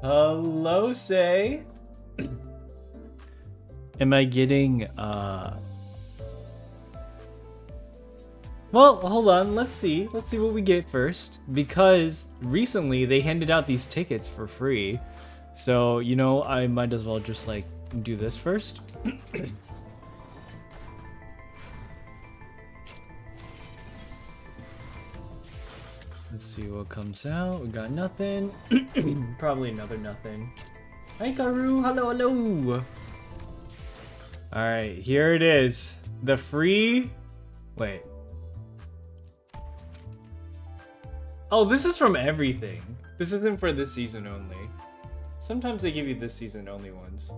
Hello, say. Am I getting well, hold on, let's see what we get first, because recently they handed out these tickets for free, so you know, I might as well just like do this first. Let's see what comes out. We got nothing. Probably another nothing. Hikaru, hello, hello. All right, here it is. The free. Wait. Oh, this is from everything. This isn't for this season only. Sometimes they give you this season only ones.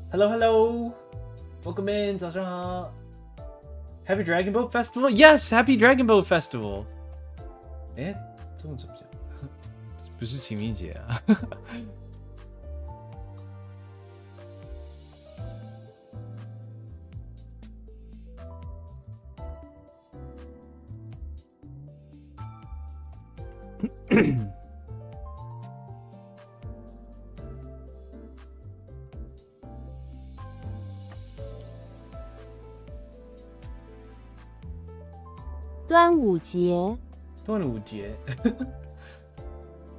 Hello, hello. Welcome in. 早上好. Happy Dragon Boat Festival? Yes, Happy Dragon Boat Festival. 哎，中文怎么讲？不是清明节啊。端午节。端午节。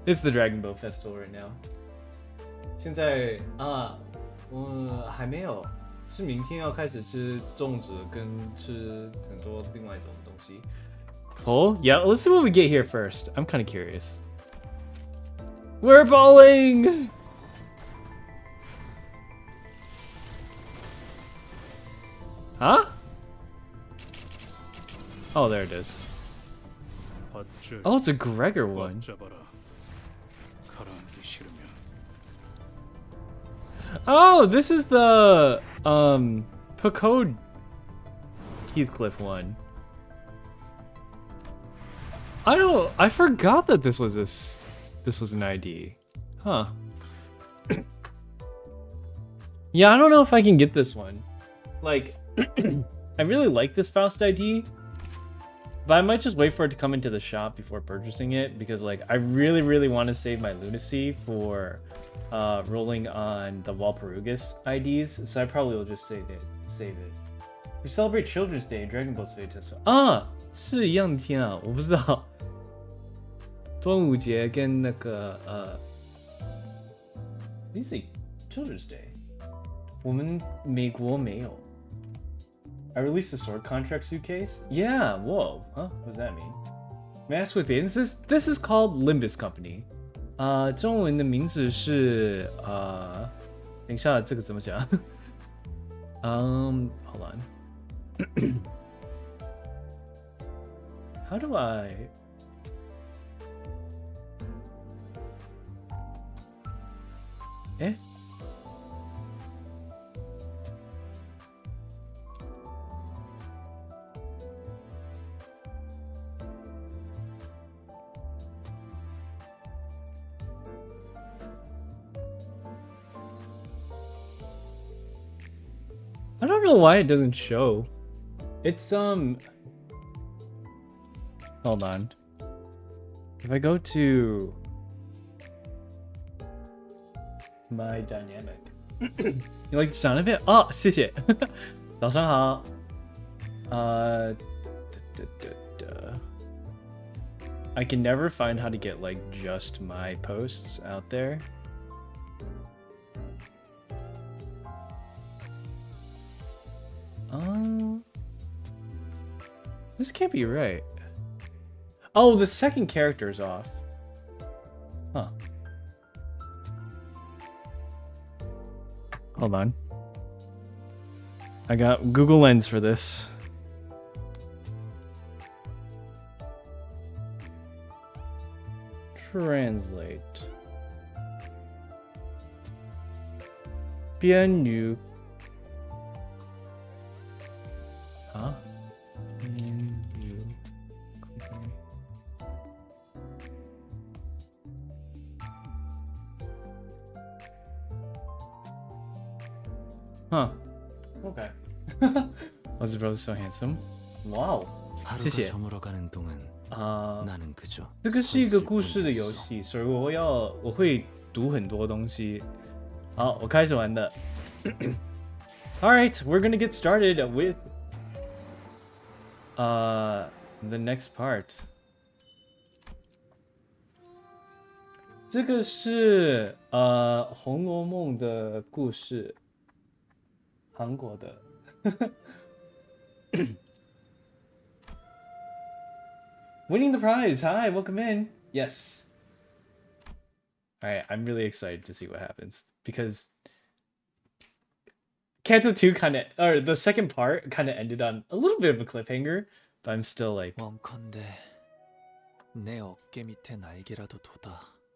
It's the Dragon Boat Festival right now. 现在啊，还没有，是明天要开始吃粽子跟吃很多另外一种东西。Oh, yeah, let's see what we get here first. I'm kind of curious. We're bowling! Huh? Oh, there it is. Oh, it's a Gregor one. Oh, this is the Pacode Heathcliff one. I forgot that this was an ID. Huh. Yeah, I don't know if I can get this one. Like, I really like this Faust ID, but I might just wait for it to come into the shop before purchasing it, because like I really want to save my lunacy for rolling on the Walpurgis IDs, so I probably will just save it. We celebrate Children's Day, Dragon Ball's Fate Test. 啊，是一样的天啊，我不知道。端午节跟那个Easy Children's Day， 我们美国没有。I released a sword contract suitcase? Yeah, whoa, huh? What does that mean? Mass with Instances? This is called Limbus Company. 中文的名字是等一下，这个怎么讲？Hold on. How do I? Eh? I don't know why it doesn't show. It's hold on. If I go to my dynamic, you like the sound of it? Oh, 谢谢。早上好。I can never find how to get like just my posts out there. This can't be right. Oh, the second character is off. Huh. Hold on. I got Google Lens for this. Translate. 编语 Huh? Huh. Okay. Was the brother so handsome? Wow. 谢谢。 这个是一个故事的游戏，所以我会读很多东西。好，我开始玩的。Alright, we're gonna get started with the next part. 这个是红楼梦的故事，韩国的。Winning the prize! Hi, welcome in. Yes. Alright, I'm really excited to see what happens because Canto 2 or the second part kind of ended on a little bit of a cliffhanger, but I'm still like,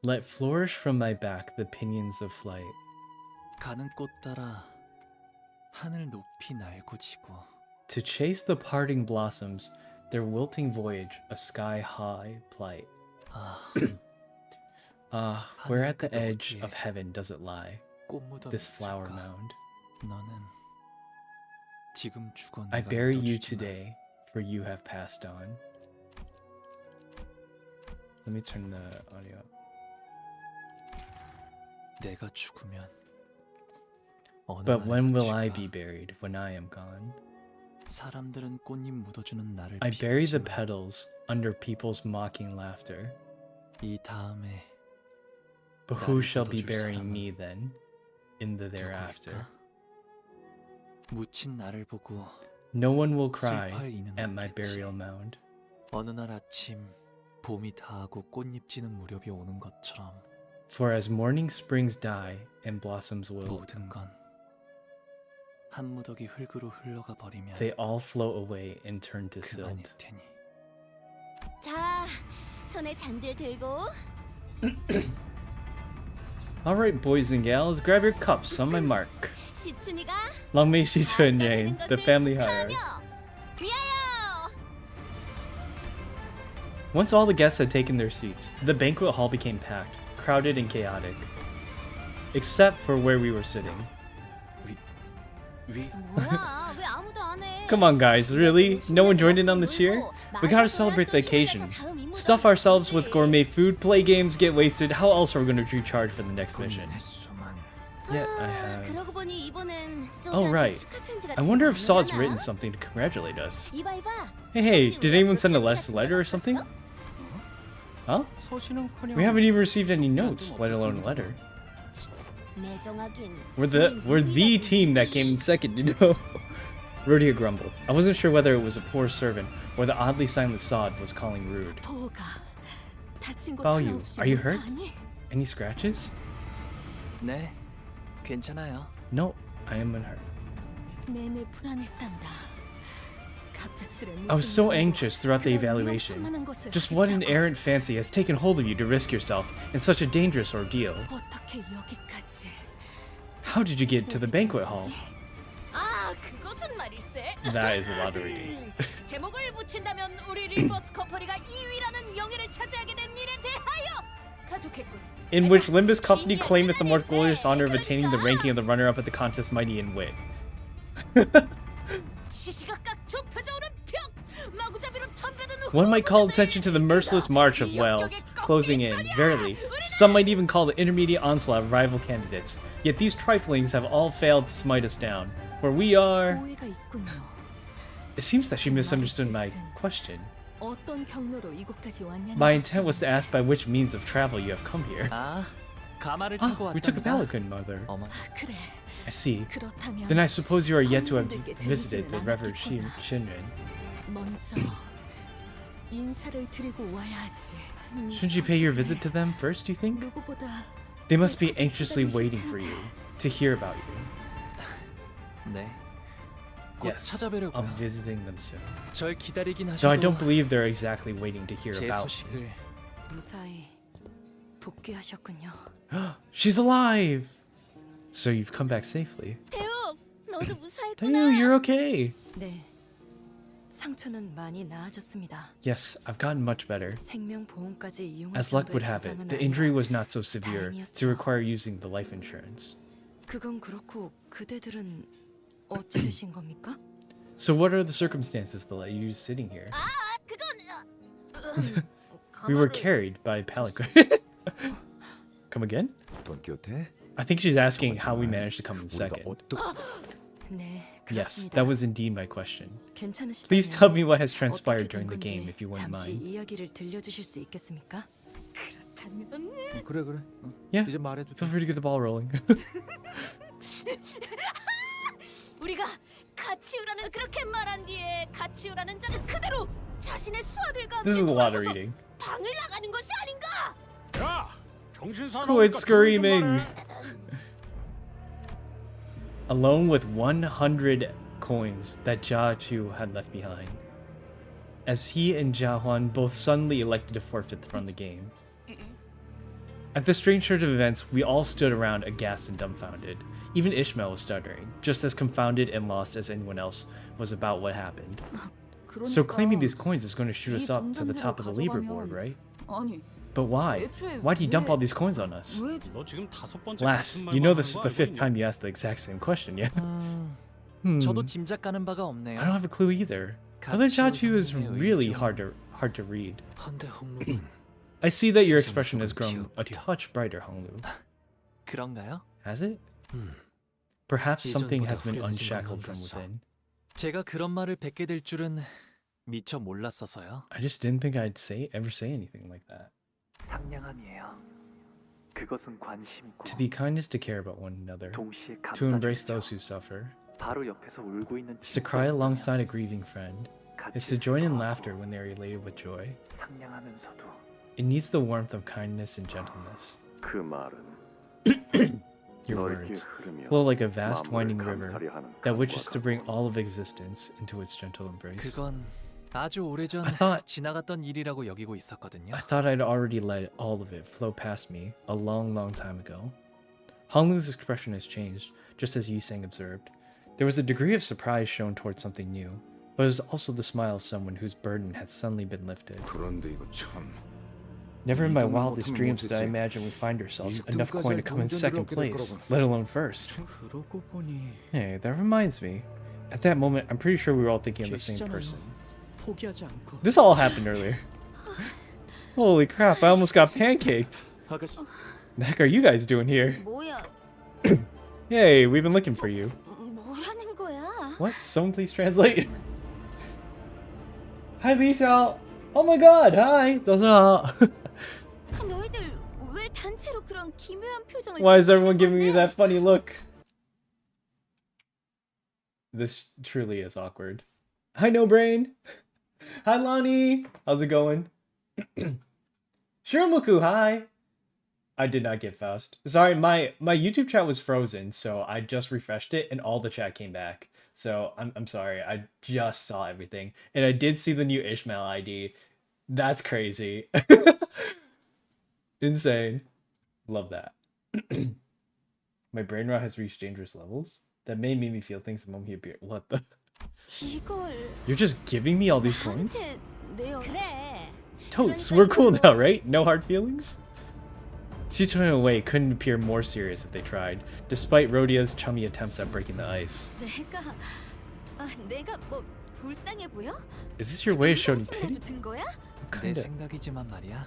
let flourish from my back the pinions of flight. To chase the parting blossoms, their wilting voyage, a sky-high plight. Where at the edge of heaven does it lie, this flower mound? I bury you today, for you have passed on. Let me turn the audio up. But when will I be buried, when I am gone? I bury the petals under people's mocking laughter. But who shall be burying me then, in the thereafter? No one will cry at my burial mound. For as morning springs die and blossoms wilt, they all float away and turn to silt. 자, 손에 잔들 들고. Alright, boys and gals, grab your cups on my mark. 시춘이가 Long may Shichun reign, the family hire. 위하여! Once all the guests had taken their seats, the banquet hall became packed, crowded and chaotic. Except for where we were sitting. 뭐야, 왜 아무도 안 해? Come on guys, really? No one joined in on the cheer? We gotta celebrate the occasion. Stuff ourselves with gourmet food, play games, get wasted. How else are we gonna recharge for the next mission? Yeah, I have. 그러고 보니 이번엔 Oh right. 축하 편지 I 같은 wonder 거 if Saud's 보내려나? written something to congratulate us. 이봐 이봐. Hey, 혹시 did 우리 anyone send a 편지 letter or 같은 something? 거 Huh? 서신은커녕 We haven't even received any notes, let alone a letter. 매정하긴. We're the team that came in second, you know? Rudia grumbled. I wasn't sure whether it was a poor servant or the oddly silent Saud was calling rude. 보호가 다친 곳 Bao 하나 Yu, 없이 are you hurt? 무사하니? Any scratches? 네, 괜찮아요. No, I am unhurt. 내내 불안했단다. 갑작스런 I was so 무슨 anxious throughout the 그런 evaluation. 위험천만한 것을 Just what an 하겠다고. errant fancy has taken hold of you to risk yourself in such a dangerous ordeal? 어떻게 여기까지? How did you get to the banquet hall? 아, 그것은 말일세. That is a lot to read. 제목을 붙인다면 우리 림버스 컴퍼니가 2위라는 영예를 차지하게 된 일에 대하여 가족했군. In which Limbus Company claimed the most glorious honor of attaining the ranking of the runner-up at the contest Mighty in Wit. 시시각각 좁혀져오는 벽, 마구잡이로 덤벼든 One might call 후보자들의 attention to the merciless march of 이 whales 역경에 closing in, verily. Some might even call the intermediate onslaught of rival candidates. Yet these triflings have all failed to smite us down. For we are... 오해가 있군요. It seems that she misunderstood my question. 어떤 경로로 이곳까지 왔냐는 My intent was to ask by which means of travel you have come here. 아, 가마를 타고 Ah, we took a 왔답니다. pelican, mother. 어머, 그래. I see. 그렇다면 Then I suppose you are yet to have 성인들께 visited the 들리지는 Reverend 않았겠구나. Shinrin. 먼저 인사를 드리고 와야 하지. 네 Shouldn't you pay your 소식을 visit to them first, do you think? 누구보다 They must be anxiously waiting for you, to hear about you. 네. 곧 Yes, 찾아뵈려고요. I'm visiting them soon. 절 기다리긴 Though I 하셔도 don't believe they're exactly waiting to hear 제 about 소식을 무사히 복귀하셨군요. She's alive! So you've come back safely. 태욱, 너도 무사했구나. Taeyu, you're okay. 네, 상처는 많이 나아졌습니다. Yes, I've gotten much better. 생명보험까지 이용할 As luck would 정도의 have it, 부상은 the injury 아니라 was not so severe to require using the life insurance. 그건 그렇고 그대들은 어찌 되신 겁니까? So what are the circumstances that let you sitting here? 그건 We were carried by Pelican. Come again? 돈 quijote? I think she's asking how we managed to come in 우리가 second. 네, Yes, 그렇습니다. that was indeed my question. 괜찮으시다면 Please tell me what has transpired 어떻게 된 during the game, 건지 if you wouldn't 잠시 mind. 이야기를 들려주실 수 있겠습니까? 그렇다면 그래 그래. Yeah, 이제 말해도 feel free to get the ball rolling. 우리가 가치우라는 그렇게 말한 뒤에 가치우라는 자가 그대로 자신의 수하들과 This is a lot of 돌아서서 reading. 방을 나가는 것이 아닌가? 야, 정신 Quit 사나우니까 screaming! Alone with 100 coins that Jia Chu had left behind, as he and Jia Huan both suddenly elected to forfeit from the game. At this strange turn of events, we all stood around aghast and dumbfounded. Even Ishmael was stuttering, just as confounded and lost as anyone else was about what happened. So claiming these coins is going to shoot us up to the top of the leaderboard, right? 아니, But why? Why'd he dump all these coins on us? 왜 너 지금 다섯 번째 Lass, 같은 you know 말만 this is 하는 the 거 fifth 알고 time 있니? you asked the exact same question, yeah? 저도 짐작 가는 바가 없네요. I don't have a clue either. Brother Chachu is really hard to read. 헌데 홍루는 I see that your expression has grown a touch brighter, Honglu. 그런가요? Has it? Perhaps something has been unshackled from within. 제가 그런 말을 뱉게 될 줄은 미처 몰랐어서요. I just didn't think I'd ever say anything like that. 상냥함이에요. 그것은 관심이고 To be kindness to care about one another, 동시에 to embrace 감싸주죠. those who suffer, 바로 옆에서 울고 있는 is to cry 친구를 alongside a grieving friend, 같이 is to join in 슬퍼하고 laughter when they are elated with joy. 상냥하면서도 It needs the warmth of kindness and gentleness. 그 말은 Your 넓게 words 흐르며 flow like a vast 마음을 winding river 감싸려 하는 that 각오가 wishes to bring all of existence into its gentle embrace. 그건 아주 오래전 I thought- 지나갔던 일이라고 여기고 있었거든요. I thought I'd already let all of it flow past me a long, long time ago. Honglu's expression has changed, just as Yiseng observed. There was a degree of surprise shown towards something new, but it was also the smile of someone whose burden had suddenly been lifted. 그런데 이거 참 Never in my 이동을 wildest 못하면 dreams did I 못했지. imagine we'd find ourselves enough 일등까지 coin to 할 come in 운전을 second 얻게 될 place, 거라고. let alone first. 그러고 보니 Hey, that reminds me. At that moment, I'm pretty sure we were all thinking of the same 계시잖아요. person. 포기하지 않고 This all happened earlier. Holy crap, I almost got pancaked. 아가씨 The heck are you guys doing here? 뭐야? Hey, we've been looking for you. 뭐라는 거야? What? Someone please translate. Hi, Lisa. Oh my god, hi. 早上好. 너희들 왜 단체로 그런 기묘한 표정을 Why is 짓고 everyone 있는 giving me 건데? that funny look? This truly is awkward. Hi, No Brain. Hi, Lonnie. How's it going? Shiramuku, hi. I did not get Faust. Sorry, my YouTube chat was frozen, so I just refreshed it and all the chat came back. So I'm sorry. I just saw everything. And I did see the new Ishmael ID. That's crazy. Insane. Love that. My brain rot has reached dangerous levels. That may make me feel things the moment he appeared. What the? 이걸 You're just giving me all these coins? 나한테 내어. 그래. Totes, we're cool now, right? No hard feelings? See, turning away couldn't appear more serious if they tried, despite Rhodia's chummy attempts at breaking the ice. 내가 뭐 불쌍해 보여? Is this your way of showing pity? 동정심이라도 든 거야? 내 Kinda. 생각이지만 말이야.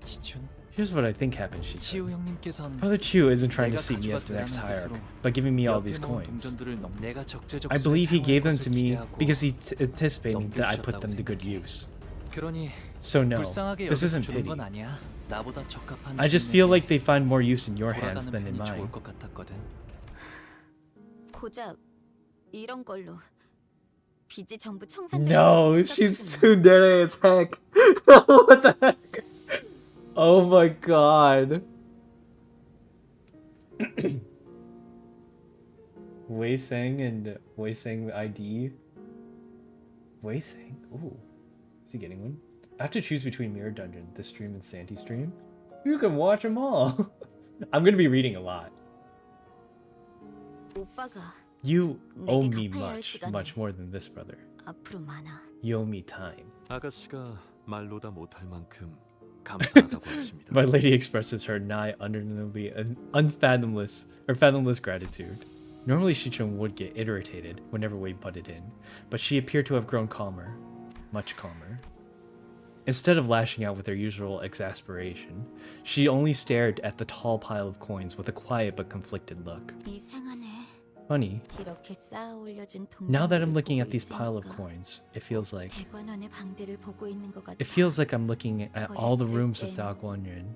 시춘 Here's what I think happened, Shika. 치우 형님께선 Brother Chu isn't trying to 내가 see me as the 가져가 next 드리라는 hierarch, 뜻으로 but giving me all these 옆에 모은 coins. 동전들을 내가 적재적소에 I believe he 사용할 gave them 것을 to me 기대하고 because he's anticipating that I put 넘겨주셨다고 them to good 생각해. use. 그러니 So no, 불쌍하게 this 여기서 isn't 주는 pity. 건 아니야. 나보다 적합한 I just feel 주인에게 like they find more use in your hands 돌아가는 than in 편이 좋을 mine. 것 같았거든. 고작 이런 걸로 빚이 전부 청산될 No, 거라고 she's 생각하지 마. too dirty as heck. What the heck? Oh my god. Wei Sang and Wei Sang ID. Wei Sang? Ooh. Is he getting one? I have to choose between Mirror Dungeon, this stream, and Santi stream. You can watch them all. I'm gonna be reading a lot. 오빠가 You owe 내게 me 갚아야 할 much, 시간이 much more than this, brother. 앞으로 많아. You owe me time. 아가씨가 말로 다 못할 만큼 감사하다고 하십니다. My lady expresses her nigh unendingly unfathomless or fathomless gratitude. Normally Shichun would get irritated whenever we butted in, but she appeared to have grown calmer, much calmer. Instead of lashing out with her usual exasperation, she only stared at the tall pile of coins with a quiet but conflicted look. 이상하네. Funny, 이렇게 쌓아 올려진 now that I'm 동전들을 looking 보고 at these pile of 있으니까 coins, it feels like 대관원의 방들을 보고 있는 것 같아. It feels like I'm looking at all the rooms of Daguanyun.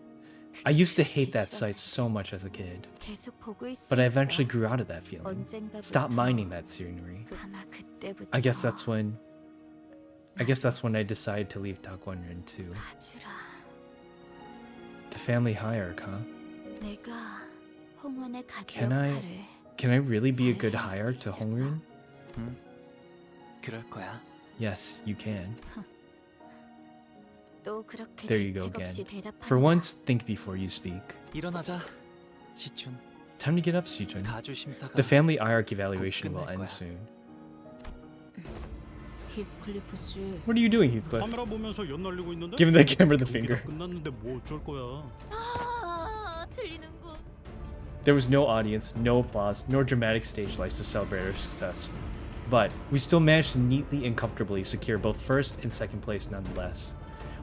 I used to hate that site so much as a kid, 계속 보고 있으니까 but I eventually grew out of that feeling. 언젠가부터 Stopped minding that scenery. 아마 그때부터 I guess that's when I decided to leave Daguanyun too. 봐주라. The family hierarch, huh? 내가 홍원의 가지 Can I- 역할을 Can I really be a good hierarch to Hongrun? 그럴 거야. Yes, you can. 또 그렇게 There you go 대책 없이 again. 대답한다. For once, think before you speak. 일어나자. 시춘. Time to get up, Shichun. 가주 심사가 The family hierarch evaluation will 끝날 end 거야. soon. 히스클리프 씨, What are you doing, Heathcliff? 카메라 보면서 연 날리고 있는데. Giving the camera the 경기가 finger. 끝났는데 뭐 어쩔 거야. 아, 들리는군. There was no audience, no applause, nor dramatic stage lights to celebrate our success. But we still managed to neatly and comfortably secure both first and second place nonetheless.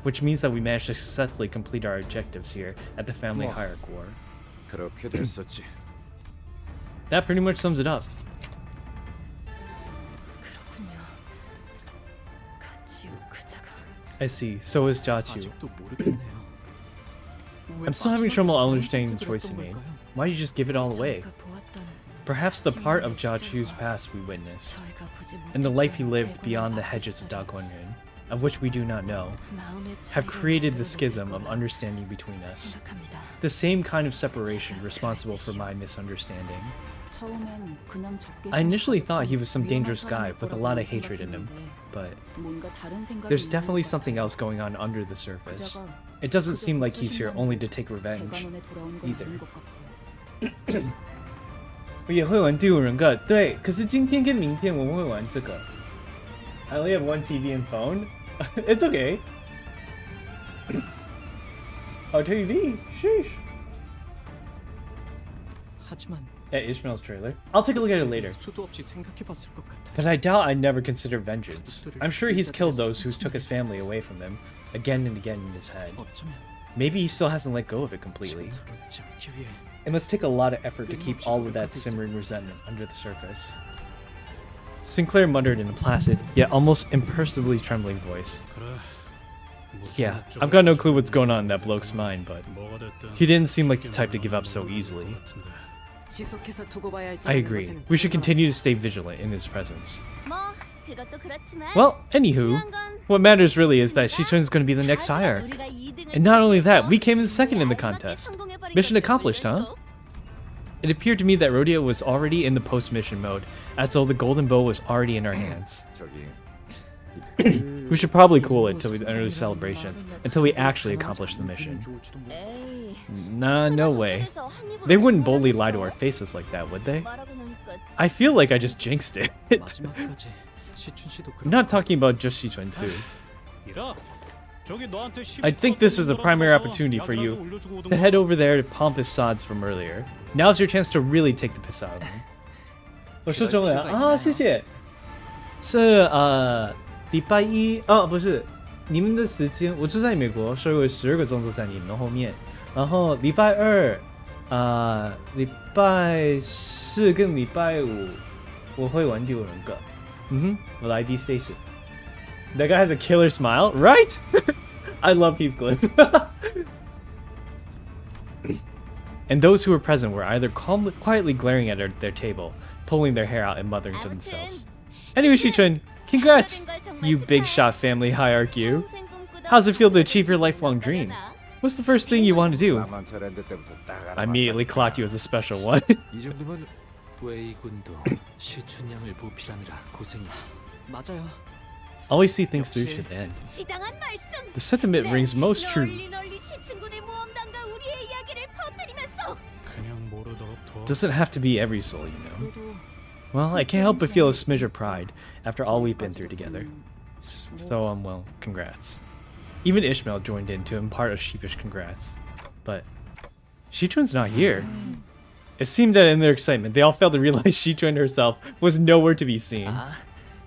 Which means that we managed to successfully complete our objectives here at the Family Well. Hierarch War. 그렇게 됐었지. That pretty much sums it up. 그렇군요. 같이 우크자가 I see, so is Jachu. 아직도 모르겠네요. I'm still having trouble understanding the choice you made. Why did you just give it all away? 저희가 보았던 Perhaps the part of Jachu's past we witnessed, 저희가 보지 and the life he 못했던 lived 대관을 beyond the 막기 hedges of 전에 Daguanyun, of which we do not know, 마음의 have 차이를 created the 만들어냈을 schism of 거라 understanding between us. 생각합니다. The same kind of separation responsible for my misunderstanding. 처음엔 그냥 적게 I initially thought he 생각하던 was some dangerous 위험한 guy with a lot of 사람일 hatred in him, 거라고만 but 생각했는데 뭔가 다른 생각이 there's 있는 definitely 것 something 같아요. else going on under the surface. 그자가 It doesn't 그저 seem like he's here 복수심만 only to take revenge. 대관원에 돌아온 건 either. 아닌 것 같고. 我也会玩第五人格，对，可是今天跟明天我们会玩这个。I only have one TV and phone. It's okay. Oh, TV. Sheesh. 하지만 Yeah, Ishmael's trailer. I'll take a look at it later. 수도 없이 생각해봤을 것 같아. But I doubt I'd never consider vengeance. I'm sure he's killed those who took his family away from him, again and again in his head. 어쩌면 Maybe he still hasn't let go of it completely. 전투를 하지 않기 위해 It must take a lot of effort to keep all of that simmering resentment under the surface. Sinclair muttered in a placid, yet almost imperceptibly trembling voice. 그래. Yeah, I've got no clue what's going on in that bloke's mind, but 뭐가 됐든 he didn't seem like the type to give up so easily. 지속해서 두고 봐야 할지 I 않는 agree. 것은 We should continue to stay vigilant in his presence. 뭐 그것도 그렇지만 Well, anywho, 중요한 건 what matters really is that Shichun's going to be the next 가지가 hierarch. 우리가 2등을 And not only that, 차지해서 we came in second in the 알맞게 contest. 성공해버린 Mission 것 accomplished, huh? 때문이라고. It appeared to me that Rodeo was already in the post-mission mode, as though the golden bow was already in our hands. 저기 We should probably cool it till we enter the celebrations, until we actually accomplish the mission. 에이, Nah, no way. 저쪽에서 한 입으로 They wouldn't boldly lie to 말하겠어? our faces like that, would they? 말하고 나니까 I feel like I just jinxed it. 마지막까지 시춘 씨도 I'm not talking about just Shichun too. 이라. 저기 너한테 I think this is the primary opportunity for you to head over there to pompous sods from earlier. Now's your chance to really take the piss out of them. 我说中文啊，谢谢。是礼拜一不是，你们的时间我就在美国，所以我12个钟头在你们后面。然后礼拜二礼拜四跟礼拜五我会玩第五人格。我的 ID station。That guy has a killer smile, right? I love Heathcliff. And those who were present were either quietly glaring at their table, pulling their hair out and muttering to themselves. Anyway, Shichun, congrats! You big shot family hierarch you. How's it feel to achieve your lifelong dream? What's the first thing you want to do? 나만 잘했을 때부터 딱 I immediately clocked you as a special one. 이 정도면 웨이군도 시춘양을 보필하느라 고생이. 맞아요. Always see things through to the end. 지당한 말씀. The sentiment rings most true. 널리 시춘군의 모험단과 우리의 이야기를 퍼뜨리면서. 그냥 모르도록 둬. Doesn't have to be every soul, you know. Well, I can't help but feel a smidge of pride after all we've been through together. So, well, congrats. Even Ishmael joined in to impart a sheepish congrats. But Shichun's not here. It seemed that in their excitement, they all failed to realize Shichun herself was nowhere to be seen.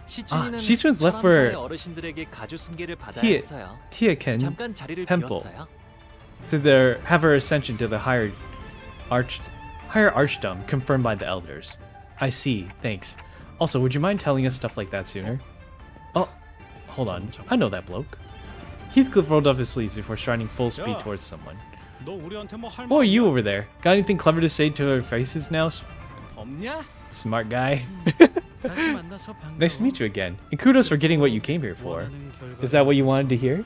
시춘이는 시춘's left for 어르신들에게 가주 승계를 받아야 Tia- 해서요. Tiaken 잠깐 자리를 Temple 비웠어요. to have her ascension to the higher archdom confirmed by the elders. I see, thanks. Also, would you mind telling us stuff like that sooner? Oh, hold on, I know that bloke. Heathcliff rolled up his sleeves before striding full speed towards someone. 너 우리한테 뭐 할 Who are you over there? Got anything clever to say to our faces now? 없냐? Smart guy. 다시 만나서 반가워. Nice to meet you again. And kudos for getting what you came here for. Is that what you wanted to hear?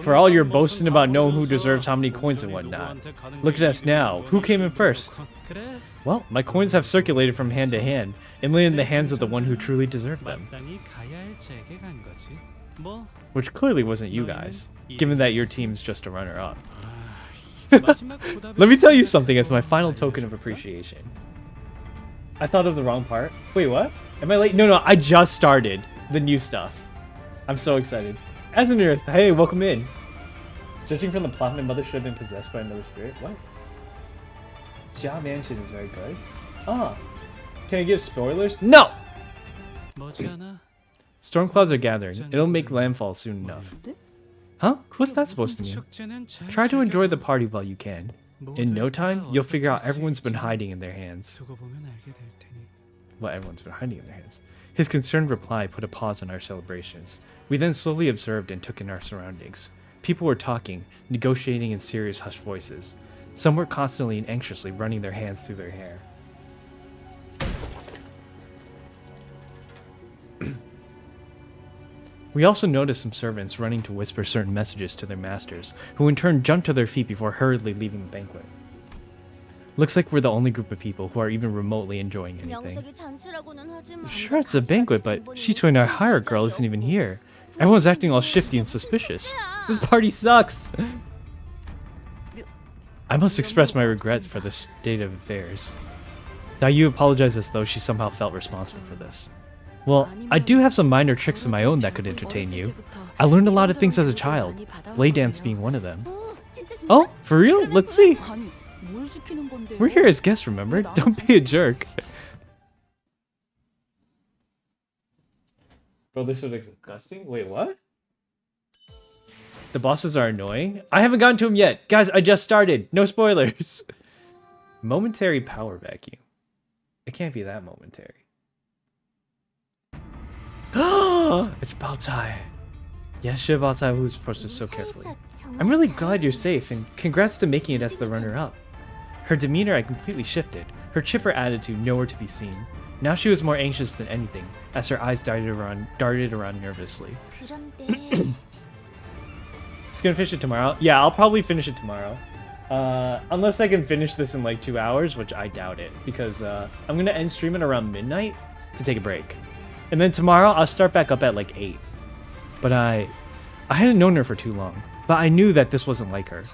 For all your boasting about knowing who deserves how many coins and whatnot. Look at us now. Who came in first? 그래. Well, my coins have circulated from hand to hand and lay in the hands of the one who truly deserved them. 마땅히 가야 할 제게 간 거지. 뭐 Which clearly wasn't you guys, given that your team's just a runner-up. 마지막 보답이 Let me tell you something as my final token of appreciation. I thought of the wrong part. Wait, what? Am I late? No, I just started the new stuff. I'm so excited. As an Earth, hey, welcome in. Judging from the plot, my mother should have been possessed by another spirit. What? Jia Mansion is very good. Ah. Can I give spoilers? No! 머지않아 Storm clouds are gathering. It'll make landfall soon enough. Huh? What's that supposed to mean? 축제는 잘 Try to enjoy the 즐겨봐. party while you can. In no time, you'll figure out everyone's been hiding in their hands. 두고 보면 알게 될 테니. What everyone's been hiding in their hands. His concerned reply put a pause on our celebrations. We then slowly observed and took in our surroundings. People were talking, negotiating in serious hushed voices. Some were constantly and anxiously running their hands through their hair. We also noticed some servants running to whisper certain messages to their masters, who in turn jumped to their feet before hurriedly leaving the banquet. Looks like we're the only group of people who are even remotely enjoying anything. Sure, it's a banquet, but Shito and our hired girl isn't even here. Everyone's acting all shifty and suspicious. This party sucks! I must express my regrets for this state of affairs. Dayu apologized as though she somehow felt responsible for this. Well, I do have some minor tricks of my own that could entertain you. I learned a lot of things as a child, lay dance being one of them. Oh, for real? Let's see. We're here as guests, remember? Don't be a jerk. Bro, this is disgusting. Wait, what? The bosses are annoying? I haven't gotten to them yet. Guys, I just started. No spoilers. Momentary power vacuum. It can't be that momentary. It's Baltai. Yes, Shia Baltai, who's approached us so carefully. I'm really glad you're safe, and congrats to making it as the runner-up. Her demeanor had completely shifted, her chipper attitude nowhere to be seen. Now she was more anxious than anything, as her eyes darted around nervously. It's gonna finish it tomorrow? Yeah, I'll probably finish it tomorrow. Unless I can finish this in like 2 hours, which I doubt it, because I'm gonna end streaming around midnight to take a break. And then tomorrow I'll start back up at like 8. But I hadn't known her for too long, but I knew that this wasn't like her.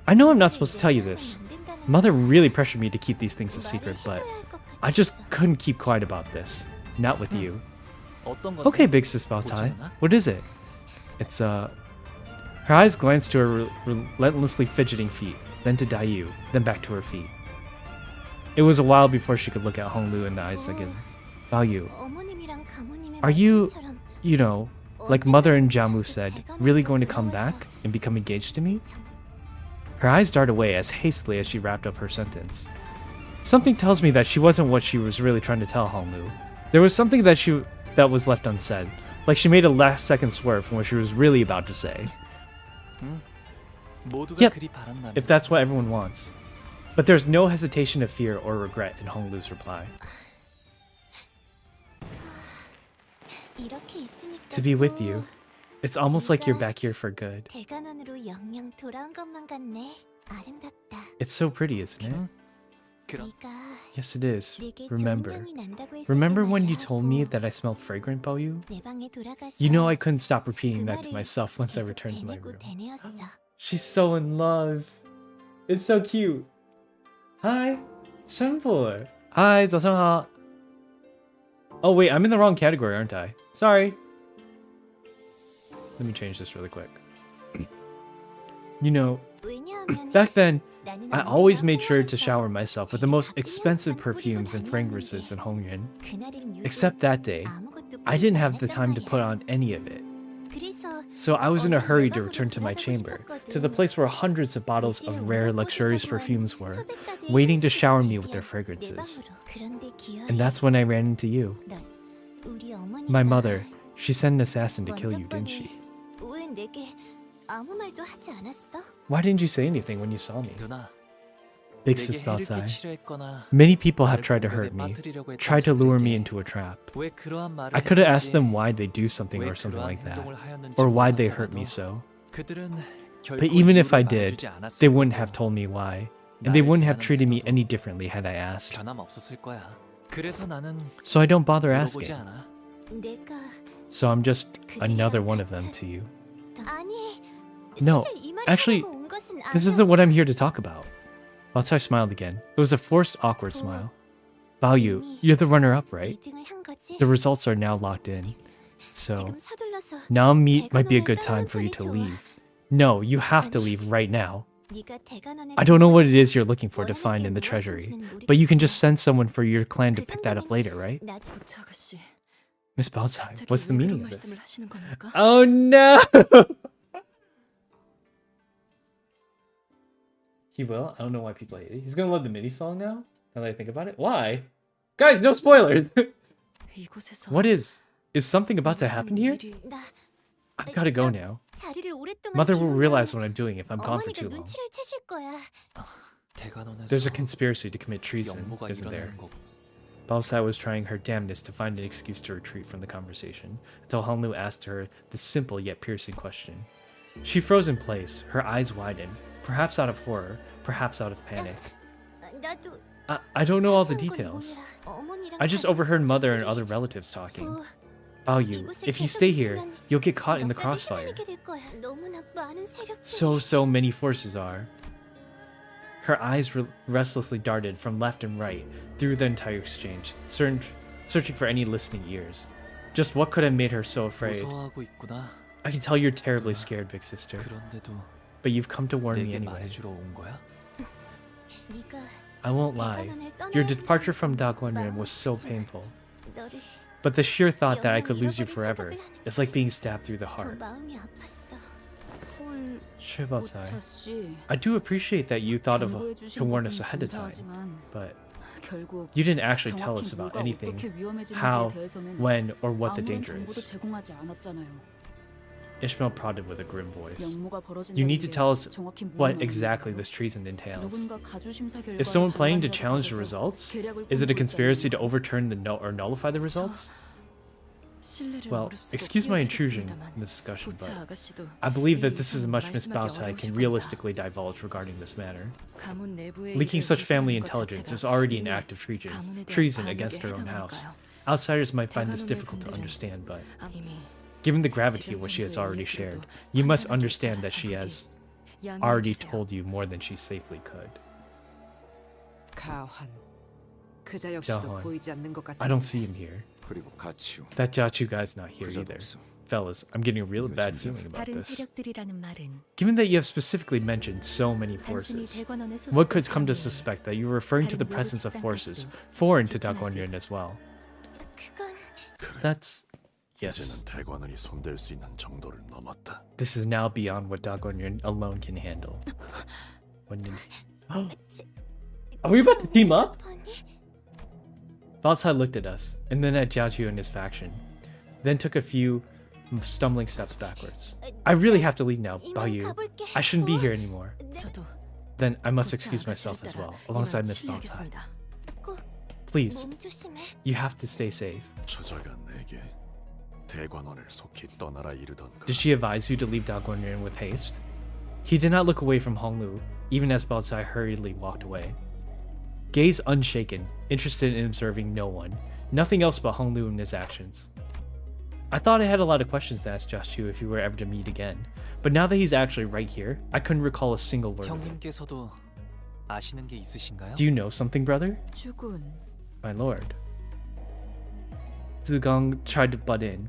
I know I'm not supposed to tell you this. Mother really pressured me to keep these things a secret, but I just couldn't keep quiet about this. Not with you. Okay, big sis Baotai. What is it? It's Her eyes glanced to her relentlessly fidgeting feet, then to Dayu, then back to her feet. It was a while before she could look at Honglu in the eyes again. Baoyu, are you, you know, like Mother and Jamu said, really going to come back and become engaged to me? Her eyes darted away as hastily as she wrapped up her sentence. Something tells me that she wasn't what she was really trying to tell Honglu. There was something that was left unsaid, like she made a last-second swerve from what she was really about to say. Yep, if that's what everyone wants. But there's no hesitation of fear or regret in Honglu's reply. To be with you, it's almost like you're back here for good. It's so pretty, isn't it? 그럼 Yes, it is. Remember. Remember when you told me that I smelled fragrant, Bao-yu? You know I couldn't stop repeating that to myself once I returned to my room. She's so in love. It's so cute. Hi, Shenpo. Hi, 早上好. Oh wait, I'm in the wrong category, aren't I? Sorry. Let me change this really quick. You know, back then, I always made sure to shower myself with the most expensive perfumes and fragrances in Hongyuan. Except that day, I didn't have the time to put on any of it. So I was in a hurry to return to my chamber, to the place where hundreds of bottles of rare, luxurious perfumes were, waiting to shower me with their fragrances. And that's when I ran into you. My mother, she sent an assassin to kill you, didn't she? Why didn't you say anything when you saw me? 누나, Big 내게 sis 해를 Baotsai. 끼치려 했거나 Many people have 나를 tried to 공격에 hurt me, 빠뜨리려고 했던 tried to lure me 적들에게 into a trap. 왜 그러한 말을 I could have asked 했는지, them why they do something 왜 or something 그러한 like that, 행동을 하였는지 or why they hurt 몰랐더라도 me so. 그들은 But 결코 even if I 이유를 did, 말해주지 않았을 they wouldn't 거고 have told me why, and they 나를 wouldn't have 대하는 treated me 태도도 any differently had I asked. 변함없었을 거야. 그래서 나는 So I don't bother 물어보지 asking. 않아. So I'm just another one of them to you. No, actually, this isn't what I'm here to talk about. Baotsai smiled again. It was a forced, awkward smile. Bao-yu, you're the runner-up, right? The results are now locked in. So, now might be a good time for you to leave. No, you have to leave right now. I don't know what it is you're looking for to find in the treasury, but you can just send someone for your clan to pick that up later, right? Miss Baotsai, what's the meaning of this? Oh no! He will? I don't know why people hate it. He's gonna love the MIDI song now? Now that I think about it? Why? Guys, no spoilers! What is something about to happen here? I gotta go now. Mother will realize what I'm doing if I'm gone for too long. 대관원에서 There's a conspiracy to commit treason, 영모가 isn't there? 일어나는 거고. Baotsai was trying her damnedest to find an excuse to retreat from the conversation, until Honglu asked her the simple yet piercing question. She froze in place, her eyes widened, perhaps out of horror, perhaps out of panic. I don't know all the details. I just overheard Mother and other relatives talking. Bao-yu, if you stay here, you'll get caught in the crossfire. So many forces are. Her eyes restlessly darted from left and right through the entire exchange, searching for any listening ears. Just what could have made her so afraid? 무서워하고 있구나. I can tell you're terribly scared, big sister. 그런데도 But you've come to warn me 내게 anyway. 말해주러 온 거야? I won't lie. Your departure from Daguanren was so painful. But the sheer thought that I could lose you forever is like being stabbed through the heart. Sure, Baotsai. I do appreciate that you thought of to warn us ahead of time, but you didn't actually tell us about anything, how, when, or what the danger is. Ishmael prodded with a grim voice. You need to tell us what exactly this treason entails. Is someone planning to challenge the results? Is it a conspiracy to overturn or nullify the results? Well, excuse my intrusion in this discussion, but I believe that this is as much Miss Baotsai can realistically divulge regarding this matter. Leaking such family intelligence is already an act of treason against her own house. Outsiders might find this difficult to understand, but given the gravity of what she has already shared, you must understand that she has already told you more than she safely could. Jaohan, I don't see him here. 그리고 가치우. That Jiachu guy's not here 그자도 either. 없어. Fellas, I'm getting a real bad feeling about 다른 this. 세력들이라는 말은 Given that you have specifically mentioned so many 단순히 forces, 대관원에 what could 소속된 come to 사람이에요. suspect that you were referring to the presence of forces foreign to Daguanren as well? That's... yes. 이제는 대관원이 손댈 수 있는 정도를 넘었다. This is now beyond what Daguanren alone can handle. When did... Are we about to team up? Baotsai looked at us, and then at Jiachu and his faction, then took a few stumbling steps backwards. I really have to leave now, Bao-yu. I shouldn't be here anymore. Then I must excuse myself as well, alongside Miss Baotsai. Please, you have to stay safe. 저자가 내게 대관원을 속히 떠나라 이르던가. Did she advise you to leave Daguanren with haste? He did not look away from Honglu, even as Baotsai hurriedly walked away. gaze unshaken, interested in observing no one. Nothing else but Honglu and his actions. I thought I had a lot of questions to ask Josh Chu if we were ever to meet again, but now that he's actually right here, I couldn't recall a single word of it. 형님께서도 아시는 게 있으신가요? Do you know something, brother? 주군. My lord. Zigong tried to butt in,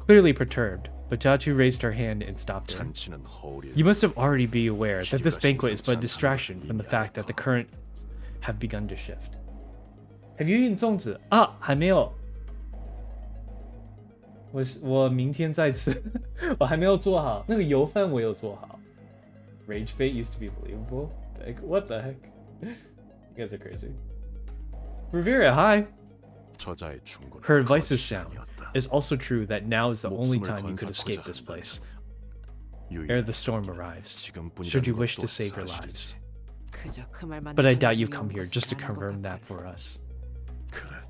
clearly perturbed, but Jiachu raised her hand and stopped her. 잔치는 허울이. You must have already be aware that this banquet is but a distraction from the fact that the current have begun to shift. Have you eaten 粽子？啊，还没有。我明天再吃，我还没有做好。那个油饭我有做好。Rage bait used to be believable. Like, what the heck? You guys are crazy. Rivera, hi. 저자의 충고는 Her advice is sound. 거짓이 It's also true that now is the only 목숨을 time you could 건사고자 escape this 한다면 place, 유일한 ere the storm 방법은 arrives, 지금뿐이라는 should you wish 것도 to save your 사실이지. lives. 그저 그 말만 But I 전하기 doubt you've 위한 come here just to 것은 아닌 것 confirm 같군. that for us. 그래.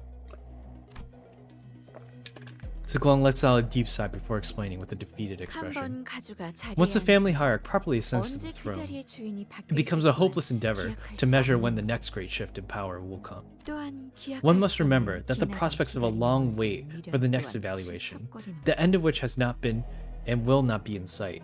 Ziguang lets out a deep sigh before explaining with a defeated expression. 한번 가주가 자리에 Once the family 앉으면 hierarch properly ascends to 언제 the 그 throne, 자리의 주인이 it becomes a 바뀔지 hopeless 또한 endeavor 기약할 to 수 measure 없는 when the next great shift in power will come. 또한 기약할 One must 수 없는 remember that the 기나긴 prospects of a 기다림을 long 위해 wait 미련 for the next 또한 evaluation, sul쩍거리는 the end of which has not been and will not be in sight,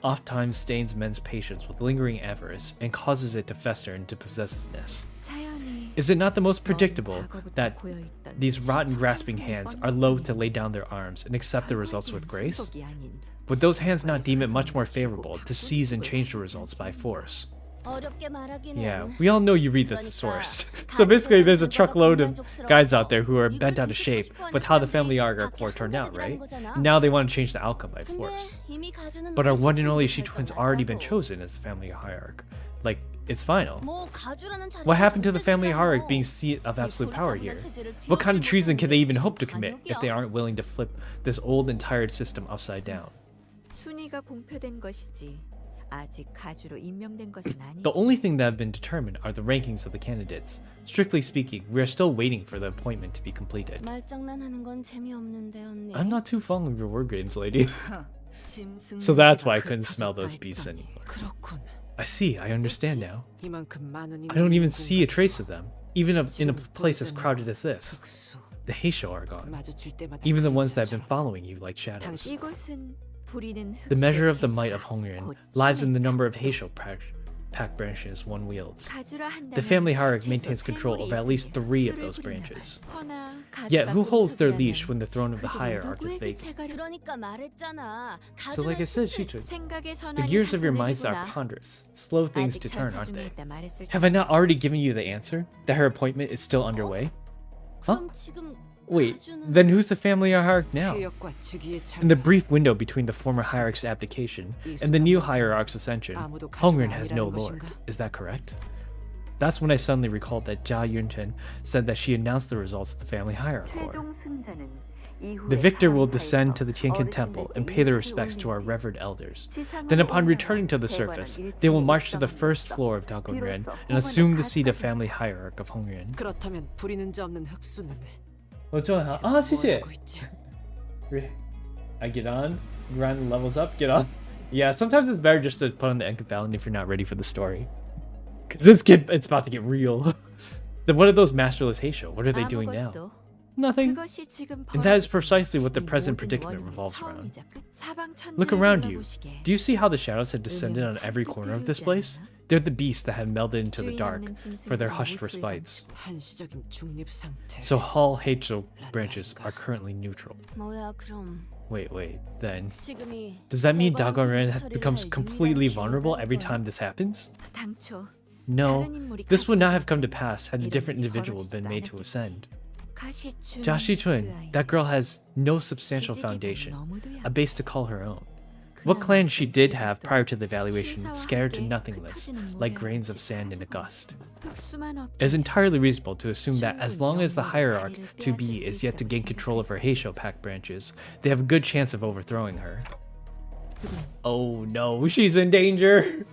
oft-times stains men's patience with lingering avarice and causes it to fester into possessiveness. 자연이 Is it not the most 먼 predictable 과거부터 that 고여있던 these rotten 신속한 grasping 손을 hands 뻗는 are loath to 힘이 lay down their arms and accept the results with 결과에 grace? 대한 승복이 아닌 Would those hands not deem it much more favorable to seize and change the results by force? 어렵게 말하기는 Yeah, we all know you read the thesaurus. So basically, there's a truckload of guys out there who are bent out of shape with how the family hierarch war turned out, right? Now they want to change the outcome by force. But our one and only Shi twin's already been chosen as the family hierarch. Like, it's final. What happened to the family hierarch being seat of absolute power here? What kind of treason can they even hope to commit if they aren't willing to flip this old and tired system upside down? 순위가 공표된 것이지 아직 가주로 임명된 것은 아니. The only thing that have been determined are the rankings of the candidates. Strictly speaking, we are still waiting for the appointment to be completed. 말장난하는 건 재미없는데 언니. I'm not too fond of your word games, lady. So that's why I couldn't smell those beasts anymore. 그렇군. I see, I understand now. 이만큼 많은 I don't even 인원이 see a trace of them, even in a 지금 place as 보이지 않는 crowded as this. 특수. The Heisho are gone. 마주칠 때마다 Even the ones that have been 그림자처럼. following you like shadows. 이곳은 부리는 The measure of the 흑수의 might of 개수가 Hongyuan 곧 lies in the 힘의 number of 작동. Heisho pack branches one wields. 가주라 The 한다면 family hierarch 최소 maintains 세 control 무리 of at least 이상의 3 of 흑수를 those 부리나마. branches. 허나 Yet 가주가 who holds their 공석이라면 leash when the throne of the 그들은 hierarch is 누구에게 vacant? 체가를 그러니까 말했잖아. So like I said, Shichun, 생각의 the 전환이 gears of your minds are 하소연이구나. ponderous, slow things 아직 to turn, 절차 aren't 중에 they? 있다 말했을 Have I not 텐데. already given you the answer? That her appointment is still underway? Huh? 그럼 지금 Wait, 가주는 then who's the family hierarch now? 퇴역과 즉위의 In the 차이가 brief window between the former hierarch's abdication and the new hierarch's ascension, 아무도 Hongyuan 가주가 has no 아니라는 lord. 것인가? Is that correct? That's when I suddenly recalled that Jia Yunchen said that she announced the results of the family hierarch war. The victor will descend to the Tiankin temple and pay their respects to our revered elders. Then upon returning to the surface, they will march to the first floor of Dagonren and assume the seat of family hierarch of Hongyuan. 그렇다면 부리는 자 없는 흑수는 지금 지금 아, 뭘 시시. 하고 있지? I get on, grind levels up, get on. Yeah, sometimes it's better just to put on the Enka Valley if you're not ready for the story. Cause it's about to get real. Then what are those masterless Heisho? What are they doing now? 아무것도. Nothing. 그것이 지금 And that is 벌어지고 precisely what the 이 present 모든 predicament 원인의 revolves around. 처음이자 끝. 사방천지를 Look around you. 둘러보시게. Do you see how the shadows have descended on every corner of this place? They're the beasts that have melded into the 주인 dark 없는 짐승들이 for their hushed 모습을 respites. 담은 한시적인 중립 상태. So all Heisho branches are currently neutral. 뭐야 그럼 Wait, then. 지금이 Does that mean 대관 Dagonren 군주처리를 becomes 할 completely 유일한 vulnerable 기회가 every 이거야. time this happens? 당초 No, 다른 인물이 this would not have come to 가져갔을 pass had a 이런 different 일이 individual been 벌어지지도 made to 않았겠지. ascend. 가시춘 Jashi 그 Chun, 아이. that girl has no substantial 지지기는 foundation, 너무도 a 약해. base to call her own. What clan she did have prior to the evaluation scattered to nothingness, like grains of sand in a gust. 흑수만 없다면 It is entirely reasonable to assume that as long as the hierarch to be is yet to gain control of her Heisho pack branches, they have a good chance of overthrowing her. Oh no, she's in danger!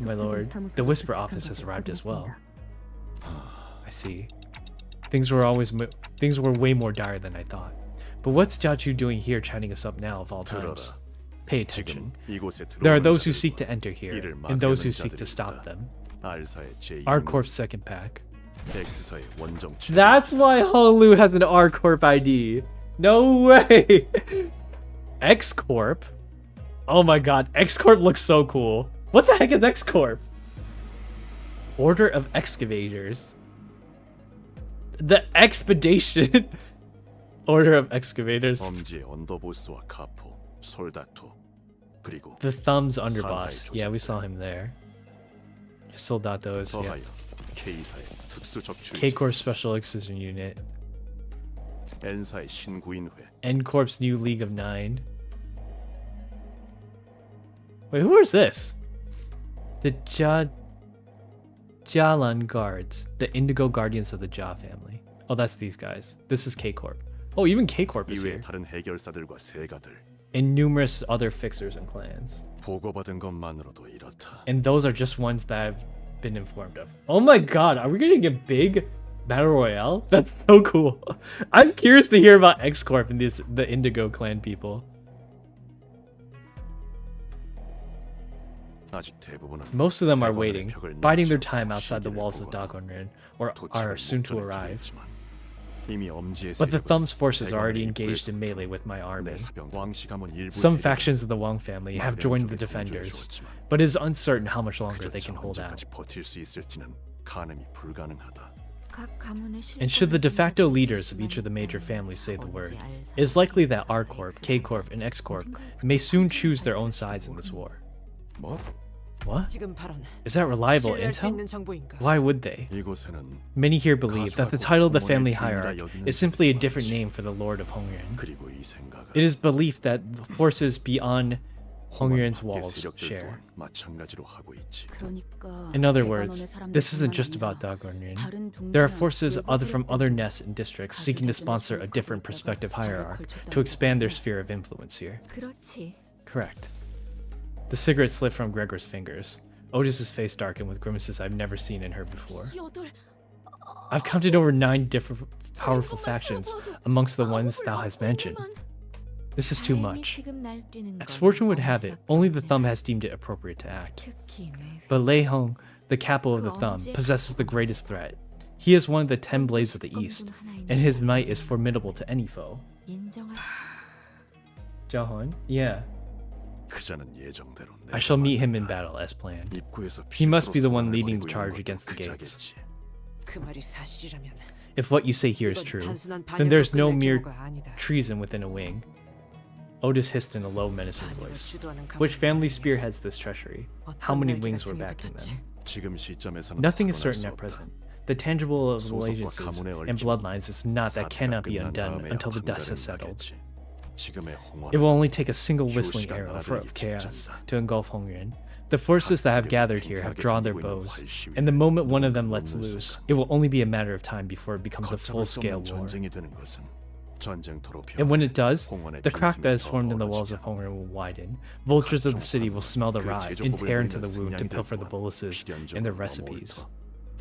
My lord, the Whisper office has arrived as well. I see. Things were way more dire than I thought. But what's Jiachu doing here chatting us up now of all times? 들어라. Pay 지금 attention. 이곳에 There are 들어오는 those who seek 자들과 to enter here, 이를 and those who 막으려는 seek to 자들이 stop 있다. them. R사의 제2 R Corp second pack. X사의 원정 That's why Honglu has an R Corp ID. No way. X Corp. Oh my god, X Corp looks so cool. What the heck is X Corp? Order of Excavators. The Expedition. Order of Excavators. 엄지의 언더보스와 카포, 솔다토, 그리고 The Thumbs Underboss. Yeah, we saw him there. Soldatos. Yeah. 더하여 K사의 특수 적출, K Corp Special Excision Unit. N사의 신구인회, N Corp's new League of Nine. Wait, who is this? The Jalan Guards, the Indigo Guardians of the Ja family. Oh, that's these guys. This is K Corp. Oh, even K Corp is 이외의 here. 다른 해결사들과 세가들. And numerous other fixers and clans. 보고받은 것만으로도 이렇다. And those are just ones that I've been informed of. Oh my god, are we gonna get big Battle Royale? That's so cool. I'm curious to hear about X Corp and the Indigo clan people. 아직 대부분은 Most of them are 대관원의 waiting, 벽을 biding their 넘지 time 않고 outside the 시기를 walls of 보거나 Dagonrin, or 도착을 are soon to 목전에 arrive. 두었지만 이미 엄지의 But the 세력은 Thumb's forces are already 대관원의 engaged in 입구에서부터 melee with my army. 내 사병 왕씨 가문 일부 Some 세력은 factions of the Wang family have 마병 joined the 쪽에 defenders, 동조해 주었지만 but it is uncertain how much longer 그저 they can 저 hold out. 언제까지 버틸 수 있을지는 가늠이 불가능하다. And should the de facto leaders of each of the major families say the word, it is likely that R Corp, K Corp, and X Corp may soon choose their own sides in this war. 뭐? What? Is that reliable intel? Why would they? 이곳에는 Many here believe that the title of the family hierarch is simply a different name for the Lord of Hongyuan. 그리고 이 생각은 It is believed that the forces beyond 홍한 Hongyuan's 밖의 walls 세력들 share. 또한 마찬가지로 하고 있지. In other words, this isn't just about Dagonrin. There are forces from other nests and districts seeking to sponsor a different prospective hierarch to expand their sphere of influence here. 그렇지. Correct. The cigarette slipped from Gregor's fingers. Otis's face darkened with grimaces I've never seen in her before. I've counted over 9 different powerful factions amongst the ones thou hast mentioned. This is too much. As fortune would have it, only the Thumb has deemed it appropriate to act. But Lei Heng, the capital of the Thumb, possesses the greatest threat. He is one of the 10 blades of the East, and his might is formidable to any foe. Jahan? Yeah. 그자는 예정대로 I shall meet him in battle as planned. 입구에서 He must be the one 피부로 leading 쏘아내버리고 the charge 있는 against the 것도 gates. 그자겠지. 그 말이 사실이라면 If what you say here is true, 단순한 then there's no 반역으로 mere 끝낼 경우가 아니다. treason within a wing. Otis hissed in a low, menacing 반역을 voice. 주도하는 Which 가문이 family 어디니? spearheads this treachery? How 어떤 many 열기가 wings were 등에 backing 붙었지? them? 지금 시점에서는 Nothing is 확언할 certain 수 at 없다. present. The tangible of 소속과 allegiances 가문의 and 얽힘은 bloodlines is not that 사태가 cannot be 끝난 undone 다음에야 until the dust 판가름 has settled. 나겠지. 지금의 홍원은 It will only take a single whistling 휴식한 arrow 나라들이 of chaos 직전이다. to engulf Hongyuan. The forces that have gathered here have drawn their bows, and the moment one of them lets loose, it will only be a matter of time before it becomes a 걷잡을 수 full-scale 없는 war. 전쟁이 되는 것은 전쟁터로 And when it 변해 does, 홍원의 the crack that is 빈틈이 더 formed in the walls of 벌어지며 Hongyuan will widen. Vultures of the city will smell the 그 rye and 제조법을 tear into 노리는 the wound to 승냥이들 pilfer the 또한 boluses 필연적으로 and their 머물러 recipes.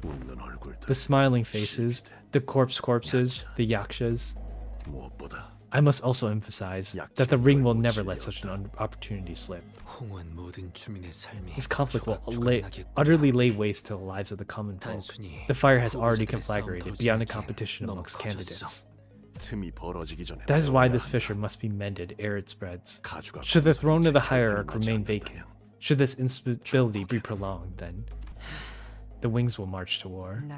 웃는 얼굴들, The smiling faces, the corpses, the yakshas. 무엇보다 I must also emphasize that the ring will never let such an opportunity slip. 홍원 모든 주민의 삶이 This conflict will 조각조각나겠구나. utterly lay waste to the lives of the common folk. 단순히 The fire has already 후보자들의 conflagrated 싸움 beyond the 덕지에게 competition 너무 amongst 커졌어. candidates. 틈이 벌어지기 전에 That is why 메워야 this 한다. fissure must be mended ere it spreads. 가주가 Should the 거기서 throne of the 지켜보는 hierarch 맞지 remain 않는다면 vacant, should this instability be prolonged, then the wings will march to war. 날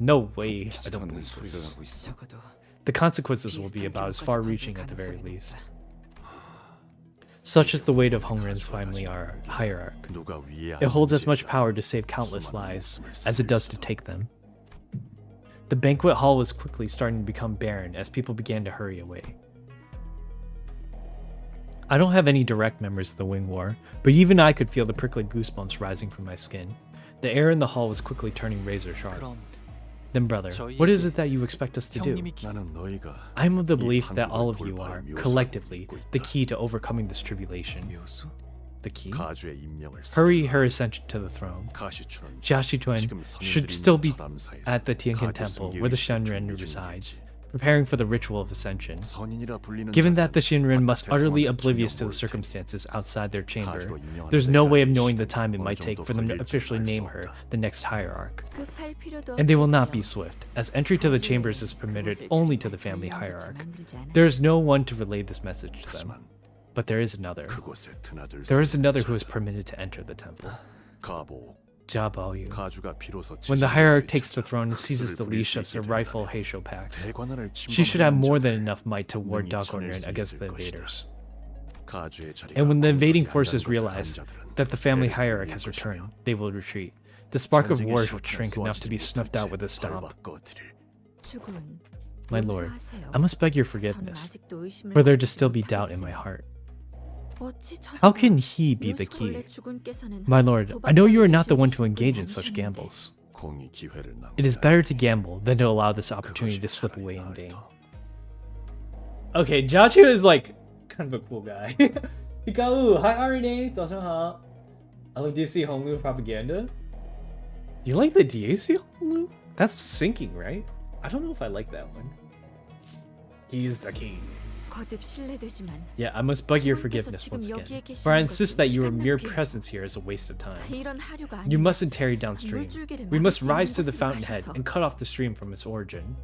No way, I don't believe 소리가 this. 나고 있어. 적어도 The consequences will be 비슷한 about as 규모까지 far-reaching 받을 at the very 가능성이 least. 있다. Such is the weight of Hongren's family hierarch. 누가 위에 It holds as 앉는지에 much 따라 power to save countless 수많은 lives 목숨을 as it 살릴 does to 수도. take them. The banquet hall was quickly starting to become barren as people began to hurry away. I don't have any direct memories of the Wing War, but even I could feel the prickly goosebumps rising from my skin. The air in the hall was quickly turning razor sharp. 그럼 Then, brother, what is it that you expect us to do? 형님이 기... 나는 너희가 I am of the 이 belief that 판국을 all of you 돌파할 are, 묘수를 collectively, 믿고 the 있다. key to overcoming this tribulation. 묘수? The key? 가주의 임명을 Hurry 서둘러. her ascension to the throne. 가시추는 Jiashi Tuan 지금 should 선인들이 still 있는 be 저담사에서 at the Tianqin 가주 Temple, 승객을 where the 준비 Shenren 중이겠지. resides, preparing for the ritual of ascension. 선인이라 불리는 Given that the 자는 Shinrin must 바깥에서만 utterly 전혀 oblivious to the 모를 테니 circumstances outside their chamber, 가주로 임명하는 there's no way of 데까지 knowing the 시간이 time it 어느 might take 정도 for them to 걸릴지는 officially 알 수 name her 없다. the next hierarch. 급할 필요도 And they will not 없겠죠. be swift, as entry to the chambers is permitted 그곳을 only to the 주인공을 family 정령같이 hierarch. 만들지 There 않았어. is no one to relay this message to them. 하지만 But there is another. 그곳에 드나들 There is 수 있는 another who is 자들. permitted to enter the temple. 가보 Jia Baoyu. 가주가 비로소 When the 지정되게 hierarch takes the 되자 throne and seizes 그것을 the 부릴 leash 수 of her 있게 rightful 된다면 Heisho Pax, 대관원을 she should have more than 침범하는 enough might to ward 능히 Dagorn 쳐낼 수 against 있을 the 것이다. invaders. 가주의 자리가 And when the invading 공석이 forces 아니라는 것을 realize 안 자들은 that the family 세력을 hierarch 이길 has 것이며 returned, they will retreat. The spark of 전쟁의 war 시간은 will shrink enough to be 쏘아지지 snuffed out 못한 with a 채 stomp. 벌받고 드릴. 죽은 My lord, 용서하세요. I must beg your 저는 forgiveness, 아직도 의심을 for there to 버리지 still be doubt in my 못하겠으니. heart. 어찌 저 How 사람 can he be the 묘소원래 key? 주군께서는 My lord, I know you are not the one to 도박단을 engage in 즐기시고 such 앉으셨는데 gambles. 공이 기회를 It is 낭비하여 better to gamble than to allow this opportunity 그것이 to slip 차라리 away in vain. 나을 터. Okay, Jiachu is like kind of a cool guy. Hikaru, hi RNA, 早上好. I love DC Honglu propaganda. You like the DAC Honglu? That's sinking, right? I don't know if I like that one. He is the king. 거듭 실례되지만 Yeah, I must beg your 주왕께서 forgiveness 지금 once 여기에 again, for I 계시는 insist 것은 that your 시간 mere 낭비예요. presence here is a waste of time. 이런 하류가 You 아니라 mustn't tarry downstream. 물줄기를 We 막을 must 수 있는 rise to the 곳으로 fountainhead 가셔서 and cut off the stream from its origin.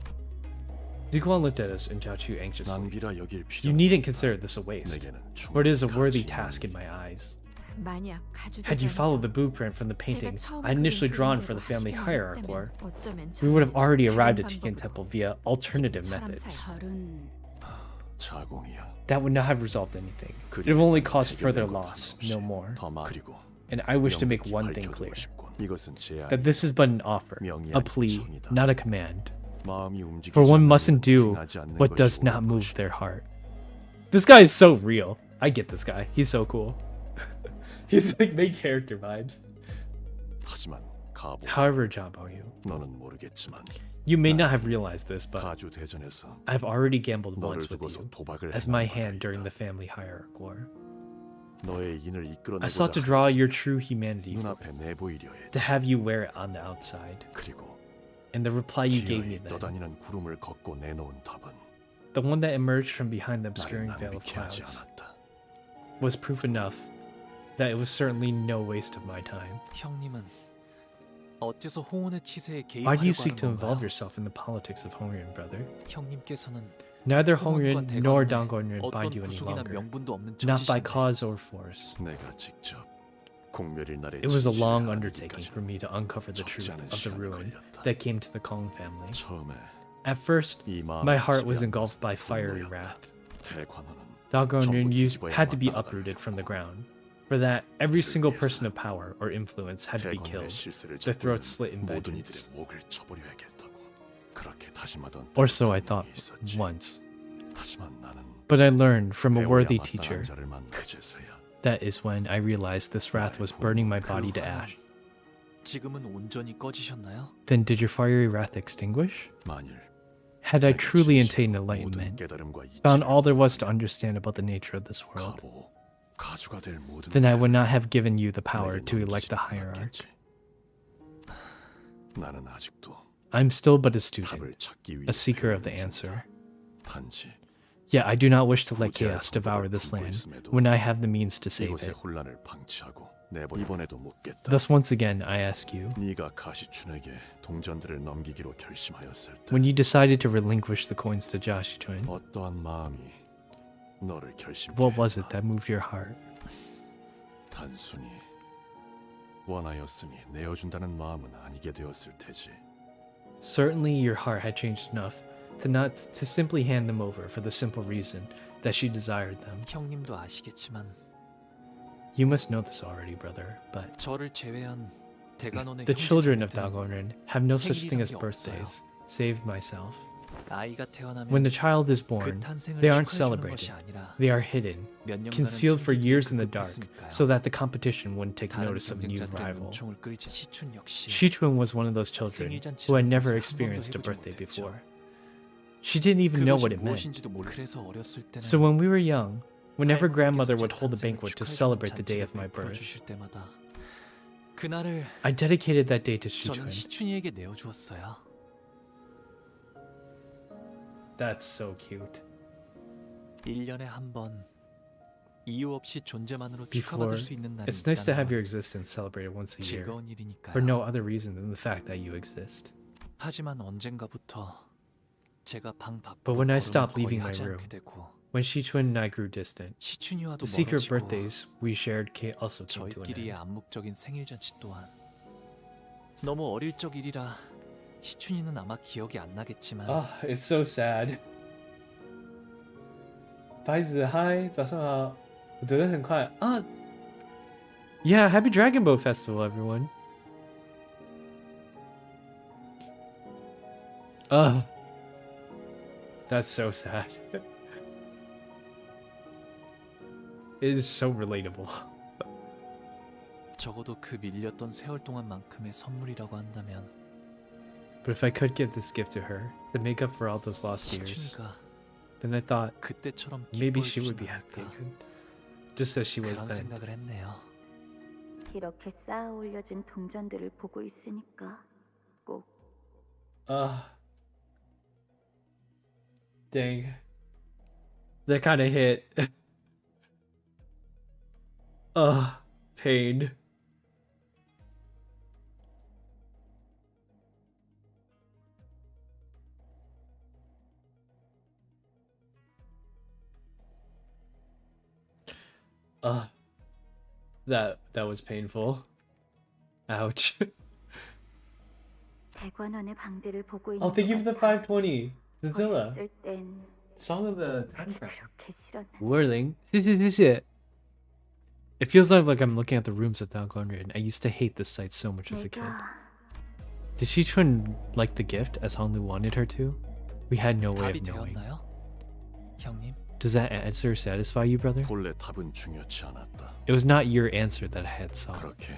Ziguan looked at us and Jiachu anxiously. 낭비라 여길 필요. You needn't consider this a waste, 내게는 for it is a 충분히 worthy 가치 task in 있는 my 일이야. eyes. 만약 가주되지 Had you followed the 않아서 blueprint from the painting 제가 처음 I initially 그린 drawn for the 그림대로 family 하시기만 hierarch 했다면 lore, 어쩌면 we would have 저희는 already 다른 arrived at Tiken 방법으로 Temple via alternative 지금 methods. 사람 사이는 자공이야. That would not have resolved anything. It would 그리고 have only caused further 해결된 것 loss, 없이 no more. 더 많은 그리고 And I wish to make 명백히 one thing 밝혀두고 clear, 싶군. 이것은 제안이 that this is but an offer, 명이 a 아닌 plea, 청이다. not a command. 마음이 움직이지 For one 않는 mustn't do 행하지 않는 what 것이 does not 옳은 move 것이다. their heart. This guy is so real. I get this guy. He's so cool. He's like main character vibes. 하지만 가보. However, Jaboyu, 너는 모르겠지만 you may not have realized this, but 가주 대전에서 I've already gambled 너를 once with 두고서 you 도박을 as my 행한 바가 hand during 있다. the family hierarch war. 너의 인을 I 이끌어내고자 sought to draw your 하였으며 true humanity 눈앞에 내보이려 to 했지. have you wear it on the outside. 그리고 And the reply you gave me 기어이 then, 떠다니는 구름을 걷고 내놓은 답은 the one that emerged from behind the 나를 obscuring veil of 낭비케 하지 clouds, 않았다. was proof enough that it was certainly no waste of my time. 형님은 어째서 홍원의 치세에 Why do you 개입하려고 seek to 하는 involve 건가요? yourself in the politics of Hongyun, brother? 형님께서는 Neither 홍원과 Hongyun nor 대관원에 Dangornyun 어떤 bind you any 부속이나 longer, 명분도 없는 not by 처지신데 cause or force. 내가 직접 공멸일 날에 It was a 진실을 long 알아내기까지 undertaking for me to uncover the 적지 truth 않은 of the 시간이 ruin 걸렸다. that came to the Kong family. 처음에 At first, 이 마음을 my heart was 지배한 engulfed 것은 by fiery 분노였다. wrath. 대관원은 Dagornyun 전부 had to be 뒤집어야 uprooted from the 마땅하다고. ground. For that, every single person of power or influence had to be 대관원의 killed, 실세를 their 잡고 throats slit in 모든 vengeance. 이들의 목을 쳐버려야겠다고 그렇게 다짐하던 Or so I 분명히 thought 있었지. once. 하지만 나는 But I learned from a 배워야 worthy 마땅한 teacher. 자를 만나 그제서야 That is when I realized this wrath was burning my body to ash. 지금은 온전히 꺼지셨나요? Then did your fiery wrath extinguish? 만일 Had I 내가 truly 진실로 attained 모든 enlightenment, 깨달음과 found 이치를 all there was to understand about the nature of this world, 가보 가주가 될 모든 then I would 배를 not have given you the power 내게 to elect the 넘기지 hierarch. 않았겠지. 나는 아직도 I'm still but a student, 답을 찾기 위해 a seeker of the 배우는 answer. 중이다. 단지 Yet I do not wish to let 부재할 chaos devour 방법을 this 품고 land 있음에도 when I have the means to save 이곳의 it. 혼란을 방치하고 이번에도 묻겠다. Thus, once again, I ask you, 네가 가시춘에게 동전들을 넘기기로 결심하였을 때 when you decided to relinquish the coins to Jashichun, 어떠한 마음이 너를 결심케 what was it 했나? that moved your heart? 단순히 원하였으니 내어준다는 마음은 아니게 되었을 테지. Certainly, your heart had changed enough to simply hand them over for the simple reason that she desired them. 형님도 아시겠지만 You must know this already, brother, but 저를 제외한 대관원의 the children of 형제자매들은 Dagornyun have no such thing 생일이란 as 게 birthdays, save myself. 아이가 태어나면 When the child is 그 born, 탄생을 they aren't 축하해주는 것이 celebrated. 아니라 They are hidden, 몇 년간은 concealed for 숨기기에 years in the dark, 급급했으니까요. so that the competition wouldn't take 다른 notice of a new 경쟁자들의 rival. 눈총을 끌자 시춘 역시 Shichun was one of those children who had never experienced a birthday before. She didn't even know what 그것이 it meant. 무엇인지도 모르. 그래서 어렸을 때는 So when we were young, whenever 할머니께서 grandmother 제 would hold a 탄생을 banquet to 축하해주는 celebrate the day 잔치를 of my 베풀어 birth, 주실 때마다 그날을 I dedicated that day to 저는 Shichun. 시춘이에게 내어주었어요. That's so cute. 1년에 한 번 이유 없이 존재만으로 Before, 축하받을 수 있는 날이 it's nice to have 있다는 your existence celebrated once a year, 즐거운 일이니까요. for no other reason than the fact that you exist. 하지만 언젠가부터 제가 방 But 밖으로 when I 걸음을 stopped 거의 leaving my 하지 room, 않게 되고 when Shichun and I grew distant, 시춘이와도 the secret 멀어지고 birthdays we shared also came to an 저희끼리의 end. 암묵적인 생일 잔치 또한 너무 어릴 적 일이라 시춘이는 아마 기억이 안 나겠지만 Ah, it's so sad. 白子 hi，早上好。我得的很快啊。Yeah, happy Dragon Boat Festival, everyone. That's so sad. It is so relatable. 적어도 그 밀렸던 세월 동안만큼의 선물이라고 한다면 But if I could give this gift to her to make up for all those lost years, 시춘이가 then I thought 그때처럼 maybe 기뻐해 she would be 주진 happy 않을까 again, just as she was 그런 then. 생각을 했네요. 이렇게 쌓아 올려진 동전들을 보고 있으니까 꼭 Dang. That kind of hit. Pain. That was painful. Ouch. 대관원의 방대를 보고 있는 Oh, thank you for the 것 같아. 520. Zilla. 어렸을 땐 Song of the Time Crash. 그렇게 싫었는데. Whirling. 谢谢. It feels like I'm looking at the rooms of Dalgonrid. I used to hate this site so much as a kid. 내가 Did Shichun like the gift as Honglu wanted her to? We had no way 답이 of knowing. 되었나요? 형님? Does that answer satisfy you, brother? 본래 답은 중요치 않았다. It was not your answer that I had sought. 그렇게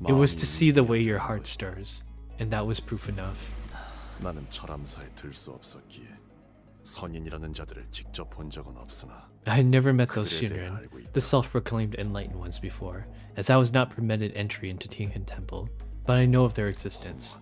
It was 마음이 to see the way 움직이게 your 된 heart 것이다. stirs, and that was proof enough. 나는 철암사에 들 수 없었기에 선인이라는 자들을 직접 본 적은 없으나 I had never met those 그들에 대해 Shinrin, 알고 있다. the self-proclaimed enlightened ones before, as I was not permitted entry into Tianhan Temple, but I know of their existence.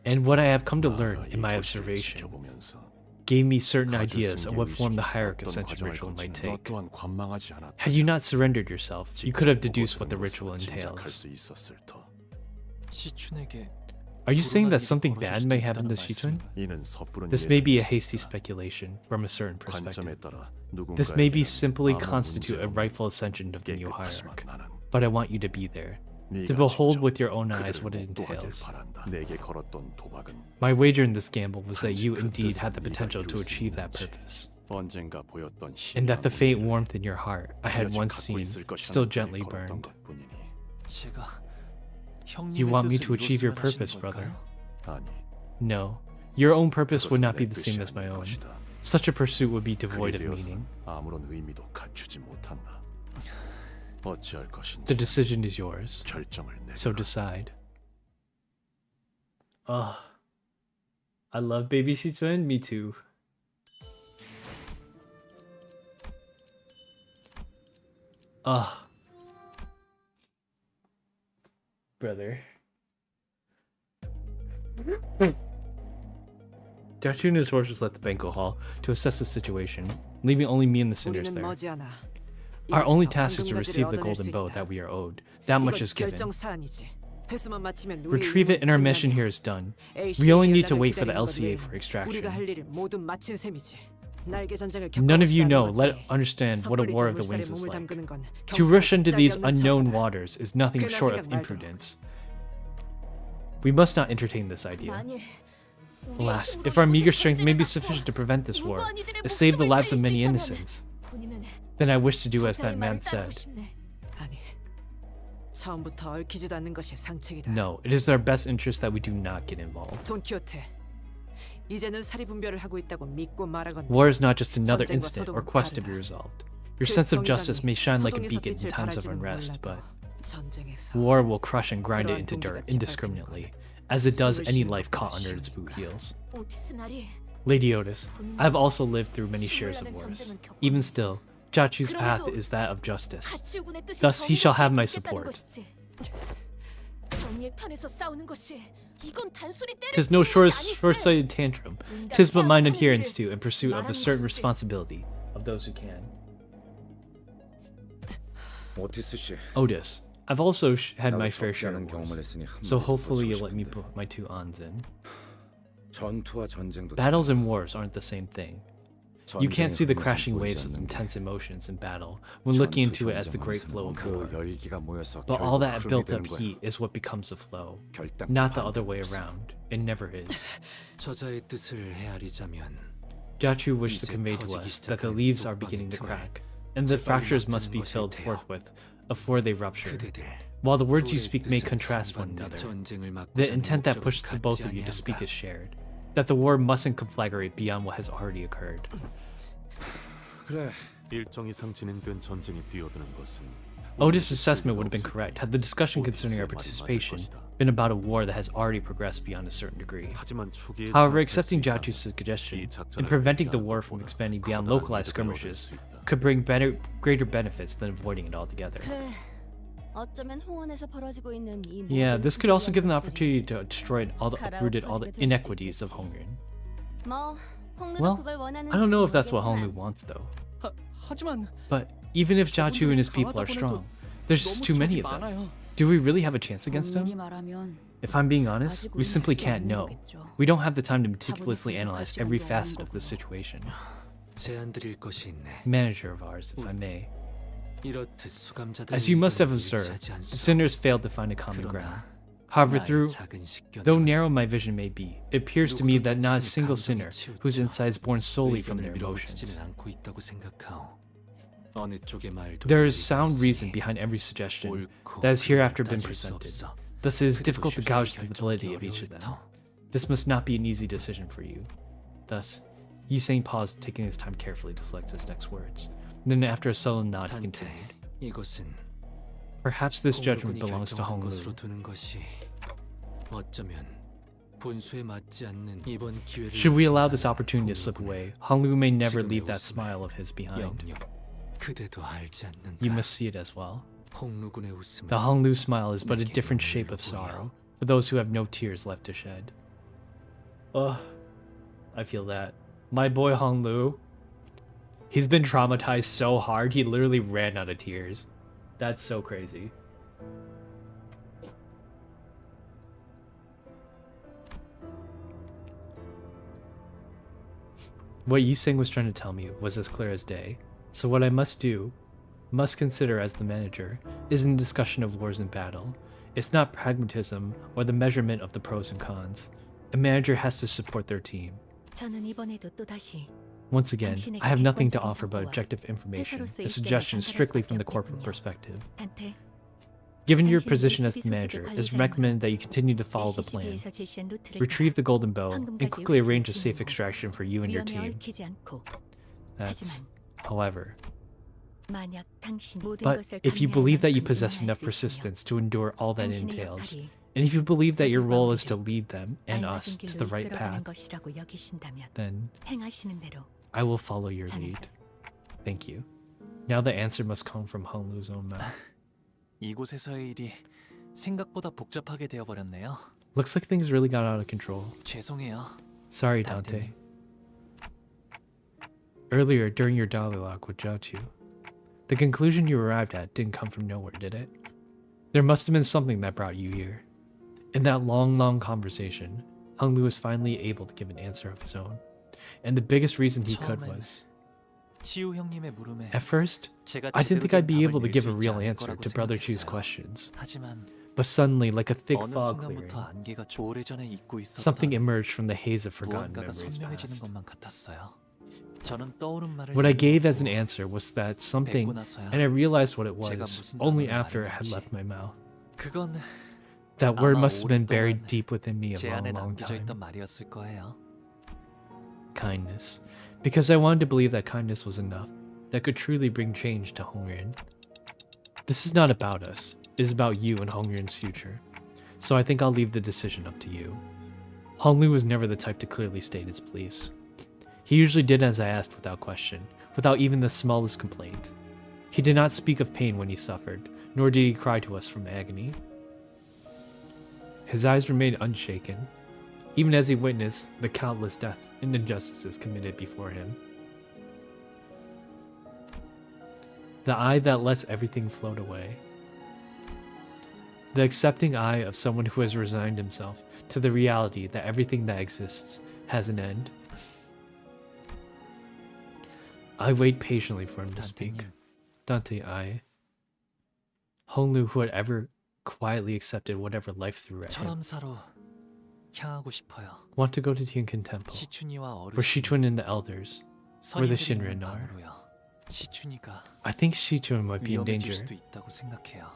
And what I have come to learn 나아가 in 이 my 도시를 observation 지켜보면서 gave me certain 가주 ideas of what 승계 form the 의식이 hierarch 어떤 ascension 과정을 ritual might 거치는 너 take. 또한 관망하지 않았다. Had you not surrendered yourself, you could have 직접 deduced 보고 what the 들은 ritual 것으로 짐작할 entails. 수 있었을 터. 시춘에게 Are you saying that 불운한 일이 something 벌어질 bad 수도 may happen 있다는 to Shichun? 말씀인가요? 이는 섣부른 This may be a 예상일 수 hasty 있다. speculation from a certain 관점에 perspective. 따라 This may be 누군가에게는 simply 아무 constitute a 문제 없는 rightful ascension of the new 깨끗하지만 hierarch. 나는 But I want you to be there, to 네가 behold 직접 with your own eyes 그들을 what it 목도하길 entails. 바란다. 내게 걸었던 도박은 My wager in this gamble was that 단지 you 그 indeed 뜻을 had the 네가 potential to 이룰 수 achieve that 있는지, purpose, 언젠가 보였던 and that the faint 희미한 warmth in your heart I had 여지 once 갖고 seen 있을 것이라는 still 꿈에 gently 걸었던 burned. 것뿐이니. 제가 You 형님의 want me 뜻을 to achieve your 이뤘으면 purpose, 하시는 brother? 걸까요? 아니, No, your own purpose would 그것은 not be 내 the 뜻이 same as my 아닐 own. 것이다. Such a pursuit would be 그리 devoid of 되어서는 meaning. 아무런 의미도 갖추지 못한다. 어찌할 것인지 The decision is yours, 결정을 so 내려라. decide. I love Baby Shichun. Me too. Brother. Datu and his horses left the banquet hall to assess the situation, leaving only me and the sinners 우리는 there. 머지않아 Our only 이곳에서 task is to 황금가지를 receive the 얻어낼 golden 수 bow 있다. that we are owed. That much 이건 is given. 결정 사안이지. 회수만 마치면 우리의 Retrieve it and our mission here is done. We only need to wait for the LCA for 우리가 extraction. 할 일을 모두 마친 셈이지. 날개 전쟁을 None of you 겪어보지도 know, 않은 let 것들이 understand what a 섣불리 war of the 물살에 wings is 몸을 like. 담그는 건 To rush into 경솔하고 these 짝이 없는 unknown 처사다. waters is nothing 괜한 short of 생각 말고. imprudence. We must not entertain this idea. 만일 Alas, if our meager strength may be sufficient to prevent this war, to save the lives of many innocents, then I wish to do as that man said. 아니, 처음부터 얽히지도 않는 것이 상책이다. No, it is our best interest that we do not get involved. 돈키호테, 이제는 사리분별을 하고 있다고 믿고 말하건. War is not just another 전쟁과 incident or 소동은 quest to be 다르다. resolved. Your 그 sense of 정의감이 justice may shine like a 소동에서 beacon in 빛을 times of 발할지는 unrest, 몰라도 but 전쟁에서 war will crush and grind it 그러한 into dirt 동기가 indiscriminately, as it does 숨을 any 쉬는 life 것보다 caught under its boot 쉬우니까. heels. 오티스나리 Lady Otis, I have also lived through many shares of wars. Even still, Jachu's path is that of justice. 가치우군의 뜻이 Thus he shall have my 정의롭게 support. 있겠다는 것이지. 정의의 편에서 싸우는 것이 이건 단순히 때릴 Tis no 뿐이지 아니세. short-sighted tantrum. Tis but mine adherence to and pursuit of a certain responsibility of those who can. 오티스 씨, Otis, I've also had 나도 my fair 적지 share 않은 of 경험을 wars, 했으니 한 so 마디 hopefully 해보고 you'll let me 싶은데. put my 2 ons in. 전투와 전쟁도 Battles and wars aren't the same thing. You can't see the 전쟁의 crashing 흐름에선 waves 보이지 of 않는 게 intense emotions in battle when looking into it as the great flow of 그 war. 열기가 모여서 But all 결국 that 흐름이 built 되는 up 거야. heat is what becomes the flow, 결단 not the 반대 other way 없어. around. It never is. 저자의 뜻을 헤아리자면 Jiachu wished to 이제 convey to 터지기 us that the 시작하는 leaves are 독방의 beginning to 틈을 crack, and the 재빨리 fractures must be 막자는 filled 것일 테요. forthwith before they rupture. 그대들 While the words you 둘의 speak may 뜻은 contrast one 상반된 another, 전쟁을 막고자 the 하는 intent that 목적은 pushed the both 같지 of you to speak 아니한가? is shared. That the war mustn't conflagrate beyond what has already occurred. 그래, 일정 이상 진행된 전쟁에 뛰어드는 것은 Otis' assessment would have been correct had the discussion concerning our participation been about a war that has already progressed beyond a certain degree. 하지만 초기에 However, 진압할 accepting 수 있다면 Jiachu's suggestion 이 in 작전을 preventing the 회피하는 war from 것보다 expanding beyond 커다란 localized 이득을 얻을 skirmishes 수 있다. could bring greater benefits than avoiding it altogether. 그래. 어쩌면 홍원에서 벌어지고 있는 이 Yeah, 모든 this could also give them the 부정한 opportunity to destroy uprooted all the inequities of Hongyun. 뭐, 홍루도 Well, 그걸 원하는지 I don't know if that's what 모르겠지만 Honglu wants though. 하지만 But even if Jiachu and his people are strong, there's just too many of them. 많아요. Do we really have a chance against 엄밀히 them? 말하면 If I'm being honest, we 아직 simply 우리는 할 can't 수 know. 없는 거겠죠. We don't have the time to meticulously 자본의 analyze 분석까지 every 완료한 facet of the 거고. situation. 제안 드릴 것이 있네. Manager of ours, if I may. 이렇듯 수감자들 As you must have observed, the sinners failed to find a common ground. However, though narrow my vision may be, it appears to me that not a single sinner whose insides born solely from their emotions. There is sound reason behind every suggestion that has hereafter been presented. Thus it is difficult to gauge the validity of each of them. This must not be an easy decision for you. Thus, Yi Sang paused, taking his time carefully to select his next words. Then after a sullen nod, he continued. 이것은 Perhaps this judgment 공로군이 belongs to 결정하는 Honglu. 것으로 두는 것이 어쩌면 분수에 맞지 않는 이번 기회를 Should we allow this 놓친다면 opportunity to slip 공로군은 away, Honglu may never 지금의 leave that 웃음을 smile of his behind. 영영 그대도 알지 않는가? You must see it as well. 홍루군의 웃음은 The Honglu smile is but a 내게 different 눈물로 shape of 보여. sorrow for those who have no tears left to shed. Ugh, I feel that. My boy Honglu, he's been traumatized so hard he literally ran out of tears. That's so crazy. What Yi Sang was trying to tell me was as clear as day. So what I must consider as the manager, isn't a discussion of wars and battle. It's not pragmatism or the measurement of the pros and cons. A manager has to support their team. 저는 이번에도 또다시 Once again, I have nothing to offer but objective information, a suggestion strictly from the corporate perspective. 단테 Given your position as the manager, it's recommended that you continue to follow the plan. CCP에서 제시한 루트를 Retrieve the golden bow and 황금까지 quickly arrange a 활성화시키는 safe 후 extraction for you and your 위험에 team. 얽히지 않고 That's, 하지만 however, 만약 당신 모든 but 것을 if you 감내할 believe that you 만큼 possess 인내할 enough 수 있으며 persistence to endure all that it 당신의 entails, 역할이 and if you believe that your 저들과 role is to 우리를 lead them and us 알맞은 to 길로 the right 이끌어가는 path, 것이라고 여기신다면 then 행하시는 대로 I will follow your 자네 lead. Thank you. Now the answer must come from Honglu's own mouth. 이곳에서의 일이 생각보다 복잡하게 되어버렸네요. Looks like things really got out of control. 죄송해요. Sorry, Dante. Earlier, during your dialogue with Jiachu, the conclusion you arrived at didn't come from nowhere, did it? There must have been something that brought you here. In that long conversation, Honglu was finally able to give an answer of his own. And the biggest reason he could was, 치우 형님의 물음에 at first, 제가 I didn't think 제대로 I'd be 된 able to 답을 give 낼 a 수 있지 real 않을 answer 거라고 to Brother Chu's 생각했어요. questions. 하지만 But suddenly, like a thick 어느 fog clearing, 순간부터 안개가 오래전에 잊고 있었던 something emerged from the haze of forgotten 무언가가 memories 선명해지는 past. 것만 같았어요. 저는 떠오른 말을 What I gave 읽고 as an answer was that something, 뵙고 나서야 and I realized what it 제가 was 무슨 only 단어를 after it had 말했는지. left my mouth. 그건 That word 아마 must have been buried 오랫동안 deep within me a 제 안에 long 남겨져 time. 있던 말이었을 거예요. Kindness. Because I wanted to believe that kindness was enough, that could truly bring change to Hongyun. This is not about us, it is about you and Hongyun's future. So I think I'll leave the decision up to you. Honglu was never the type to clearly state his beliefs. He usually did as I asked without question, without even the smallest complaint. He did not speak of pain when he suffered, nor did he cry to us from agony. His eyes remained unshaken, even as he witnessed the countless deaths and injustices committed before him. The eye that lets everything float away. The accepting eye of someone who has resigned himself to the reality that everything that exists has an end. I wait patiently for him to speak. Dante, I. Honglu, who had ever quietly accepted whatever life threw at him. 철암사로 향하고 싶어요. Want to go to Tiankin Temple, 시춘이와 where Shichun and the elders, where the 선인들이 Shinrin 있는 are. 방으로요. 시춘이가 I think Shichun might be in 위험해질 danger. 수도 있다고 생각해요.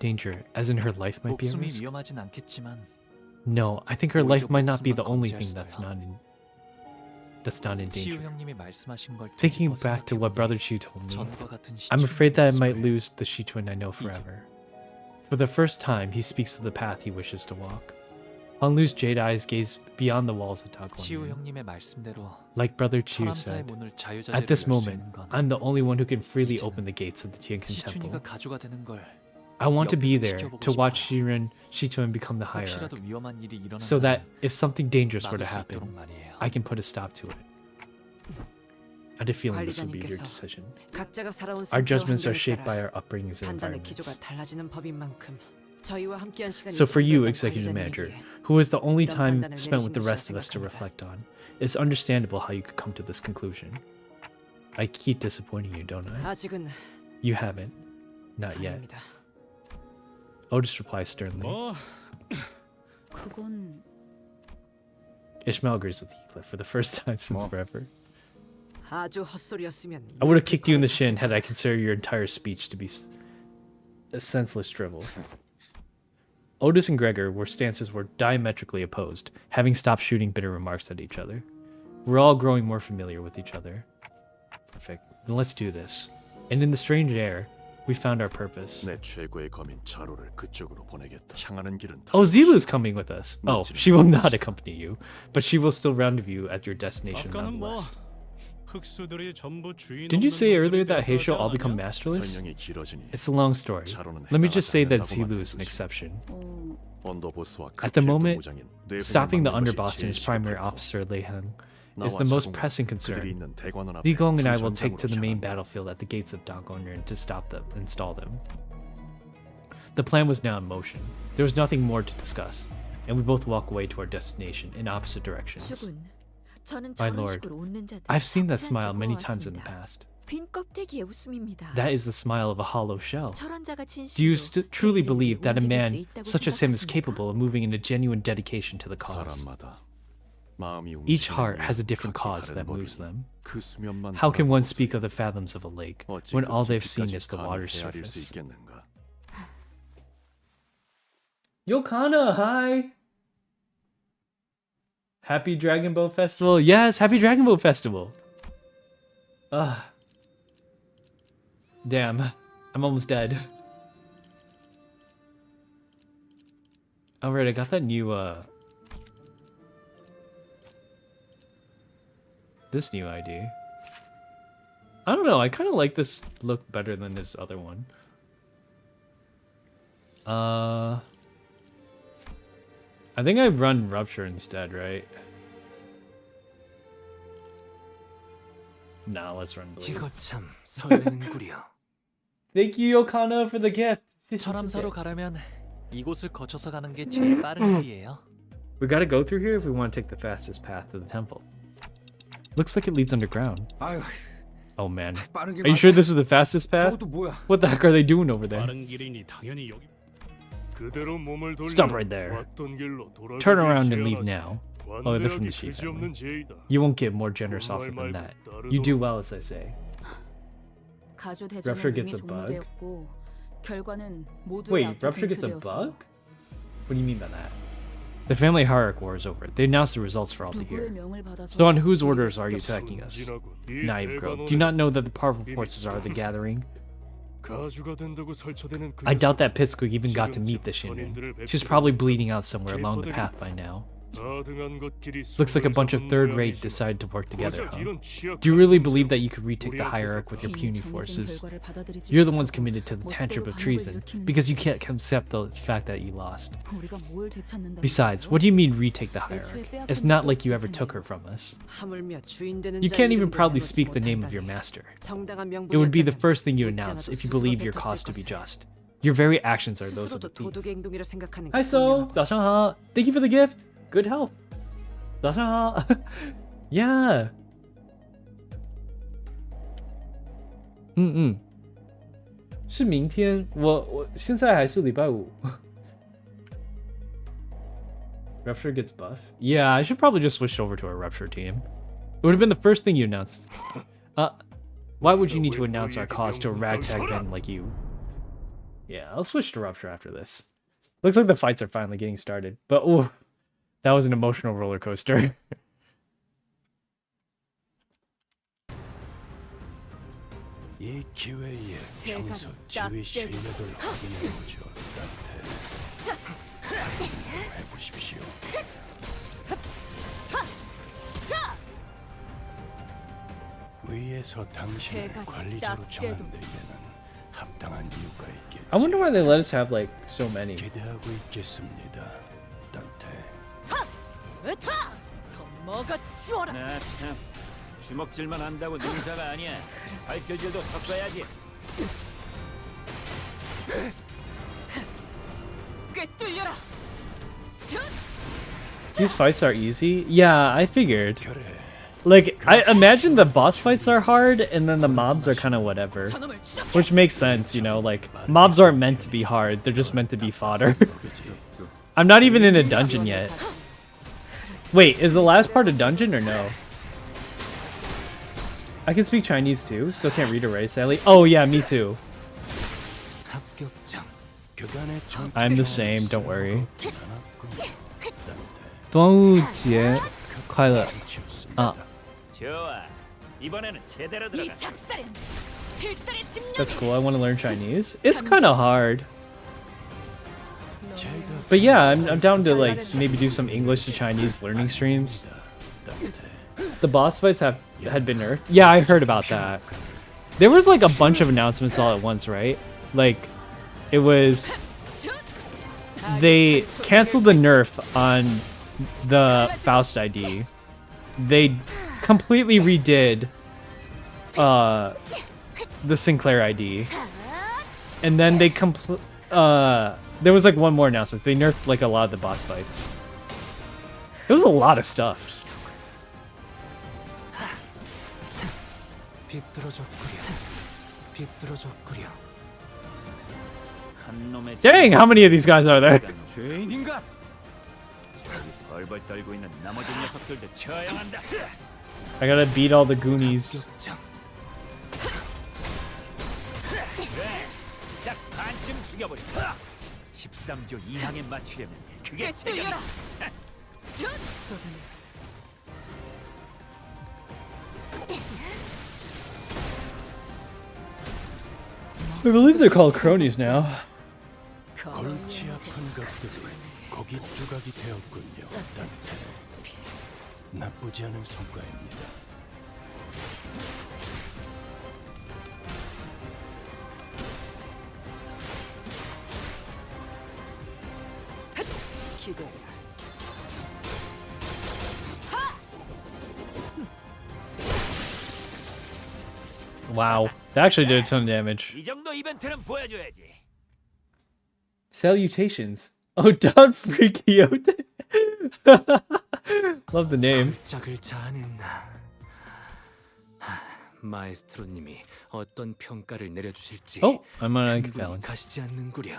Danger, as in her life might be at 목숨이 risk? 위험하진 않겠지만 No, I think her life 오히려 might not be the 목숨만 only 건재할 thing 수도요. that's not in 치유 danger. 형님이 말씀하신 걸 Thinking 되짚어 back to what 생각해보니 Brother Chu told me, 전과 같은 I'm afraid that I might 시춘이의 lose the Shichun I know forever. For the first time, he speaks of the path he wishes to walk. Honglu's jade eyes gaze beyond the walls of 치유 Daguan. 형님의 말씀대로 Like Brother Chu 철암사의 said, 문을 자유자재로 at this 열 수 moment, 있는 건 I'm the only one who can freely 이제는 open the gates of the Tiankin 시춘이가 Temple. 가주가 되는 걸 I want to be 옆에서 there 지켜보고 to watch 싶어요. Shichun become the 혹시라도 hierarch, 위험한 일이 so that 일어난다면 if something dangerous were 막을 to 수 있도록 happen, 말이에요. I can put a stop to it. I had a feeling this would be your 관리자님께서 decision. 각자가 살아온 Our 상태와 judgments are 환경에 shaped by 따라 our upbringings and 판단의 기조가 environments. 달라지는 법인 만큼 저희와 함께한 시간이 So for you, 장대했던 executive manager, 관리자님이기에 who is the only 이런 time 판단을 spent with the 내리신 rest of 것이라 us to 생각합니다. reflect on, it's understandable how you could come to this conclusion. I keep disappointing you, don't I? 아직은 You haven't. Not yet. 아닙니다. Otis replies sternly. 그건 Ishmael agrees with Heathcliff for the first time since 뭐? forever. 아주 헛소리였으면 I would have 이렇게 kicked you in the shin 걸어찼을 had I 거다. considered your entire speech to be a senseless drivel. Otis and Gregor, where stances were diametrically opposed, having stopped shooting bitter remarks at each other. We're all growing more familiar with each other. Perfect. Then let's do this. And in the strange air, we found our purpose. 내 최고의 검인 차로를 그쪽으로 보내겠다. 향하는 길은 Oh, Zilu's coming with us. Oh, she will not accompany you, but she will still rendezvous at your destination nonetheless. Didn't you say earlier that Heisho all become masterless? 설명이 길어지니 It's a long story. 차로는 Let me just say that 해당하지 않는다고만 Zilu is an 해두지. exception. 어, 언더보스와 At the 그 moment, 필드 부장인 네 stopping the 분을 만난 것이 underboss and his 제일 primary 시급할 터. officer, Lei Heng, is 나와 the most 자궁은 pressing 그들이 concern. 있는 대관원 앞에 Zigong and I will take to the main 출전장으로 향한다. battlefield at the gates of Dagonryun to stop them, install them. The plan was now in motion. There was nothing more to discuss, and we both walk away to our destination in opposite directions. 주군, 저는 My 저런 lord, 식으로 웃는 자들 I've seen that 적지 smile 않게 many times in the 보아왔습니다. past. 빈 껍데기의 웃음입니다. That is the smile of a hollow shell. 저런 자가 Do you 진실로 truly 우리를 believe that a 움직일 수 man 있다고 such as him is 생각하십니까? capable of moving in a genuine dedication to the cause? 사람마다 마음이 Each 움직이는 heart 이유는 has a different 각기 cause 다른 that moves 법이니 them. 그 수면만 How can one 바라보고서 speak of the fathoms of a lake 어찌 when 그 all they've seen 깊이까지 is the 감히 water 헤아릴 수 surface? 있겠는가? Yokana, hi! Happy Dragon Boat Festival. Yes, happy Dragon Boat Festival. Ugh. Damn, I'm almost dead. Alright, I got that new, this new ID. I don't know, I kind of like this look better than this other one. I think I run Rupture instead, right? Nah, let's run Blue. 이거 참 설레는구려. Thank you, Yokana, for the gift. 철암사로 가려면 이곳을 거쳐서 가는 게 제일 빠른 길이에요. We gotta go through here if we want to take the fastest path to the temple. Looks like it leads underground. 아유, Oh man. 빠른 길 Are you sure this is the fastest path? 저것도 뭐야? What the heck are they doing over there? 길이니 당연히 여기. 그대로 몸을 돌려 Stop right there. 왔던 길로 돌아가길 Turn around and leave 제안하지. now. Oh, they're from the 관대하기 sheep 그지없는 family. 제의다. You won't get more generous offer than that. You do well, as I say. 가주 Rupture 대전은 gets 이미 a bug? 종료되었고 결과는 모두의 Wait, 앞에 Rupture gets a 공표되었어. bug? What do you mean by that? The family hierarch war is over. They announced the results for all to 누구의 hear. 명을 받아서 So on whose 우리를 orders are you 지켰어? attacking us? 순진하고 이 Naive girl. 대관원은 Do you not know that the powerful forces are the gathering? 가주가 된다고 설쳐되는 그 I doubt 녀석은 that Pitsquig even got to meet the Shinrin. She's probably bleeding out somewhere along the path by now. Looks like a bunch of third-rate decided to work together, huh? Do you really believe that you could retake the hierarch with your puny forces? You're the ones committed to the tantrum of treason, because you can't accept the fact that you lost. Besides, what do you mean retake the hierarch? It's not like you ever took her from us. You can't even proudly speak the name of your master. It would be the first thing you announce if you believe your cause to be just. Your very actions are those of the thief. Hi So, 早上好. Thank you for the gift. Good health. 早上好. Yeah. 是明天，我现在还是礼拜五。Rupture gets buff. Yeah, I should probably just switch over to our Rupture team. It would have been the first thing you announced. Why would you need to announce our cause to a ragtag band like you? Yeah, I'll switch to Rupture after this. Looks like the fights are finally getting started. But, oh, that was an emotional roller coaster. I wonder why they let us have like so many. 주먹질만 한다고 능사가 아니야. 발길질도 섞어야지. These fights are easy? Yeah, I figured. Like, I imagine the boss fights are hard, and then the mobs are kind of whatever. Which makes sense, you know, like, mobs aren't meant to be hard, they're just meant to be fodder. I'm not even in a dungeon yet. Wait, is the last part a dungeon or no? I can speak Chinese too, still can't read or write, sadly. Oh yeah, me too. I'm the same, don't worry. 端午节快乐. That's cool, I want to learn Chinese. It's kind of hard. But yeah, I'm down to like maybe do some English to Chinese learning streams. The boss fights had been nerfed. Yeah, I heard about that. There was like a bunch of announcements all at once, right? Like, it was... They canceled the nerf on the Faust ID. They completely redid the Sinclair ID. And then they there was like one more announcement. They nerfed like a lot of the boss fights. It was a lot of stuff. Dang, how many of these guys are there? I gotta beat all the Goonies. I believe they're called cronies now. Wow, that actually did a ton of damage. Salutations. Oh, Don Freakiote. Love the name. 마에스트로님이 어떤 평가를 내려주실지 Oh, I'm on a Valon. 가시지 않는구려.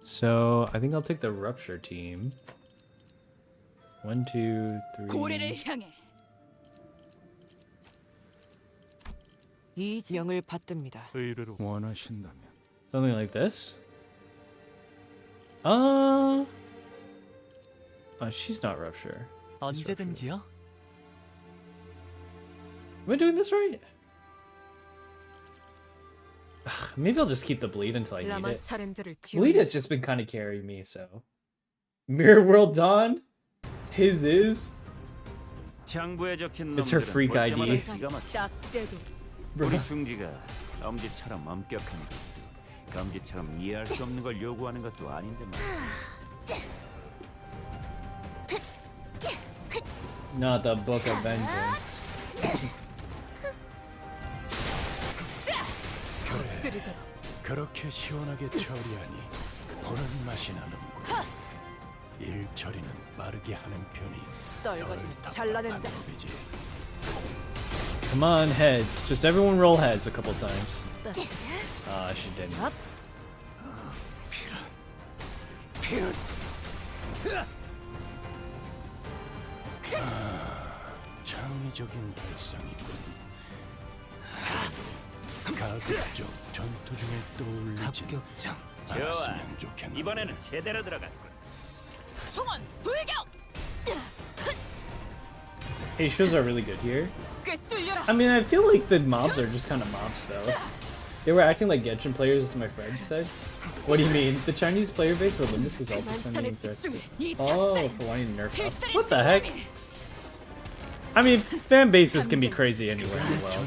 So I think I'll take the Rupture team. 1, 2, 3. 고래를 향해 이 명을 받듭니다. 의뢰로 원하신다면 Something like this. She's not Rupture. 언제든지요. Am I doing this right? Ugh, Maybe I'll just keep the bleed until I need 라마 it. 차렌들을 Bleed has just been kind of carrying me, so. Mirror World Dawn? His is? 장부에 적힌 It's her 놈들은 freak 볼 때마다 ID. 기가 막혀. 딱 때도 우리 중지가 엄지처럼 엄격하니까 검지처럼 이해할 수 없는 걸 요구하는 것도 아닌데 말이야. Not the Book of Vengeance. 그렇게 시원하게 처리하니 보는 맛이 나는군. 일 처리는 빠르게 하는 편이 떨거지는 잘라낸다. 법이지. Come on, heads. Just everyone roll heads a couple times. She didn't. 창의적인 발상이군. 가급적 전투 중에 떠올리지 합격장. 않았으면 좋겠는데. 이번에는 제대로 들어갔군. 총원 불격. Geishas are really good here. 꿰뚫려라. I mean, I feel like the mobs are just kind of mobs, though. They were acting like Genshin players, as my friend said. What do you mean? The Chinese player base for Limbus is also sending threats to... Oh, for wanting to nerf us. What the heck? I mean, fan bases can be crazy anywhere in the world.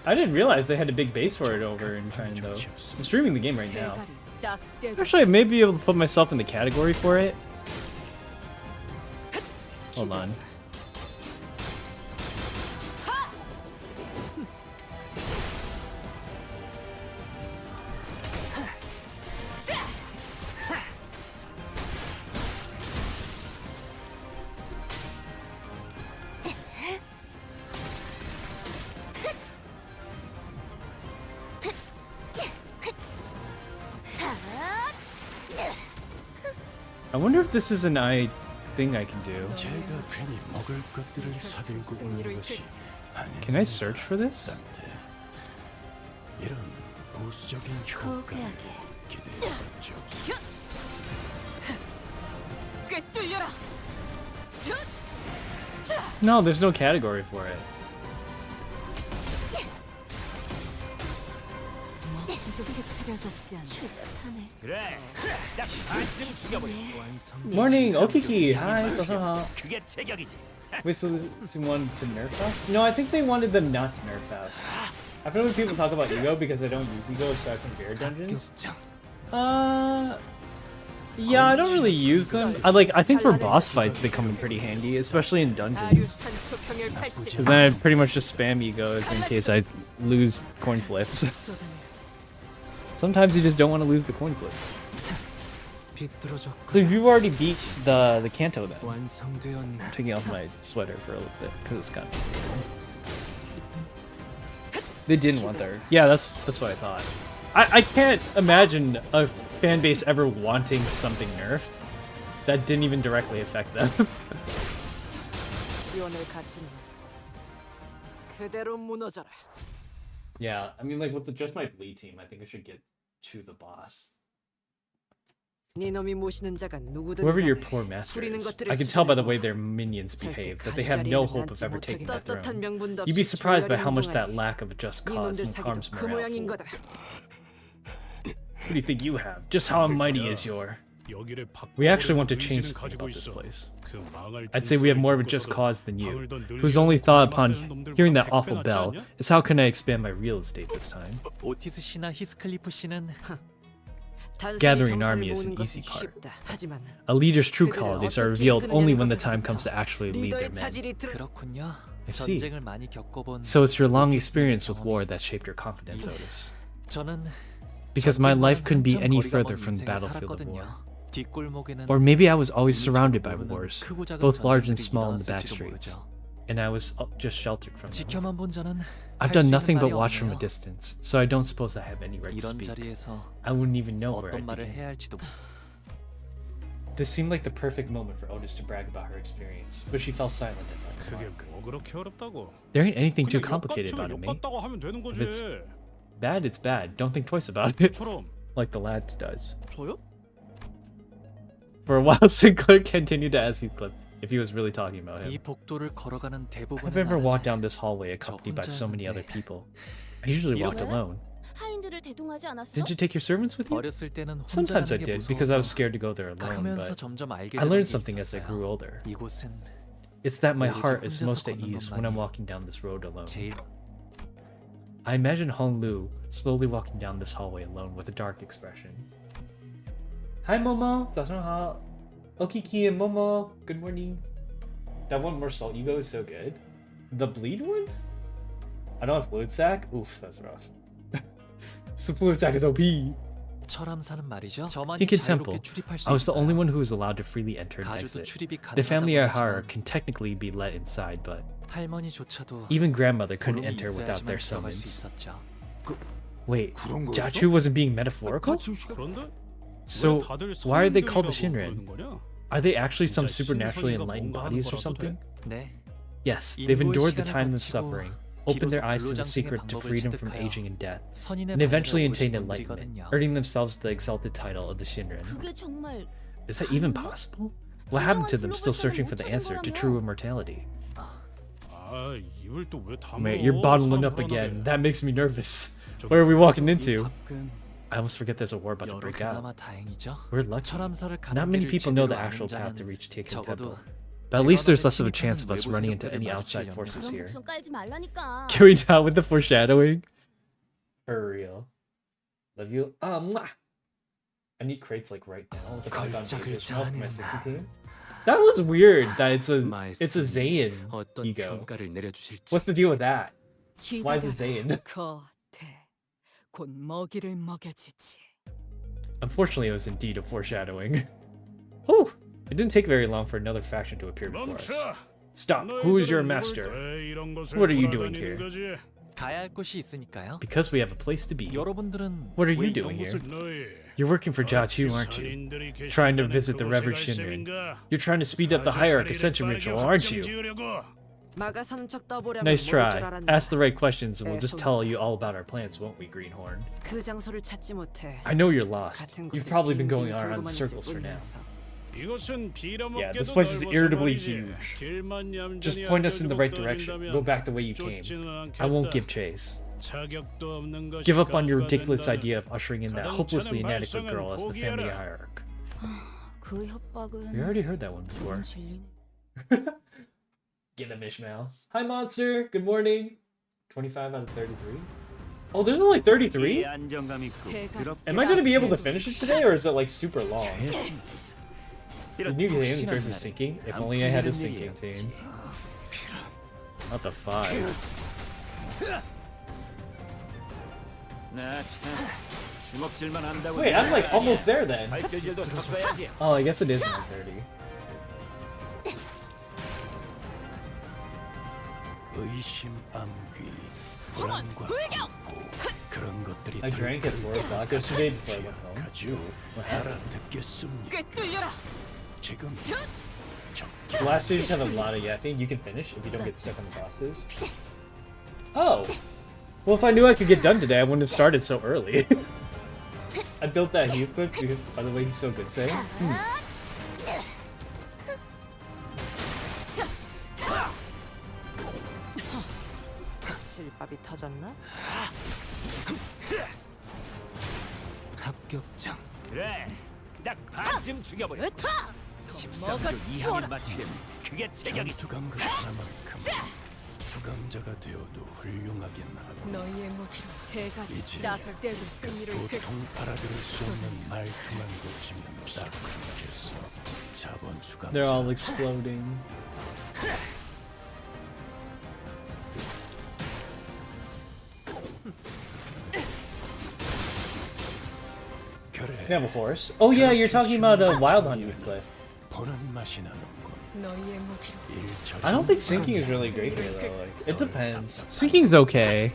I didn't realize they had a big base for it over in China, though. I'm streaming the game right now. 딱 때도 Actually, I may be able to put myself in the category for it. Hold on. I wonder if this is an thing I can do. 제가 괜히 먹을 것들을 사들고 오는 것이 Can I search for this? 이런 보수적인 효과를 기대했었죠. 꿰뚫려라. No, there's no category for it. 그래, 딱 반쯤 죽여버려. Morning, Okiki. Hi. 그게 체격이지. Wait, so they wanted to nerf us? No, I think they wanted them not to nerf us. I feel like people talk about ego because I don't use ego, so I can bear dungeons. Yeah, I don't really use them. I think for boss fights they come in pretty handy, especially in dungeons. Because then I pretty much just spam egos in case I lose coin flips. Sometimes you just don't want to lose the coin flips. So you've already beat the CANTO then. I'm taking off my sweater for a little bit because it's kind of. They didn't want their. Yeah, that's what I thought. I can't imagine a fan base ever wanting something nerfed that didn't even directly affect them. Yeah, I mean, like with just my bleed team, I think I should get to the boss. Whoever your poor master is, I can tell by the way their minions behave that they have no hope of ever taking that throne. You'd be surprised by how much that lack of a just cause harms morale. What do you think you have? Just how mighty is your... We actually want to change something about this place. I'd say we have more of a just cause than you, whose only thought upon hearing that awful bell is how can I expand my real estate this time? 오티스 씨나 히스클리프 씨는 Gathering an army is an easy part. A leader's true qualities are revealed only when the time comes to actually lead their men. 그렇군요. I see. 전쟁을 많이 겪어본 So it's your long experience with war that shaped your confidence, Otis. 저는 Because my life couldn't be 전쟁과 any 거리가 further 먼 from the 인생을 battlefield of 살았거든요. war. 뒷골목에는 Or maybe I was always surrounded by wars, 크고 작은 both large and 전쟁들이 small in the 일어났을지도 back streets, 모르죠. and I was just sheltered from them. 지켜만 본 자는 I've 할 done 수 있는 nothing but 말이 watch from a 없네요. distance, so I don't suppose I have any right to 이런 speak. 자리에서 I wouldn't even know where 어떤 I'd 말을 begin. 해야 할지도. This seemed like the perfect moment for Otis to brag about her experience, but she fell silent at that 그게 remark. 뭐 그렇게 어렵다고? There ain't anything too 그냥 complicated about it, 욕 mate. 같다고 하면 되는 If it's 거지. bad, it's bad. Don't think twice about it. 처럼 Like the lad does. 저요? For a while, Sinclair continued to ask Heathcliff, if he was really talking about 이 him. 복도를 걸어가는 대부분의 I've ever 나는 walked down this hallway accompanied by so many other people. I usually walked alone. 하인들을 대동하지 않았어? Did you take your servants with you? 어렸을 때는 혼자 Sometimes I 가는 게 did because I was 무서워서 scared to go there alone, 크면서 but 점점 알게 I 되는 learned 게 something as I grew 있었어요. older. 이곳은 It's that my 오로지 heart is 혼자서 most at 걷는 ease when I'm 것만이 walking down this road alone. 제일 I imagine Hong Lu slowly walking down this hallway alone with a dark expression. Hi Momo, 早上好. Okiki and Momo, good morning. That one more salt you go is so good. The bleed one? I don't have fluid sac? Oof, that's rough. So fluid sac is OP. 철암사는 말이죠. 저만이 Thinking Temple. 자유롭게 출입할 수 I was the only 있어요. one who was allowed to freely enter and 가주도 exit. 출입이 The family I 가능하다고 hire 하지만 can technically be let inside, but 할머니조차도 even grandmother couldn't 부름이 enter without 있어야지만 their 들어갈 수 summons. 있었죠. Wait, 그런 거였어? Jachu wasn't being metaphorical? 그런데 So 왜 다들 why are they called the 선인들이라고 Shinrin? 부르는 거냐? Are they actually some 진짜 supernaturally 신선이가 enlightened 뭔가 하는 bodies or 거라도 something? 네. Yes, they've 인고의 endured the 시간을 time of 거치고 suffering, opened their 비로소 eyes to the 근로장생의 secret to 방법을 freedom from 습득하여 aging and death, 선인의 and eventually 방법에 attained 오르신 enlightenment, 분들이거든요. earning themselves the exalted title of the Shinrin. 그게 정말 Is that even possible? What happened to them still searching for the answer to true immortality? 아, 입을 또 왜 다물어? Mate, you're bottling up 사람 again. 불안하게. That makes me nervous. Where are we walking 이 into? 밥은 I almost forget there's a war about to break out. 여러 다행이죠. We're lucky. 철암사를 가는 Not many 길을 people know 제대로 the 아는 actual path to 자는 reach Taken 적어도 Temple. But at least there's less of a 대관원에 chance of us 침입하는 running into 외부 any 세력들을 outside 마주칠 forces 그런 here. 목숨 깔지 말라니까. Can we down with the foreshadowing? For real. Love you. Mwah. I need crates like right now. What the fuck on Jesus? Help my second team. That was weird. That it's a Zayn 어떤 ego. 평가를 내려주실지. What's the deal with that? Why is it Zayn? 겉에 곧 먹이를 먹여주지. Unfortunately, it was indeed a foreshadowing. Oh, it didn't take very long for another faction to appear before us. Stop. Who is your master? What are you doing here? 가야 할 곳이 있으니까요. Because we have a place to be. 여러분들은 What are 왜 you 이런 doing here? 곳을 You're working for Jiachu, aren't you? Trying to visit the Revered Shinrin. You're trying to speed up the hierarch ascension ritual, aren't you? 마가 사는 척 떠보려면 Nice 모를 try. 줄 알았네. Ask the right questions and we'll just tell you all about our plans, won't we, Greenhorn? 그 장소를 찾지 못해. I know you're lost. 같은 You've 곳에 probably been going 빙빙 around in 돌고만 circles 있을 for now. 뿐이면서. Yeah, this place is irritably huge. Just point us in the right direction. Go back the way you came. I won't give chase. Give up on your ridiculous idea of ushering in that hopelessly inadequate girl as the family hierarch. 그 협박은 We already heard that one before. Get him, Ishmael. Hi, Monster. Good morning. 25 out of 33. Oh, there's only 33? Am I going to be able to finish it today, or is it like super long? The new game great for sinking. If only I had a sinking team. Not the 5. Wait, I'm like almost there then. Oh, I guess it is only 30. I drank at 4 o'clock yesterday before I went home. What happened? The last stage have a lot of yapping you can finish if you don't get stuck on the bosses. Oh! Well, if I knew I could get done today, I wouldn't have started so early. I built that Hugh clip because, by the way, he's so good saying. 실밥이 터졌나? 합격장. 그래, 딱 반쯤 죽여버려. 십삼조 이항에 맞추려면 그게 체격이. 전투감각 하나만큼 수감자가 되어도 훌륭하긴 하고 너희의 무기로 대가리 이제 나를 떼고 승리를 보통 알아들을 수 없는 말투만 고치면 딱 좋겠어. 자본 수감자. They're all exploding. They have a horse. Oh yeah, you're talking about a Wild Hunt Youth Cliff. 보는 맛이 나는군. 너희의 무기로 I don't think sinking is really great here though. Like, it depends. Sinking's okay.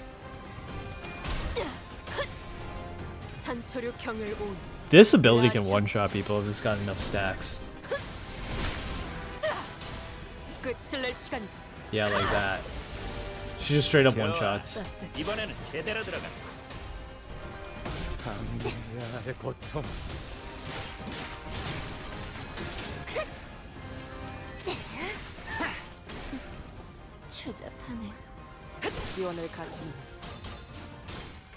산초류 경을 온 This ability can one-shot people if it's got enough stacks. 끝을 낼 시간. Yeah, like that. She just straight up one-shots. 이번에는 제대로 들어가. 강야의 고통. 추잡하네. 기원을 가진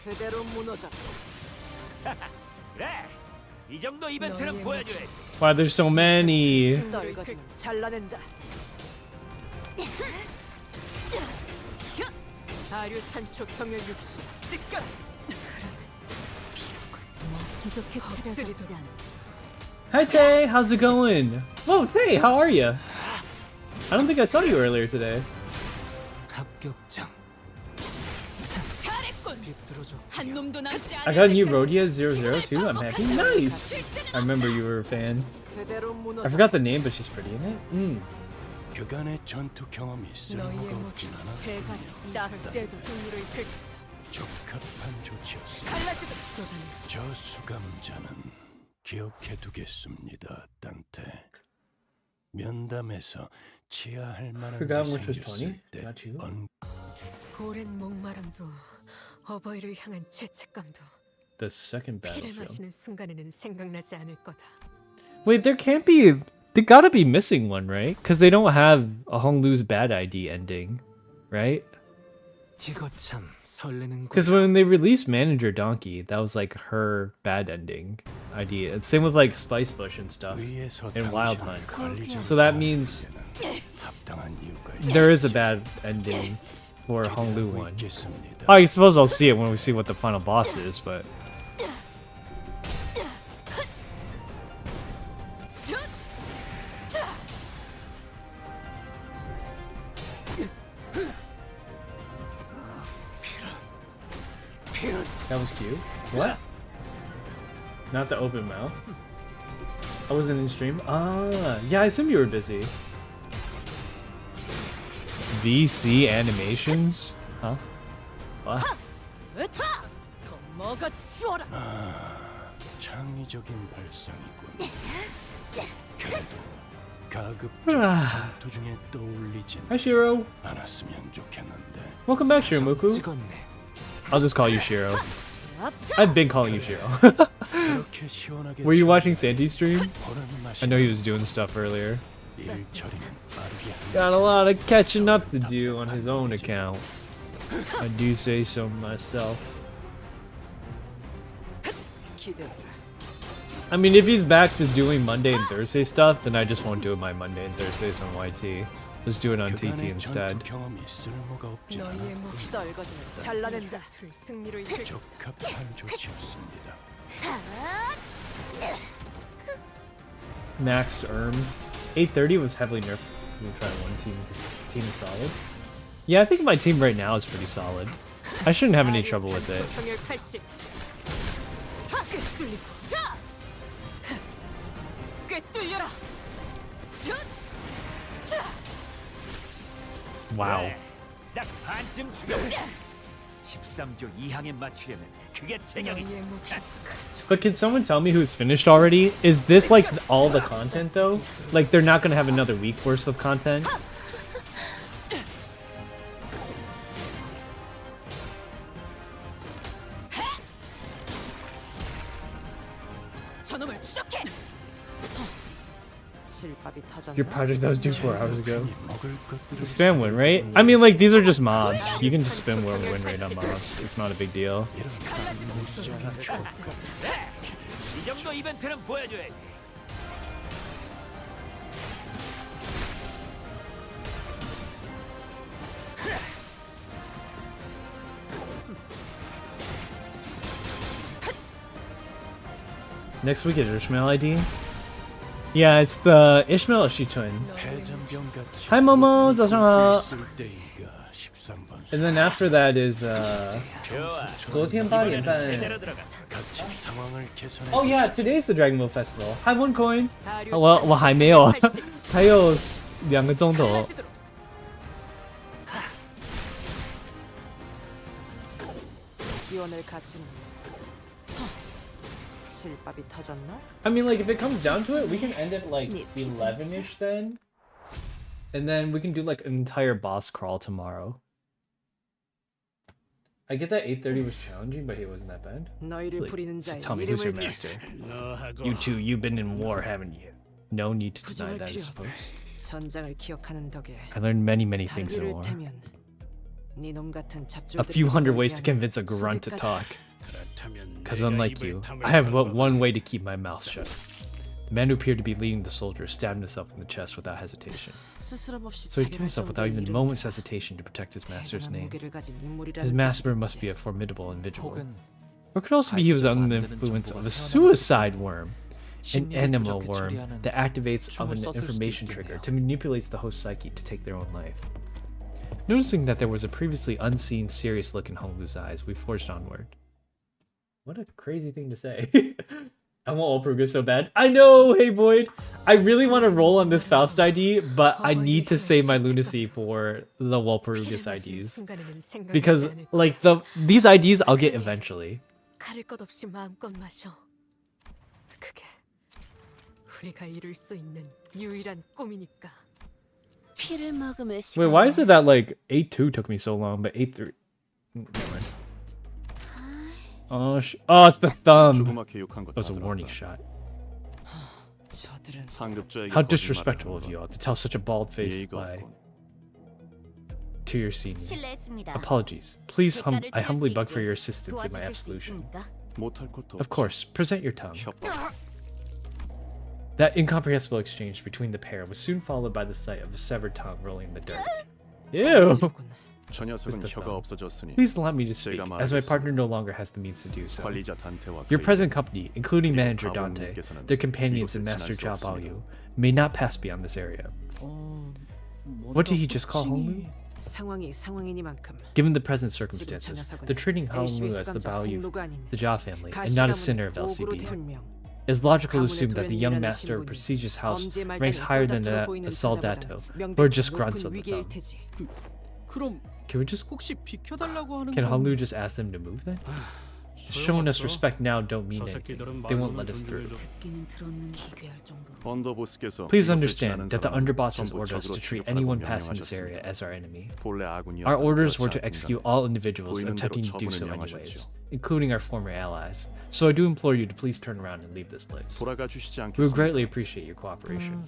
그대로 무너져. 그래. 이 정도 이벤트는 보여줘야지. Wow, there's so many. 떨거지면 잘라낸다. 아류탄초 경혈 60 찌꺼. 부족해 찾아서지 않아. Hi Tay, how's it going? Whoa, Tay, how are you? I don't think I saw you earlier today. 합격장. 잘했군. 한 놈도 남지 않아. I got a new Rodia 002. I'm happy. Nice. I remember you were a fan. 그대로 I 무너져. forgot the name, but she's pretty in it. 그간의 전투 경험이 쓸모가 없진 않아. 대가리 나를 떼도 승리를 이끌. 적합한 조치였어. 갈라지도 쏟아내. 저 수감자는 기억해두겠습니다, 딴테. 면담에서 취하할 만한 게 Forgot which was 생겼을 20? 때 Not you? 오랜 목마름도 어버이를 향한 죄책감도 The second 피를 battlefield. 마시는 순간에는 생각나지 않을 거다. Wait, there can't be. They gotta be missing one, right? Because they don't have a Hong Lu's bad ID ending, right? 이거 참 설레는 Because when they released Manager Donkey, that was like her bad ending idea. It's same with like Spice Bush and stuff 위에서 in Wild 당신을 Hunt. 관리자 So that means 합당한 이유가 there is a bad ending for Hong Lu one. 있겠습니다. I suppose I'll see it when we see what the final boss is, but that was cute. What? Not the open mouth. I wasn't in stream. Ah, yeah, I assumed you were busy. VC animations? Huh? What? 으타! 더 먹어 치워라. 창의적인 발상이군. 그래도 가급적 Ah. 전투 중에 떠올리진 Hi, Shiro. 않았으면 좋겠는데. Welcome back, Shiramuku. 찍었네. I'll just call you Shiro. 앞차! I've been calling you Shiro. 그렇게 시원하게 Were you watching Sandy's stream? 보는 맛이 I know he was doing stuff earlier. 일 처리는 빠르게 하는 Got a lot of catching up to do on his own account. I do say so myself. 기대라. I mean, if he's back to doing Monday and Thursday stuff, then I just won't do my Monday and Thursdays on YT. Just do it on TT 그간의 instead. 전투 경험이 쓸모가 없진 너희의 않아. 목 떨거지면 잘라낸다. 승리로 이끌. 적합한 조치였습니다. Max Erm. 830 was heavily nerfed. We'll try one team. This team is solid. Yeah, I think my team right now is pretty solid. I shouldn't have any trouble with it. 경혈 80. 탁! 뚫리고 자! 꿰뚫려라. 슛! Wow. 딱 반쯤 죽여. 13조 2항에 맞추려면 그게 체력이. 너희의 목 But can someone tell me who's finished already? Is this like all the content though? Like they're not gonna have another week worth of content? 저놈을 추적해. 실밥이 터졌나? Your project that was due 4 hours ago. 먹을 것들을 The spam win rate? I mean, like these are just mobs. You can just spam win rate on mobs. It's not a big deal. 이 정도 이벤트는 보여줘야지. Next week is Ishmael ID. Yeah, it's the Ishmael Shichun. 폐전병같이 Hi Momo, 早上好. 있을 때이가 13번 And then after that is 좋아. 昨天8点半. 그대로 들어가. 같이 상황을 개선해 Oh yeah, today's the Dragon Ball Festival. Hi OneCoin. 아류我还没有，还有2个钟头. 기원을 가진 실밥이 터졌나? I mean, like if it comes down to it, we can end at like 11ish then, and then we can do like an entire boss crawl tomorrow. I get that 830 was challenging, but he wasn't that bad. 너희를 Like, 부리는 just 자의 tell me who's your 이름을 master. 너하고 You two, you've been in war, haven't you? No need to deny 부정할 that, I 필요 suppose. 전장을 기억하는 덕에 I learned many things in 달기를 war. 태면 네놈 같은 A 잡졸들이 few hundred ways to convince a grunt to talk. Because unlike you, I have but one way to keep my mouth shut. The man who appeared to be leading the soldiers stabbed himself in the chest without hesitation. So he killed himself without even a moment's hesitation to protect his master's name. His master must be a formidable individual. Or it could also be he was under the influence of a suicide worm, an animal worm that activates of an information trigger to manipulate the host psyche to take their own life. Noticing that there was a previously unseen serious look in Honglu's eyes, we forged onward. What a crazy thing to say. I want Walpurga so bad. I know, hey Void. I really want to roll on this Faust ID, but I need to save my lunacy for the Walpurgis IDs. Because like these IDs I'll get eventually. 가릴 것 없이 마음껏 마셔. 그게 우리가 이룰 수 있는 유일한 꿈이니까. 피를 머금을 시간. Wait, why is it that like 8-2 took me so long, but 8-3? Never mind. Oh, it's the thumb. That was a warning shot. How disrespectful of you all to tell such a bald-faced lie to your senior. 실례했습니다. Apologies. Please, I humbly beg for your assistance in my absolution. Of course, present your tongue. That incomprehensible exchange between the pair was soon followed by the sight of a severed tongue rolling in the dirt. Ew! Please allow me to speak, as my partner no longer has the means to do so. Your present company, including manager Dante, their companions and Master Jia Baoyu, may not pass beyond this area. What did he just call Honglu? Given the present circumstances, they're treating Honglu as the Baoyu, the Jia family, and not a sinner of LCB. It's logical to assume that the young master of a prestigious house ranks higher than a soldato, or just grunts of the thumb. Can we just... Can Honglu just ask them to move then? Showing us respect now don't mean anything. They won't let us through. Please understand that the underboss has ordered us to treat anyone passing this area as our enemy. Our orders were to execute all individuals attempting to do so anyways, including our former allies. So I do implore you to please turn around and leave this place. We would greatly appreciate your cooperation.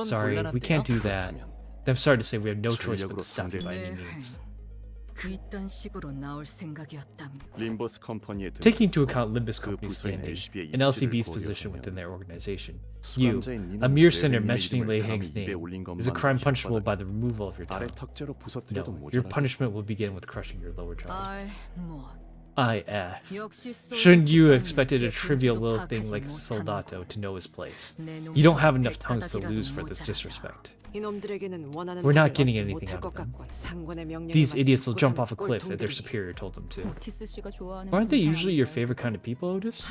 Sorry, we can't do that. I'm sorry to say we have no choice but to stop you by any means. Taking into account Limbus Company's standing and LCB's position within their organization, you, a mere sinner mentioning Lei Heng's name, is a crime punishable by the removal of your tongue. No, your punishment will begin with crushing your lower jaw. Shouldn't you have expected a trivial little thing like Soldato to know his place? You don't have enough tongues to lose for this disrespect. We're not getting anything out of them. These idiots will jump off a cliff if their superior told them to. Aren't they usually your favorite kind of people, Otis?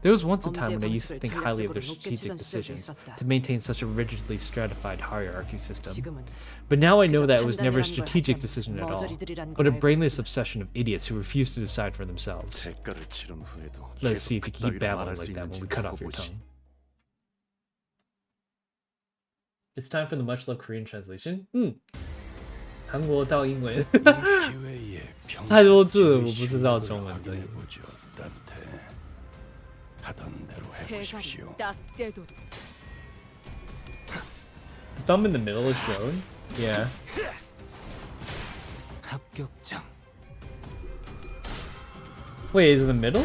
There was once a time when I used to think highly of their strategic decisions to maintain such a rigidly stratified hierarchy system. But now I know that it was never a strategic decision at all, but a brainless obsession of idiots who refuse to decide for themselves. Let's see if you can keep babbling like that when we cut off your tongue. It's time for the much loved Korean translation. 韩国到英文太多字了，我不知道中文的。Thumb in the middle is shown. Yeah. Wait, is it the middle?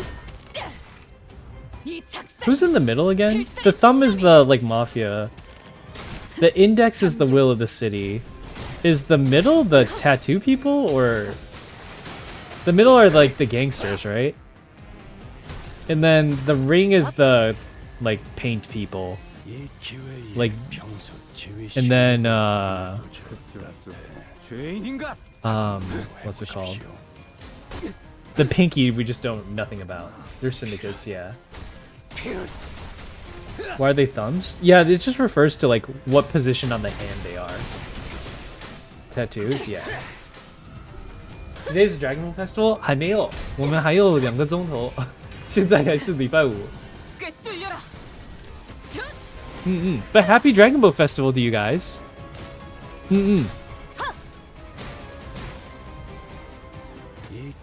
Who's in the middle again? The thumb is the like mafia. The index is the will of the city. Is the middle the tattoo people, or the middle are like the gangsters, right? And then the ring is the like paint people. Like, and then what's it called? The pinky we just don't nothing about. They're syndicates, yeah. Why are they thumbs? Yeah, it just refers to like what position on the hand they are. Tattoos, yeah. Today's Dragon Ball Festival 还没有，我们还有2个钟头，现在还是礼拜5。But happy Dragon Ball Festival to you guys. 이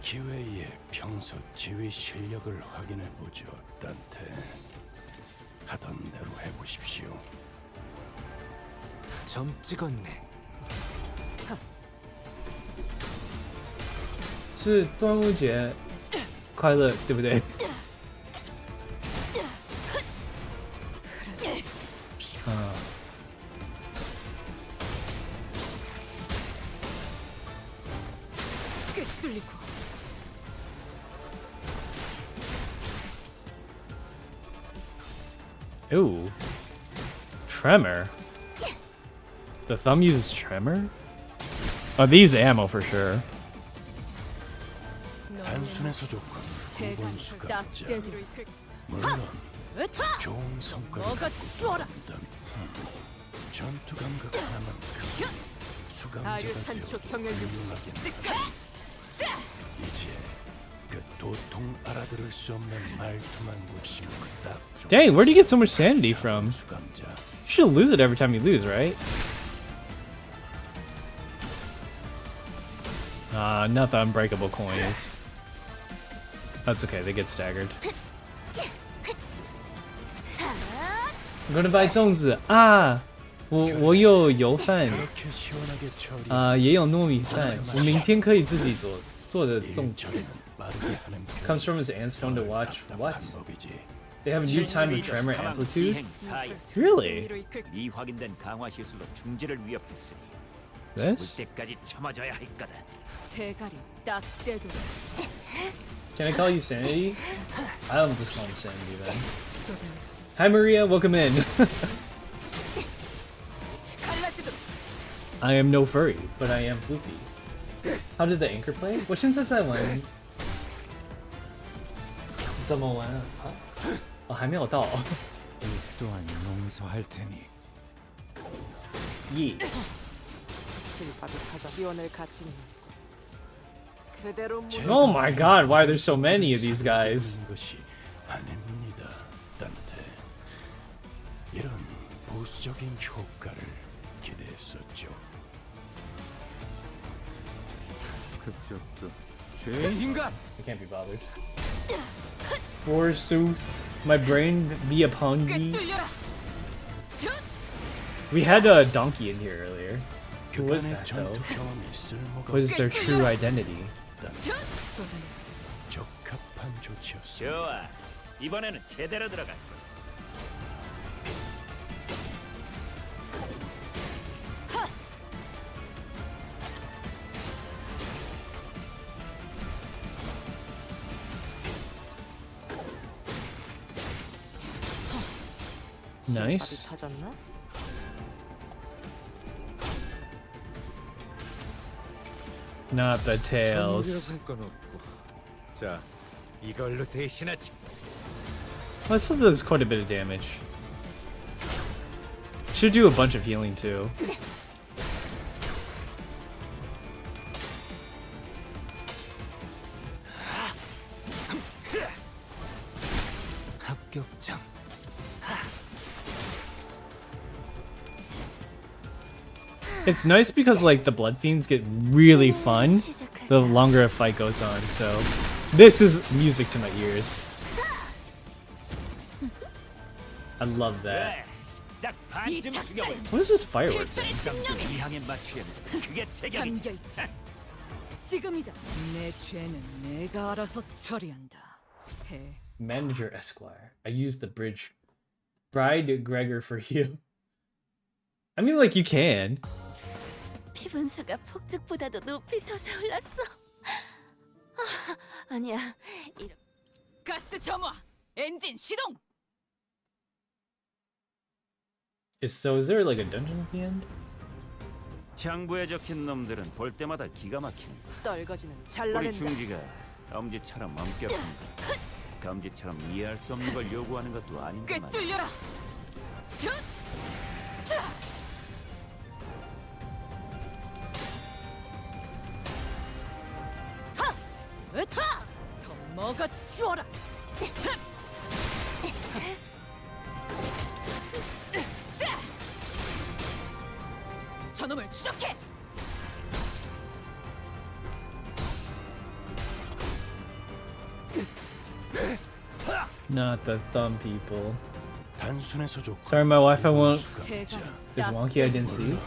기회에 평소 지휘 실력을 확인해 보죠, 단테. 하던 대로 해보십시오. 점 찍었네. 是端午节快乐，对不对？ 뚫리고. Ooh. Tremor. The thumb uses tremor? Oh, they use ammo for sure. 단순해서 좋군. 대가리 수감자. 딱 대기로 이끌. 물론 으타! 좋은 성과를 뭐가 갖고 쏘라! 있다면 전투 감각 하나만큼 수감자가 아류탄초 경혈육. 이제 그 도통 알아들을 수 없는 말투만 고치면 딱 좋은 Dang, where do you get so much sanity from? 수감자. You should lose it every time you lose, right? Not the unbreakable coins. That's okay, they get staggered. I'm gonna buy 粽子啊！我有油饭 그렇게 시원하게 처리. 也有糯米饭，我明天可以自己做的粽子。 일처리는 빠르게 하는 편. Comes from his aunt's phone to watch. What? 방법이지. They have a new time of tremor amplitude? 이행 사유. Really? 승리로 이끌. 이 확인된 강화 시술로 중지를 위협했으니 This? 죽을 때까지 참아줘야 할 거다. 대가리 딱 대기로. Can I call you Sanity? I'll just call him Sanity then. Hi Maria, welcome in. I am no furry, but I am floofy. How did the anchor play? 我现在在玩。怎么玩啊？还没有到。 이 또한 용서할 테니. 예. 실밥이 사자 기원을 갖춘 그대로 Oh my god, why are there so many of these guys? 것이 아닙니다, 단테. 이런 보수적인 효과를 기대했었죠. 급적도 죄인인가? I can't be bothered. Forsooth, my brain be upon me. 뚫려라. We had a donkey in here earlier. Who was 그간의 that though? 전투 경험이 쓸모가 What is their true identity? 적합한 조치였어. 좋아. 이번에는 제대로 들어갈 거야. Nice. 타졌나? Not the tails. 정리할 건 없고. 자, 이걸로 대신하지. Well, this still does quite a bit of damage. Should do a bunch of healing too. 합격장. It's nice because like the blood fiends get really fun the longer a fight goes on. So this is music to my ears. I love that. 딱 반쯤 죽여버려. What is this firework thing? 이 향에 맞추려면 그게 체격이지. 담겨 있지. 지금이다. 내 죄는 내가 알아서 처리한다. 해. Manager Esquire. I used the bridge. Bride Gregor for you. I mean, like, you can. 피분수가 폭죽보다도 높이 솟아올랐어. 아니야. 가스 점화. 엔진 시동. Is there like a dungeon at the end? 장부에 적힌 놈들은 볼 때마다 기가 막히는 거야. 떨거지는 우리 잘라낸다. 중지가 엄지처럼 엄격한 거. 감지처럼 이해할 수 없는 걸 요구하는 것도 아닌데 말이야. 뚫려라. 으타! 더 먹어 치워라. 저놈을 추적해. Not the thumb people. 단순해서 좋고 Sorry, my Wi-Fi won't. 대가리 Is wonky. I didn't see. 좋은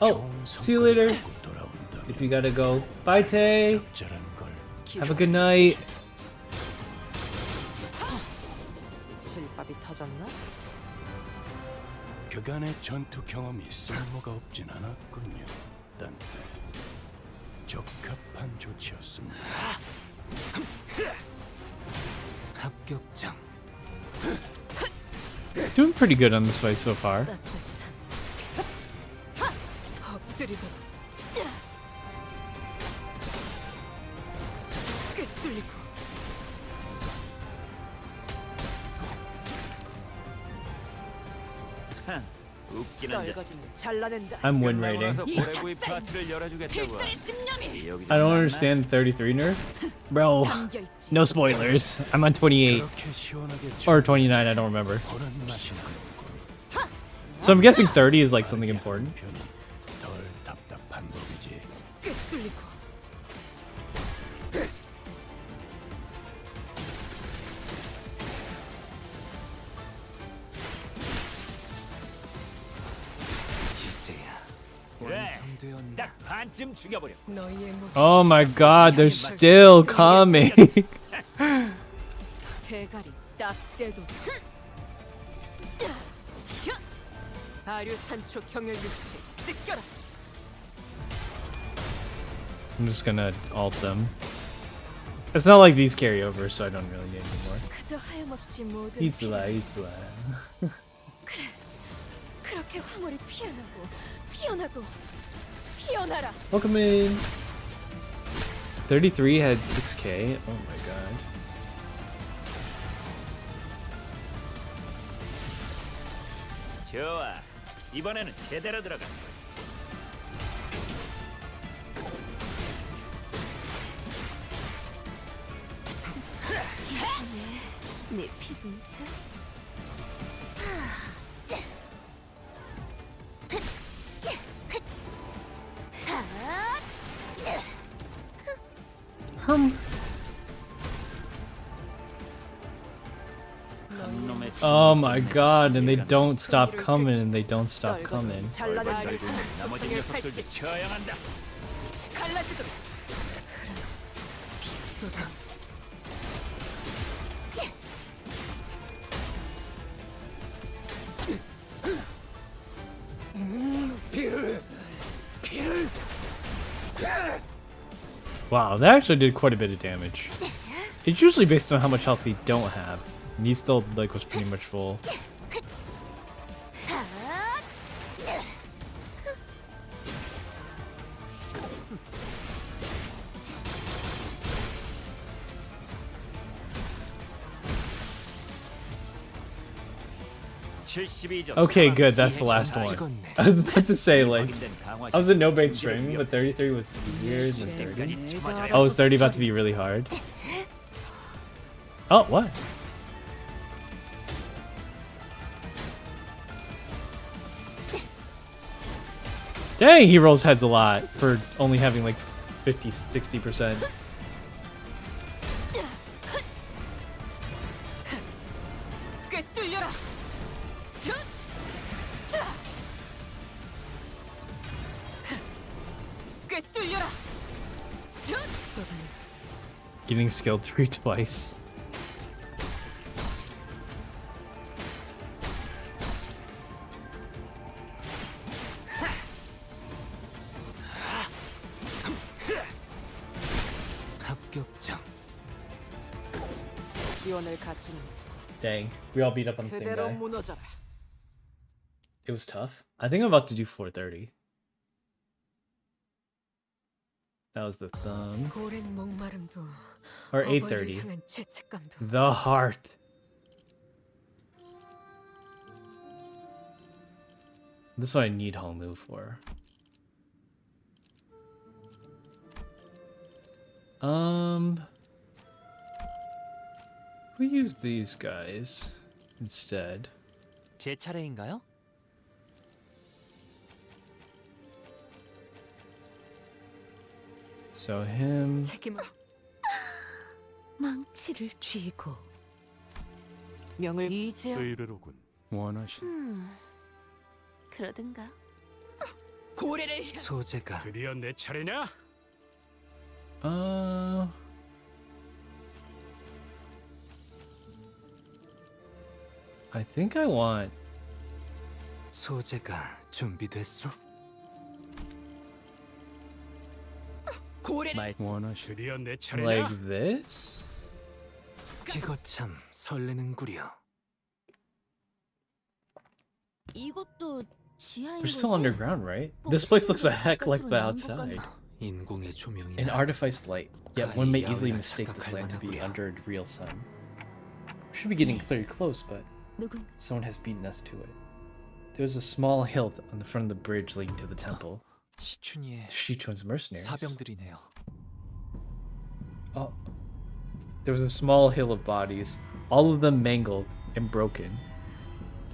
Oh, see you 성과를 later. 갖고 돌아온다면 If you gotta go, bye, Tay. 적절한 걸 Have a good night. 실밥이 터졌나? 그간의 전투 경험이 쓸모가 없진 않았군요. 딴때 적합한 조치였습니다. 합격장. Doing pretty good on this fight so far. 엎드리고 꿰뚫리고 웃기는 자. 떨거지는 잘라낸다. I'm win 끝나고 rating. 나서 고래구이 파티를 열어주겠다고. 여기도 I don't 만났나? understand 33 nerf. Bro, 담겨있지. no spoilers. I'm on 28 그렇게 시원하게 or 29. I don't remember. 보는 맛이 나는군. So I'm guessing 30 is like something important. 편이 덜 답답한 법이지. 꿰뚫리고 이제야 그래, 완성되었나? 딱 반쯤 죽여버려. 너희의 목 Oh my god, they're still coming. 대가리 딱 떼도 아류 산초 경혈 육시 찢겨라. I'm just gonna alt them. It's not like these carry over, so I don't really need anymore. 그저 하염없이 모든 이슬아, 이슬아. 그래 그렇게 황홀히 피어나고 피어나고 피어나라. Welcome in. 33 had 6k. Oh my god. 좋아, 이번에는 제대로 들어가. 내 피분수 한 놈의 Oh my god, and they don't stop coming, and they don't stop coming. 잘라낸다. 나머지 녀석들도 쳐야 한다. 갈라지도록 Wow, that actually did quite a bit of damage. It's usually based on how much health we don't have. And he still like was pretty much full. Okay, good. That's the last one. I was about to say like I was in no bait streaming, but 33 was easier than 30. Oh, is 30 about to be really hard? Oh, what? Dang, he rolls heads a lot for only having like 50, 60%. 꿰뚫려라. 꿰뚫려라. Getting skilled 3 twice. 합격장. 기원을 갖춘 Dang, we all beat up on the same 그대로 guy. 무너져라. It was tough. I think I'm about to do 430. That was the thumb. 오랜 목마름도 Or 어버이를 830. 향한 죄책감도 The heart. This is what I need Hongmu for. We use these guys instead. 제 차례인가요? So him. 책임을 망치를 쥐고 명을 이제 의뢰로군. 그러든가. 고래를 소재가 드디어 내 차례냐? I think I want 소재가 준비됐어? 고래를 드디어 내 차례냐? like this. 이거 참 설레는구려. 이것도 지하인 We're 거지? still underground, right? This place looks a heck like the outside. 인공의 An 조명이나 artificed light, yet one may easily mistake this land to be under a real sun. We should be getting pretty close, but 누군? someone has beaten us to it. There's a small hill on the front of the bridge leading to the temple. 시춘이의 Shichun's mercenaries. 사병들이네요. Oh. There was a small hill of bodies, all of them mangled and broken,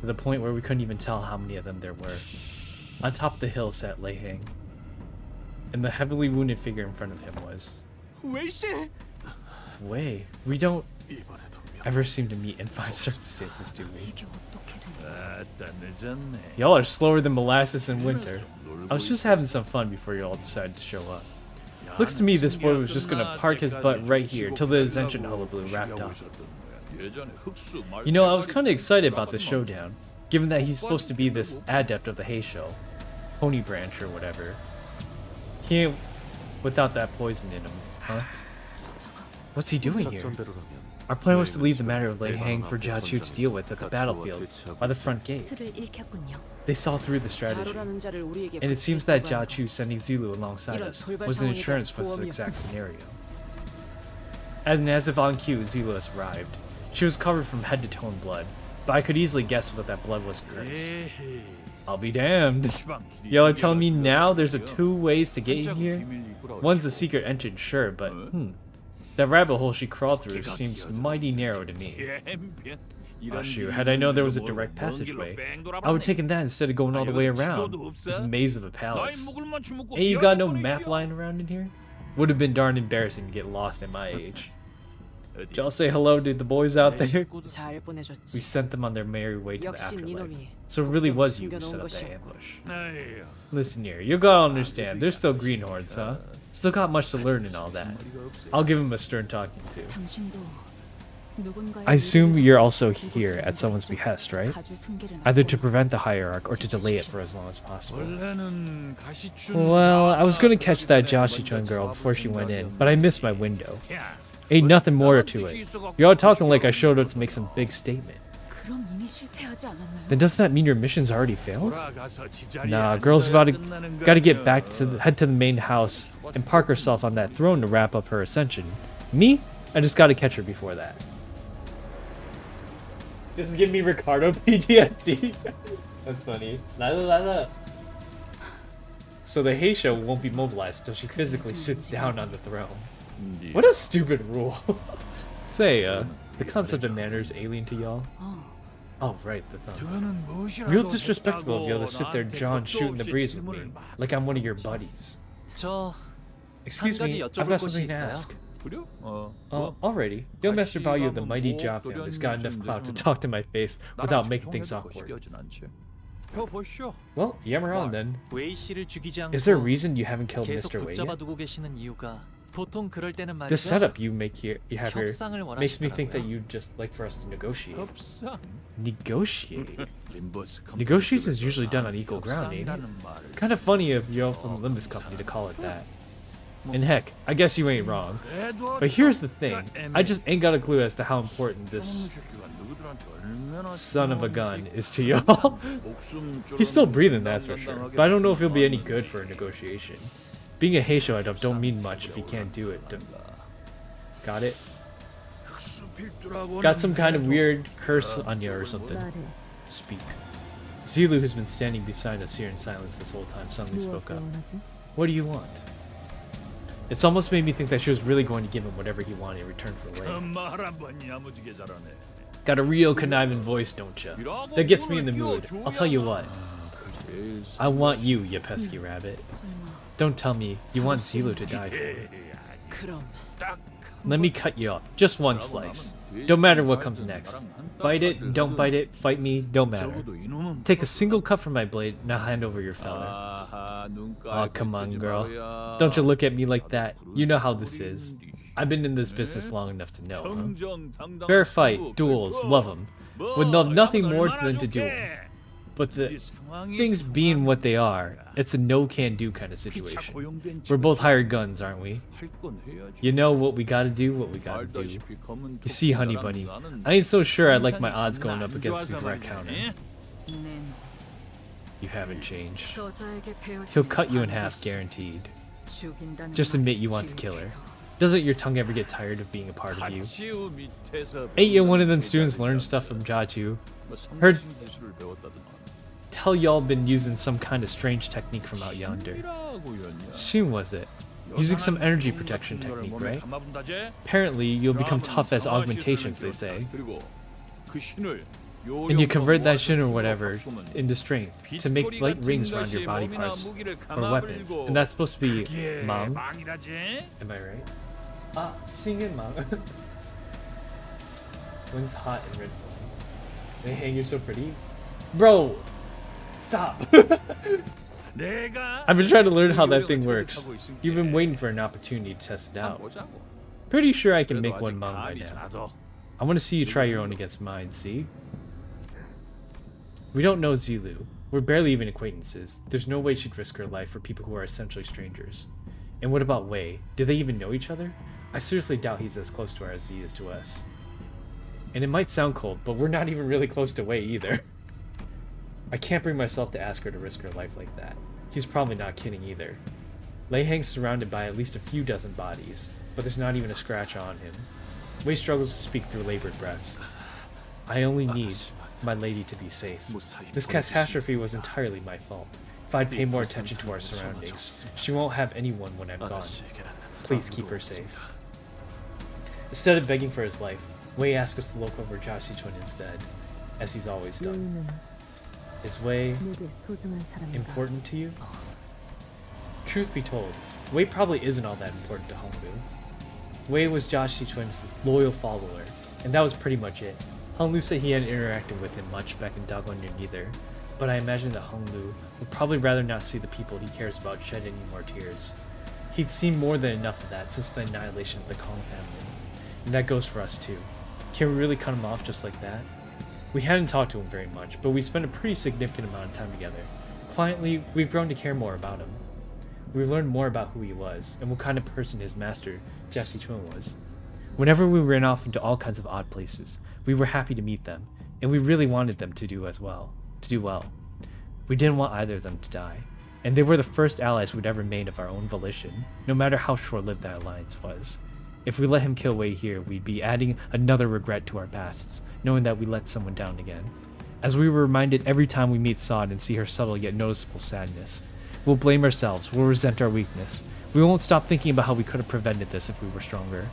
to the point where we couldn't even tell how many of them there were. On top of the hill sat Lei Heng, and the heavily wounded figure in front of him was... It's Wei. We don't ever seem to meet in fine circumstances, do we? Y'all are slower than molasses in winter. I was just having some fun before y'all decided to show up. Looks to me this boy was just gonna park his butt right here till the ascension hullabaloo wrapped up. You know, I was kinda excited about this showdown, given that he's supposed to be this adept of the Heisho, Pony Branch or whatever. He ain't without that poison in him, huh? What's he doing here? Our plan was to leave the matter of Lei Heng for Jiachu to deal with at the battlefield, by the front gate. 술을 잃겠군요. They saw through the strategy, and it seems that Jiachu sending Zilu alongside us was an insurance for this exact scenario. And as if on cue, Zilu has arrived. She was covered from head to toe in blood, but I could easily guess what that blood was hers. I'll be damned. Y'all are telling me now there's two ways to get in here? One's a secret entrance, sure, but that rabbit hole she crawled through seems mighty narrow to me. Oh shoot, had I known there was a direct passageway, I would have taken that instead of going all the way around. This maze of a palace. Hey, you got no map lying around in here? Would have been darn embarrassing to get lost at my age. Did y'all say hello to the boys out there? We sent them on their merry way to the afterlife. So it really was you who set up that ambush. Listen here, you gotta understand, they're still greenhorns, huh? Still got much to learn and all that. I'll give him a stern talking to. I assume you're also here at someone's behest, right? Either to prevent the hierarch or to delay it for as long as possible. Well, I was gonna catch that Joshi-chan girl before she went in, but I missed my window. Ain't nothing more to it. You're all talking like I showed up to make some big statement. Then doesn't that mean your mission's already failed? Nah, girl's gotta get back to head to the main house and park herself on that throne to wrap up her ascension. Me? I just gotta catch her before that. This is giving me Ricardo PTSD. That's funny. So the Heisho won't be mobilized until she physically sits down on the throne. What a stupid rule. Say, the concept of manners alien to y'all? Oh, right, the thumb. Real disrespectful of y'all to sit there jawing shooting the breeze with me, like I'm one of your buddies. Excuse me, I've got something to ask. Alrighty. Young Master Bao of the mighty Jia family has got enough clout to talk to my face without making things awkward. Well, yammer on then. Is there a reason you haven't killed Mr. Wei yet? This setup you have here makes me think that you'd just like for us to negotiate. Negotiate? Negotiation is usually done on equal ground, ain't it? Kind of funny of y'all from the Limbus Company to call it that. And heck, I guess you ain't wrong. But here's the thing, I just ain't got a clue as to how important this son of a gun is to y'all. He's still breathing, that's for sure, but I don't know if he'll be any good for a negotiation. Being a Heisho adept don't mean much if he can't do it. Got it? Got some kind of weird curse on you or something. Speak. Zilu, who's been standing beside us here in silence this whole time, suddenly spoke up. What do you want? It's almost made me think that she was really going to give him whatever he wanted in return for Lei. Got a real conniving voice, don't ya? That gets me in the mood. I'll tell you what. I want you pesky rabbit. Don't tell me you want Zilu to die for you. 그럼 Let me cut you off. Just one slice. Don't matter what comes next. Bite it, don't bite it, fight me, don't matter. Take a single cut from my blade, now hand over your feather. Oh, come on, girl. Don't you look at me like that. You know how this is. I've been in this business long enough to know, huh? Fair fight, duels, love them. Would love nothing more than to do 'em. But the things being what they are, it's a no-can-do kind of situation. We're both hired guns, aren't we? You know what we gotta do, what we gotta do. You see, honey bunny, I ain't so sure I like my odds going up against the direct counter. You haven't changed. He'll cut you in half, guaranteed. Just admit you want to kill her. Doesn't your tongue ever get tired of being a part of you? Ain't you one of them students learn stuff from Jachu? Heard tell y'all been using some kind of strange technique from out yonder. Soon was it? Using some energy protection technique, right? Apparently, you'll become tough as augmentations, they say. And you convert that shin or whatever into strength to make light rings around your body parts or weapons. And that's supposed to be Mang? Am I right? Ah, singing Mang. When's hot and red flame? Lei Heng, you're so pretty. Bro! Stop! I've been trying to learn how that thing works. You've been waiting for an opportunity to test it out. Pretty sure I can make one Mang by now. I want to see you try your own against mine, see? We don't know Zilu. We're barely even acquaintances. There's no way she'd risk her life for people who are essentially strangers. And what about Wei? Do they even know each other? I seriously doubt he's as close to her as he is to us. And it might sound cold, but we're not even really close to Wei either. I can't bring myself to ask her to risk her life like that. He's probably not kidding either. Lei Heng's surrounded by at least a few dozen bodies, but there's not even a scratch on him. Wei struggles to speak through labored breaths. I only need my lady to be safe. This catastrophe was entirely my fault. If I'd pay more attention to our surroundings, she won't have anyone when I'm gone. Please keep her safe. Instead of begging for his life, Wei asked us to look over Jashi-chun instead, as he's always done. Is Wei important to you? Truth be told, Wei probably isn't all that important to Honglu. Wei was Jashi-chun's loyal follower, and that was pretty much it. Honglu said he hadn't interacted with him much back in Dagonryun either, but I imagine that Honglu would probably rather not see the people he cares about shed any more tears. He'd seen more than enough of that since the annihilation of the Kong family, and that goes for us too. Can we really cut him off just like that? We hadn't talked to him very much, but we spent a pretty significant amount of time together. Quietly, we've grown to care more about him. We've learned more about who he was, and what kind of person his master, Jashi-chun, was. Whenever we ran off into all kinds of odd places, we were happy to meet them, and we really wanted them to do well. We didn't want either of them to die, and they were the first allies we'd ever made of our own volition, no matter how short-lived that alliance was. If we let him kill Wei here, we'd be adding another regret to our pasts, knowing that we let someone down again. As we were reminded every time we meet Sod and see her subtle yet noticeable sadness. We'll blame ourselves, we'll resent our weakness. We won't stop thinking about how we could have prevented this if we were stronger.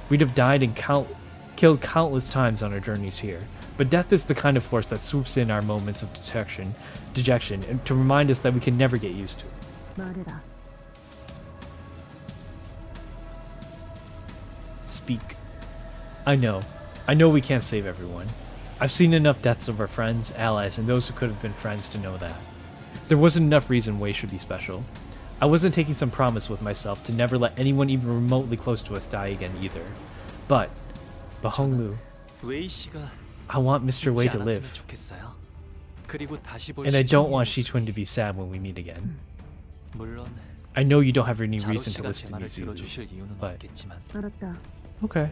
We'd have died and killed countless times on our journeys here, but death is the kind of force that swoops in our moments of dejection, and to remind us that we can never get used to it. Speak. I know we can't save everyone. I've seen enough deaths of our friends, allies, and those who could have been friends to know that. There wasn't enough reason Wei should be special. I wasn't taking some promise with myself to never let anyone even remotely close to us die again either. But Honglu, I want Mr. Wei to live. And I don't want Shi-chun to be sad when we meet again. I know you don't have any reason to listen to me, Zilu, but... Okay.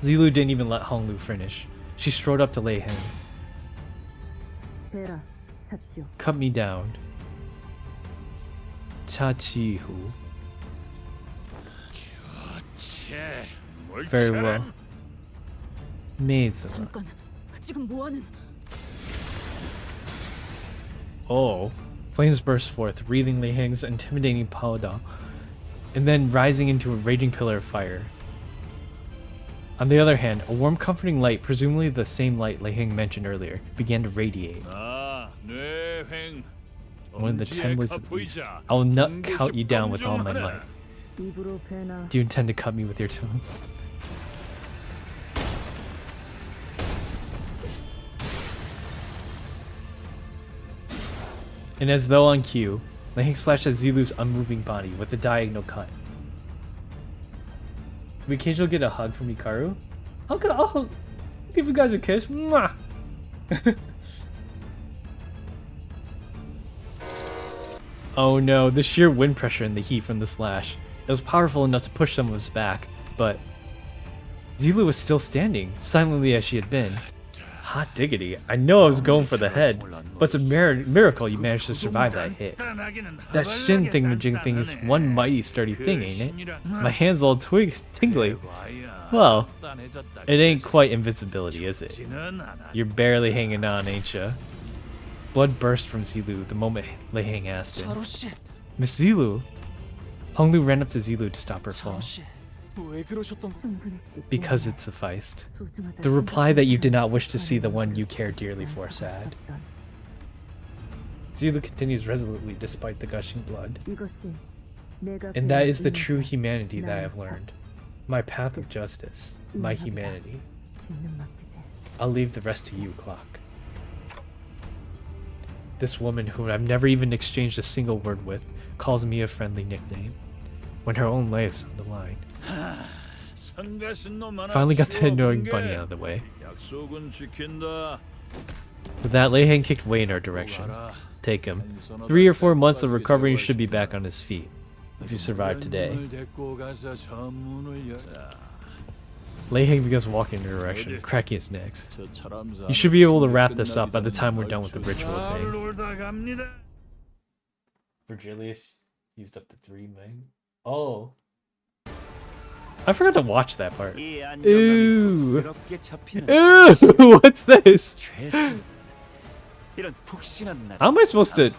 Zilu didn't even let Honglu finish. She strode up to Lei Heng. Cut me down. Chachi-hu. Very well. Meiza. 잠깐, 지금 뭐 하는? Oh. Flames burst forth, wreathing Lei Heng's intimidating powder, and then rising into a raging pillar of fire. On the other hand, a warm, comforting light, presumably the same light Lei Heng mentioned earlier, began to radiate. One of the 10 was at least. I will count you down with all my might. Do you intend to cut me with your tongue? And as though on cue, Lei Heng slashed at Zilu's unmoving body with a diagonal cut. We occasionally get a hug from Hikaru. I'll give you guys a kiss. Mwah! Oh no, the sheer wind pressure and the heat from the slash. It was powerful enough to push some of us back, but Zilu was still standing, silently as she had been. Hot diggity, I know I was going for the head, but it's a miracle you managed to survive that hit. That shin thingamajig thing is one mighty sturdy thing, ain't it? My hand's all tingly. Well, it ain't quite invincibility, is it? You're barely hanging on, ain't ya? Blood burst from Zilu the moment Lei Heng asked him. Miss Zilu? Honglu ran up to Zilu to stop her fall. Because it sufficed. The reply that you did not wish to see the one you care dearly for sad. Zilu continues resolutely despite the gushing blood. And that is the true humanity that I have learned. My path of justice. My humanity. I'll leave the rest to you, Clock. This woman, whom I've never even exchanged a single word with, calls me a friendly nickname, when her own life's on the line. Finally got that annoying bunny out of the way. With that, Lei Heng kicked Wei in our direction. Take him. 3 or 4 months of recovery should be back on his feet, if you survive today. Lei Heng begins walking in the direction, cracking his necks. You should be able to wrap this up by the time we're done with the ritual thing. Virgilius used up to 3 meg. Oh. I forgot to watch that part. Ooh. Ooh, what's this? How am I supposed to...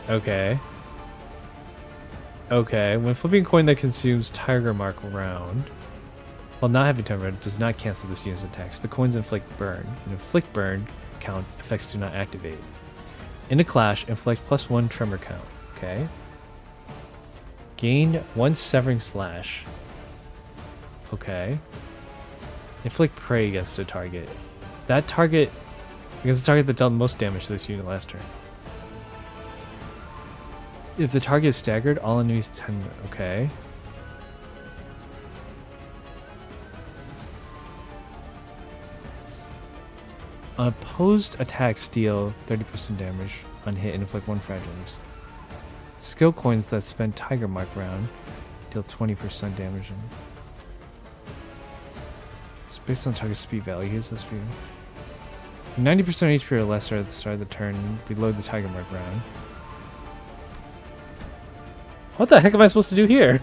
Okay. Okay, when flipping a coin that consumes Tiger Mark round, while not having Tiger Mark, does not cancel this unit's attacks. The coins inflict burn. An inflict burn count effects do not activate. In a clash, inflict +1 tremor count. Okay. Gain 1 severing slash. Okay. Inflict prey against a target. That target against the target that dealt most damage to this unit last turn. If the target is staggered, all enemies 10. Okay. Opposed attacks deal 30% damage on hit and inflict 1 fragile. Skill coins that spend Tiger Mark round deal 20% damage. It's based on target speed value. Here's the speed. 90% HP or less at the start of the turn below the Tiger Mark round. What the heck am I supposed to do here?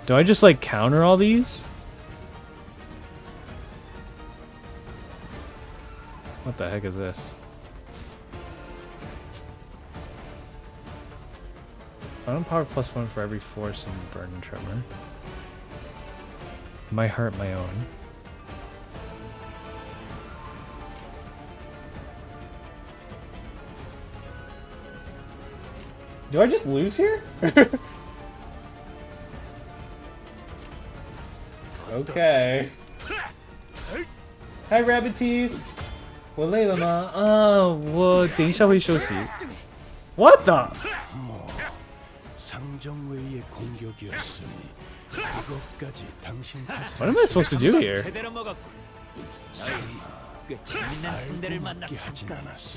Do I just like counter all these? What the heck is this? Final power +1 for every force and burn and tremor. My heart, my own. Do I just lose here? Okay. Hi, Rabbit Teeth. 我累了吗？我等一下会休息。What the? What am I supposed to do here?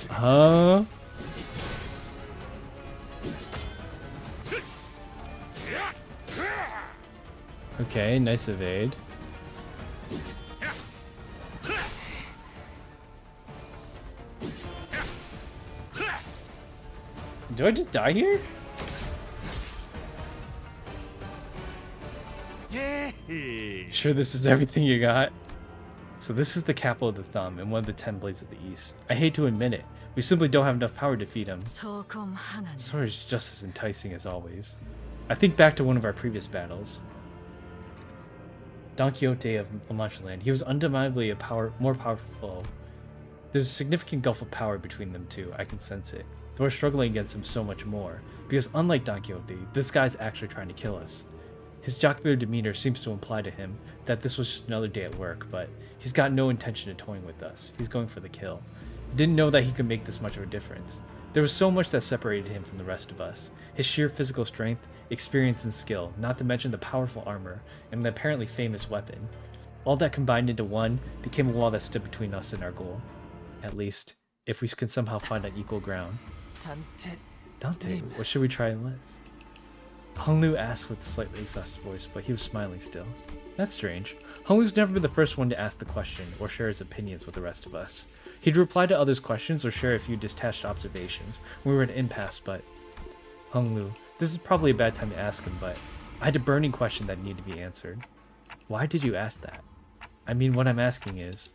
Huh? Okay, nice evade. Do I just die here? Sure this is everything you got? So this is the capital of the Thumb and one of the 10 Blades of the East. I hate to admit it, we simply don't have enough power to defeat him. Sword is just as enticing as always. I think back to one of our previous battles. Don Quixote of La Mancha Land. He was undeniably more powerful There's a significant gulf of power between them two, I can sense it. Though we're struggling against him so much more, because unlike Don Quixote, this guy's actually trying to kill us. His jocular demeanor seems to imply to him that this was just another day at work, but he's got no intention of toying with us. He's going for the kill. Didn't know that he could make this much of a difference. There was so much that separated him from the rest of us. His sheer physical strength, experience, and skill, not to mention the powerful armor, and the apparently famous weapon. All that combined into one became a wall that stood between us and our goal. At least, if we can somehow find an equal ground. Dante, what should we try enlist? Honglu asked with a slightly exhausted voice, but he was smiling still. That's strange. Honglu's never been the first one to ask the question or share his opinions with the rest of us. He'd reply to others' questions or share a few detached observations when we were at an impasse, but... Honglu, this is probably a bad time to ask him, but I had a burning question that needed to be answered. Why did you ask that? I mean, what I'm asking is,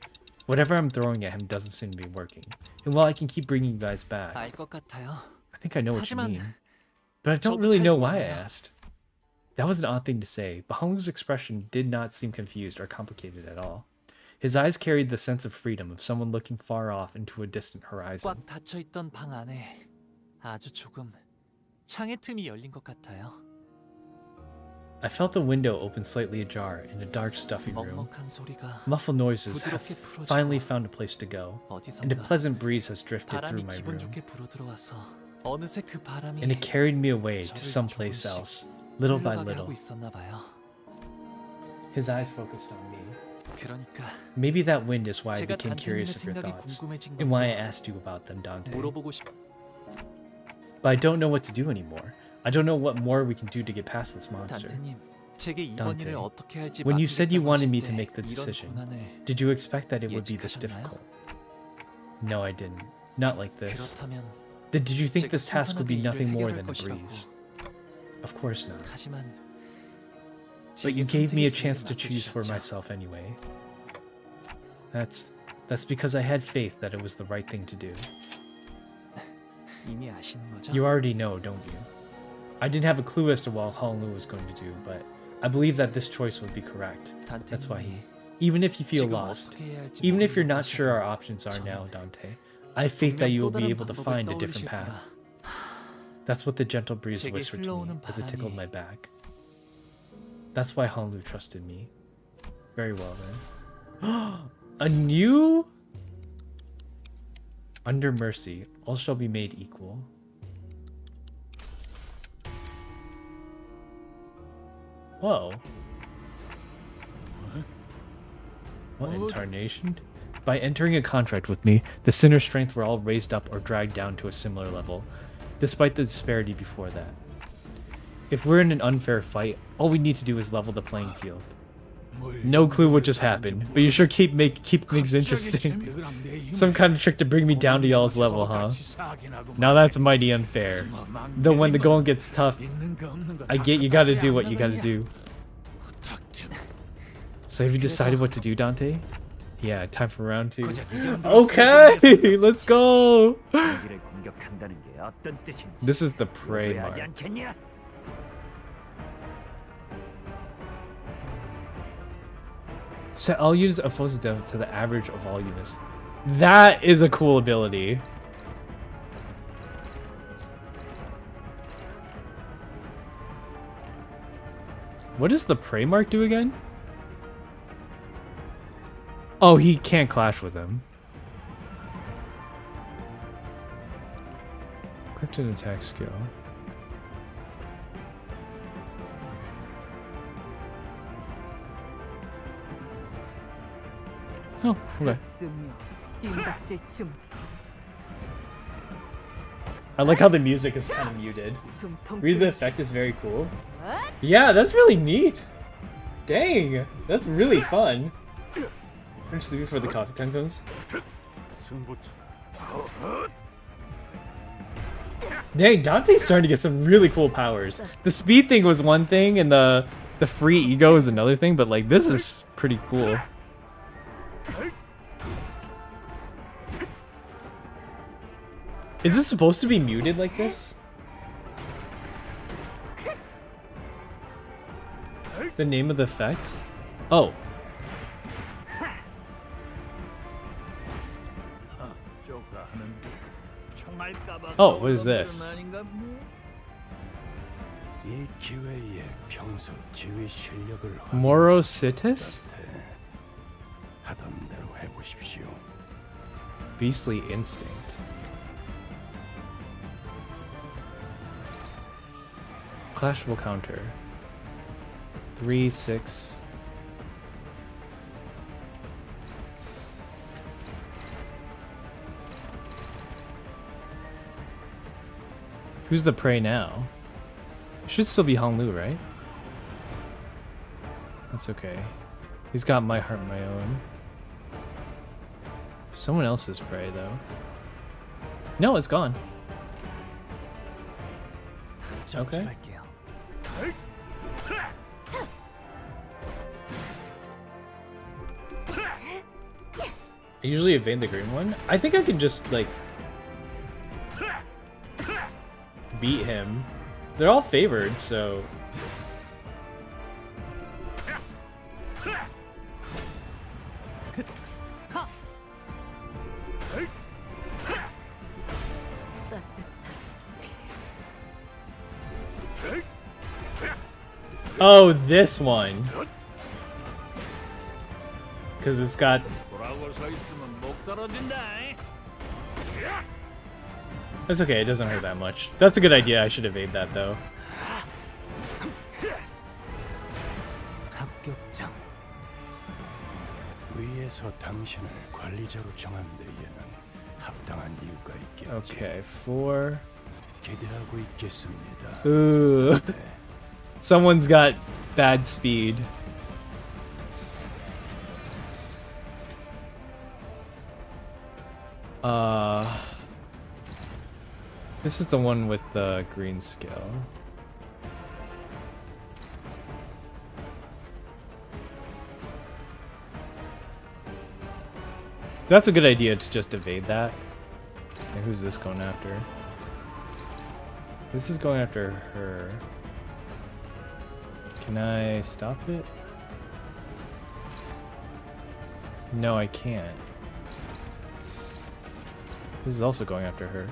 whatever I'm throwing at him doesn't seem to be working. And while I can keep bringing you guys back, I think I know what you mean. But I don't really know why I asked. That was an odd thing to say, but Honglu's expression did not seem confused or complicated at all. His eyes carried the sense of freedom of someone looking far off into a distant horizon. 꽉 닫혀있던 방 안에 아주 조금 창의 틈이 열린 것 같아요. I felt the window open slightly ajar in a dark, stuffy room. Muffled noises have finally found a place to go, and a pleasant breeze has drifted through my room. And it carried me away to someplace else, little by little. His eyes focused on me. Maybe that wind is why I became curious of your thoughts, and why I asked you about them, Dante. But I don't know what to do anymore. I don't know what more we can do to get past this monster. Dante, when you said you wanted me to make the decision, did you expect that it would be this difficult? No, I didn't. Not like this. Then did you think this task would be nothing more than a breeze? Of course not. But you gave me a chance to choose for myself anyway. That's because I had faith that it was the right thing to do. You already know, don't you? I didn't have a clue as to what Honglu was going to do, but I believe that this choice would be correct. That's why even if you feel lost, even if you're not sure our options are now, Dante, I have faith that you will be able to find a different path. That's what the gentle breeze whispered to me as it tickled my back. That's why Honglu trusted me. Very well then. A new... Under mercy, all shall be made equal. Whoa. What incarnation? By entering a contract with me, the sinner's strength were all raised up or dragged down to a similar level, despite the disparity before that. If we're in an unfair fight, all we need to do is level the playing field. No clue what just happened, but you sure keep things interesting. Some kind of trick to bring me down to y'all's level, huh? Now that's mighty unfair. Though when the going gets tough, I get you gotta do what you gotta do. So have you decided what to do, Dante? Yeah, time for round 2. Okay, let's go! This is the prey mark. Set all units of foes down to the average of all units. That is a cool ability. What does the prey mark do again? Oh, he can't clash with him. Equipped an attack skill. Oh, okay. I like how the music is kind of muted. Read the effect is very cool. Yeah, that's really neat. Dang, that's really fun. I'm just leaving before the coffee time comes. Dang, Dante's starting to get some really cool powers. The speed thing was one thing, and the free ego is another thing, but like this is pretty cool. Is this supposed to be muted like this? The name of the effect? Oh. 하려고 하는데 청할까봐. Oh, what is this? 이 기회에 평소 지휘 실력을 Morositis? 하던 대로 해보십시오. Beastly Instinct. Clashable counter. 3, 6. Who's the prey now? Should still be Hong Lu, right? That's okay. He's got my heart, my own. Someone else's prey, though. No, it's gone. Okay. I usually evade the green one. I think I can just, like, beat him. They're all favored, so... Oh, this one. Because it's got... That's okay, it doesn't hurt that much. That's a good idea, I should evade that though. 합격장. 위에서 당신을 관리자로 정한 데에는 합당한 이유가 있겠지. Okay, 4. 기대하고 있겠습니다. Ooh. Someone's got bad speed. This is the one with the green skill. That's a good idea to just evade that. Okay, who's this going after? This is going after her. Can I stop it? No, I can't. This is also going after her.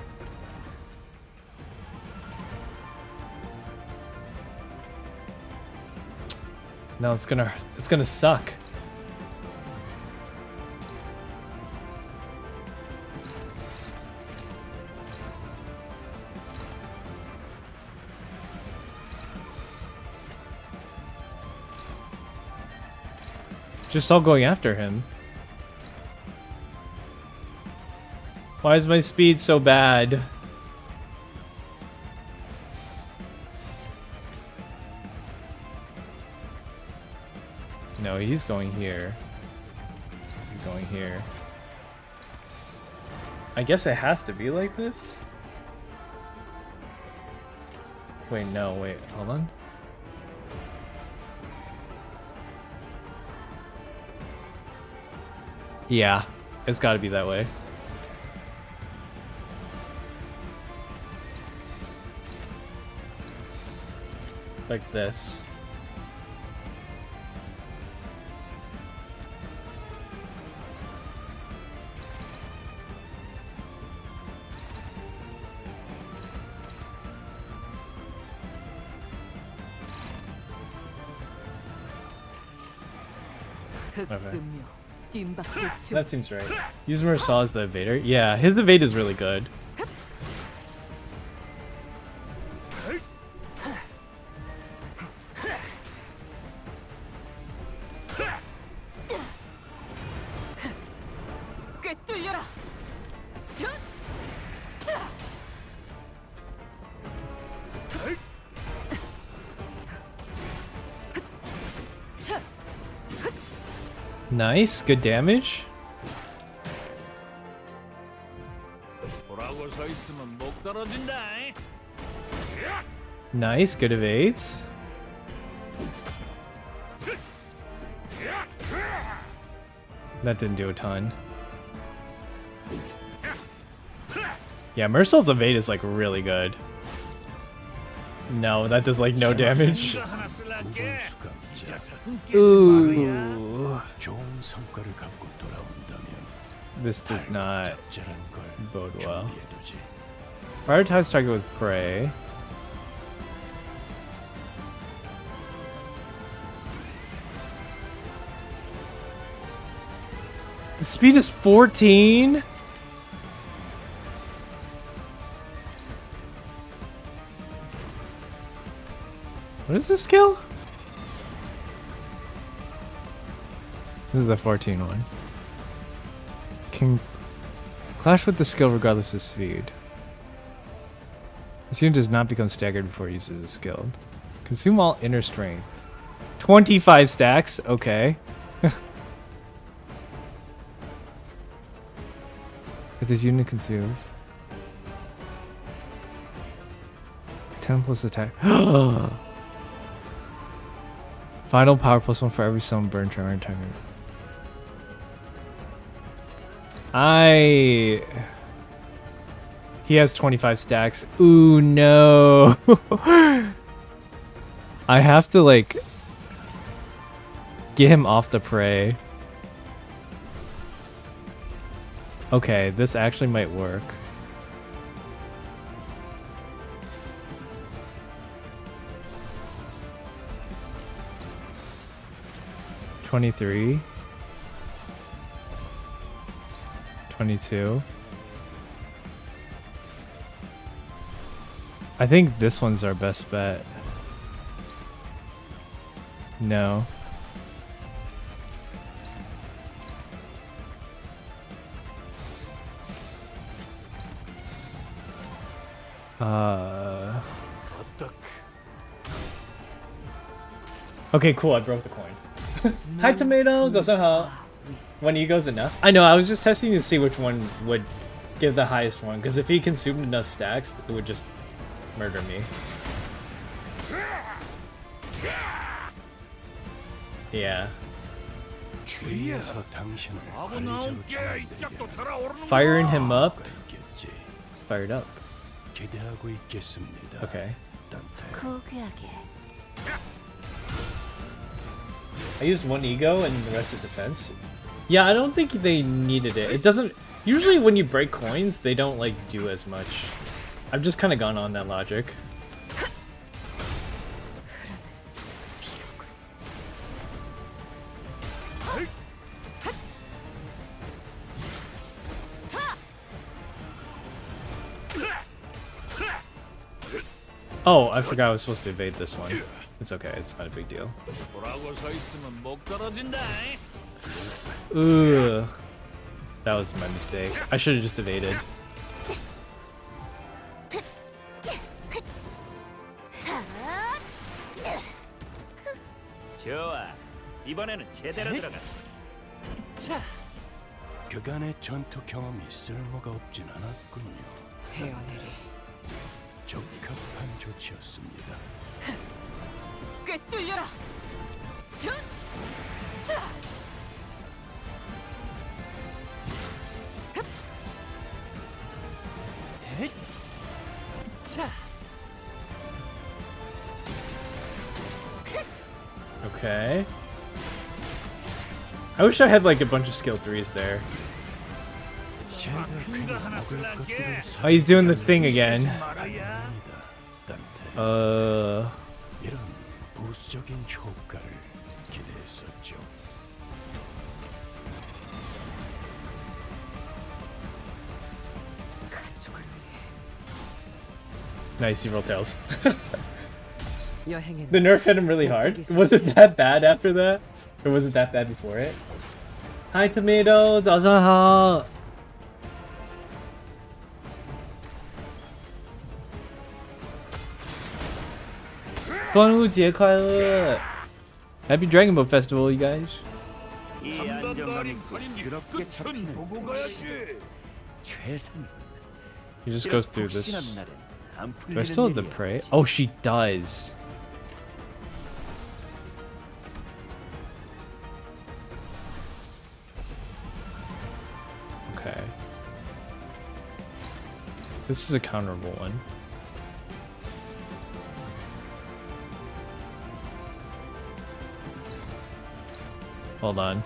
No, it's gonna suck. Just all going after him. Why is my speed so bad? No, he's going here. This is going here. I guess it has to be like this? Wait, no, wait, hold on. Yeah, it's gotta be that way. Like this. Okay. That seems right. Yuzumura Saw is the evader. Yeah, his evade is really good. Nice, good damage. Nice, good evades. That didn't do a ton. Yeah, Mercel's evade is like really good. No, that does like no damage. Ooh. 좋은 성과를 갖고 돌아온다면 This does not 짭짤한 걸 bode well. 준비해두지. Prioritize target with prey. The speed is 14? What is the skill? This is the 14 one. Can clash with the skill regardless of speed. This unit does not become staggered before it uses a skill. Consume all inner strength. 25 stacks? Okay. If this unit consumes 10 plus attack. Final power +1 for every sunburn tremor target. He has 25 stacks. Ooh, no. I have to, like, get him off the prey. Okay, this actually might work. $23. 22. I think this one's our best bet. No. Okay, cool. I broke the coin. Hi, tomato. 早上好. One ego's enough. I know. I was just testing to see which one would give the highest one, because if he consumed enough stacks, it would just murder me. Yeah. 위에서 당신을 관리자로 전환되게 Firing him up. 있겠지. It's fired up. 기대하고 있겠습니다. Okay. 단테. 고귀하게. I used one ego and the rest is defense. Yeah, I don't think they needed it. It doesn't... Usually when you break coins, they don't, like, do as much. I've just kind of gone on that logic. Oh, I forgot I was supposed to evade this one. It's okay, it's not a big deal. Ooh. That was my mistake. I should have just evaded. 좋아. 이번에는 제대로 들어가. 자, 그간의 전투 경험이 쓸모가 없진 않았군요. 헤어내리. 적합한 조치였습니다. 꿰뚫려라. 자, Okay. I wish I had like a bunch of skill 3s there. Oh, he's doing the thing again. 이런 부수적인 효과를 기대했었죠. Nice, he rolled tails. 여행엔 The nerf hit him really hard. Was it that bad after that? Or was it that bad before it? Hi, tomato. 早上好. Happy Dragon Boat Festival, you guys. 이 안정감이 그렇게 잡히는 최선. He just goes through this. 혹시나 날엔 안 Do I still have the 풀리는 prey? 일이야. Oh, she does. Okay. This is a counterable one. Hold on.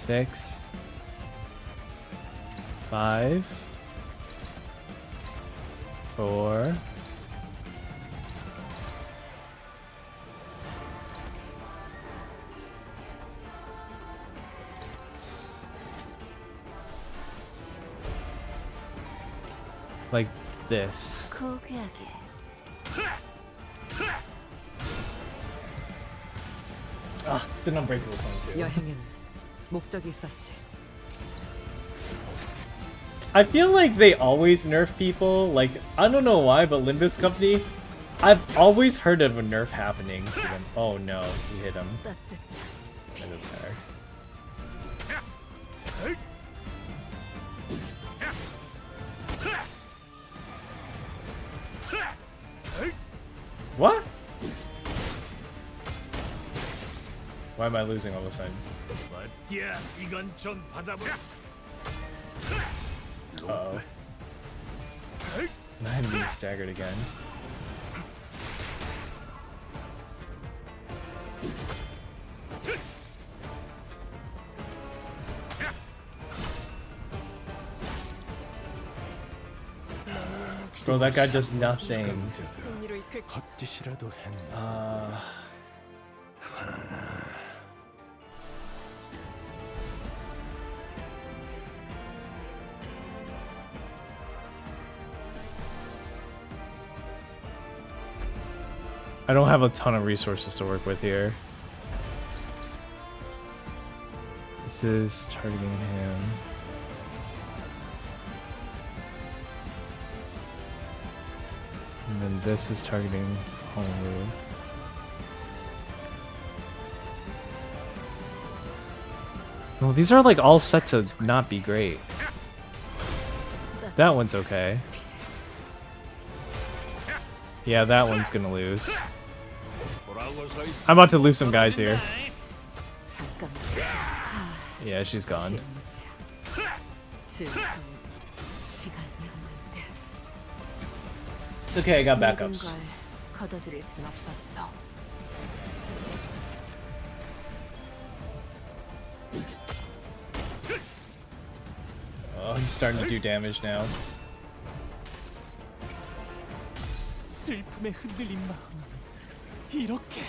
6, 5, 4. Like this. 고귀하게. Ah, the unbreakable one too. 여행엔 목적이 있었지. I feel like they always nerf people. Like, I don't know why, but Limbus Company, I've always heard of a nerf happening to them. Oh no, he hit him. That doesn't matter. What? Why am I losing all of a sudden? 맞야, 이건 좀 받아보라. Uh-oh. I'm being staggered again. Bro, that guy does nothing. 헛짓이라도 했나? I don't have a ton of resources to work with here. This is targeting him. And then this is targeting Honolulu. No, these are like all set to not be great. That one's okay. Yeah, that one's gonna lose. I'm about to lose some guys here. Yeah, she's gone. It's okay, I got backups. Oh, he's starting to do damage now. 슬픔에 흔들린 마음 이렇게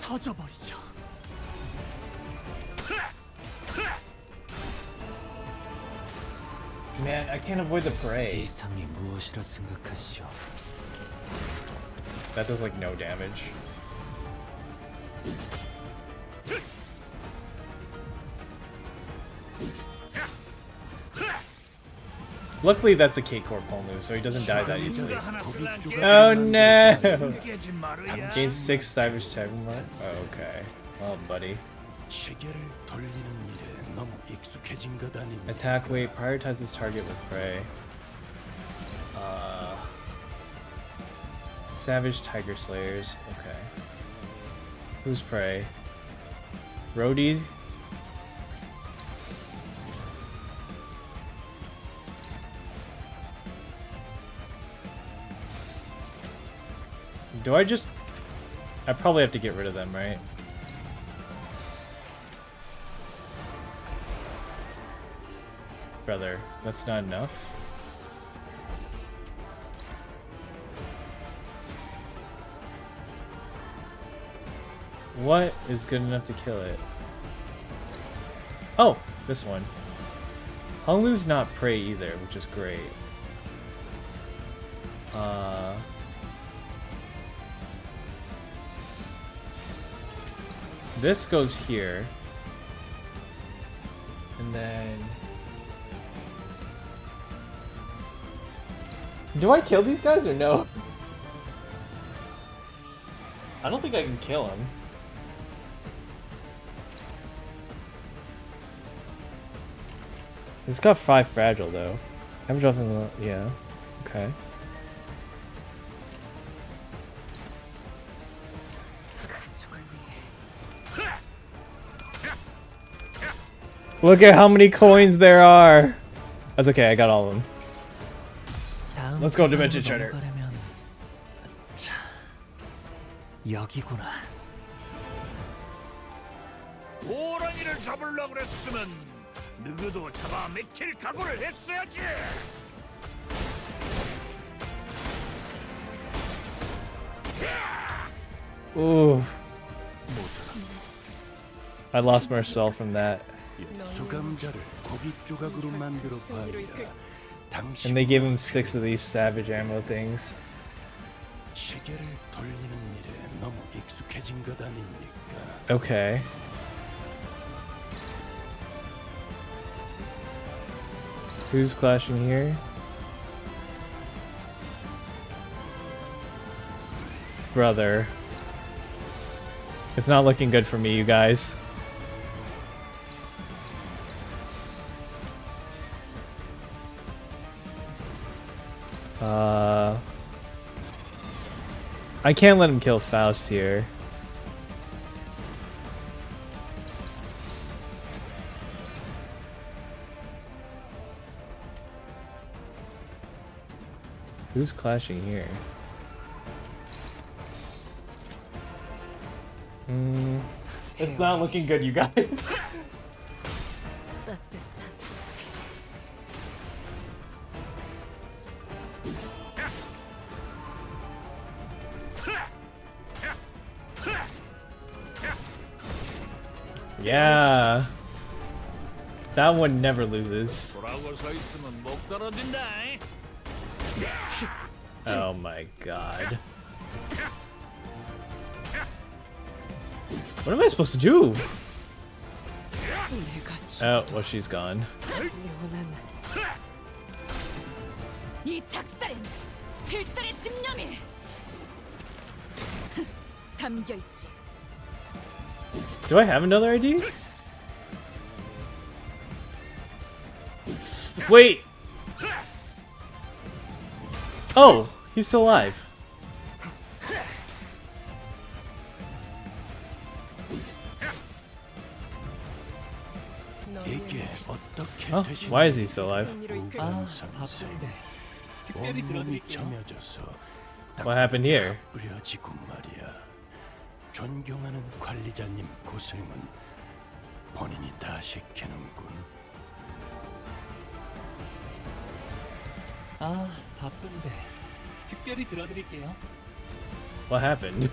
터져버리죠. Man, I can't avoid the prey. 이상이 무엇이라 생각하시오? That does like no damage. Luckily, that's a K-Core Polnu, so he doesn't die that easily. Oh no! Gains 6 Savage Type Mark? Oh, okay. Well, buddy. Attack weight, prioritizes target with prey. Savage Tiger Slayers, okay. Who's prey? Roadies? Do I just... I probably have to get rid of them, right? Brother, that's not enough. What is good enough to kill it? Oh, this one. Honolulu's not prey either, which is great. This goes here. And then... Do I kill these guys or no? I don't think I can kill him. It's got 5 fragile though. I'm dropping the... yeah. Okay. Look at how many coins there are! That's okay, I got all of them. Let's go Dimension Shredder. 자, 여기구나. 호랑이를 잡으려고 그랬으면 누구도 잡아 맥힐 각오를 했어야지. Ooh. I lost Marcel from that. 수감자를 고기 조각으로 만들어 봐야. And they gave him 6 of these savage ammo things. 시계를 돌리는 일에 너무 익숙해진 것 아닙니까? Okay. Who's clashing here? Brother. It's not looking good for me, you guys. I can't let him kill Faust here. Who's clashing here? It's not looking good, you guys. Yeah. That one never loses. Oh my god. What am I supposed to do? Oh, well, she's gone. 이 작살엔 필살의 집념이 담겨 있지. Do I have another ID? Wait! Oh, he's still alive. Oh, why is he still alive? What happened here? 존경하는 관리자님 고생은 본인이 다 시키는군. 아, 바쁜데 특별히 들어드릴게요. What happened?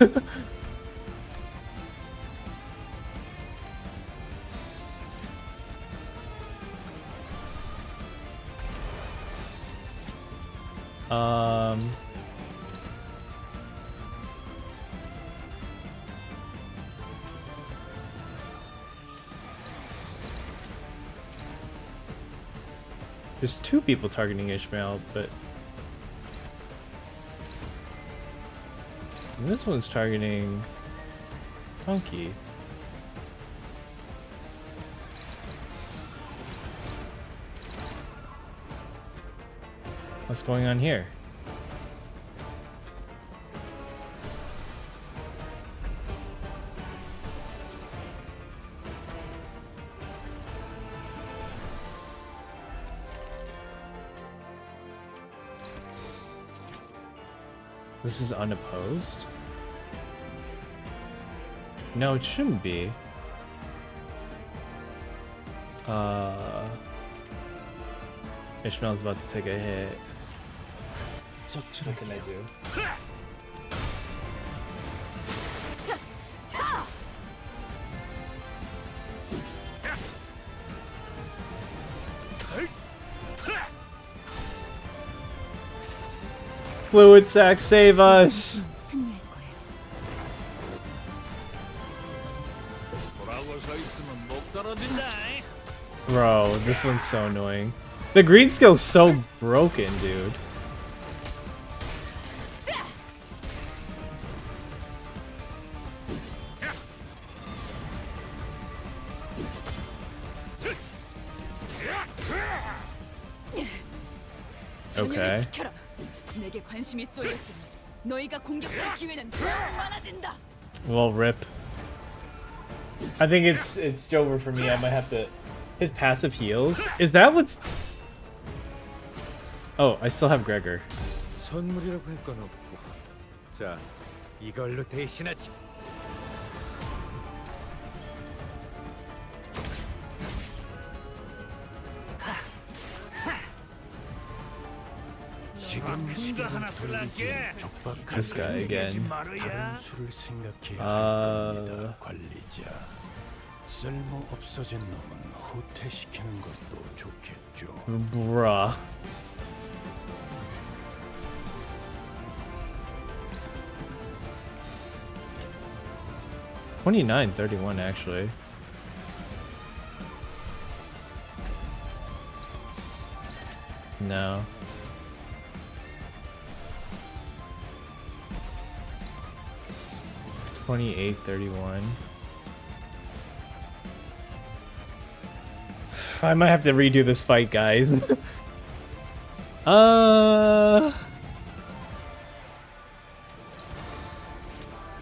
There's 2 people targeting Ishmael, but and this one's targeting Donkey. What's going on here? This is unopposed? No, it shouldn't be. Ishmael's about to take a hit. What can I do? Fluid sac, save us! Bro, this one's so annoying. The green skill's so broken, dude. Okay. Well, rip. I think it's over for me. I might have to. His passive heals. Is that what's? Oh, I still have Gregor. 선물이라고 할 건 없고. 자, 이걸로 대신하지. 이번 큰거 시기를 하나 돌리기엔 쓸란게. 족박한 This guy again. 다른 수를 생각해야 할 겁니다, Uh, 관리자. 쓸모 없어진 놈은 후퇴시키는 것도 좋겠죠. bruh. $29.31 actually. No. $28.31. I might have to redo this fight, guys.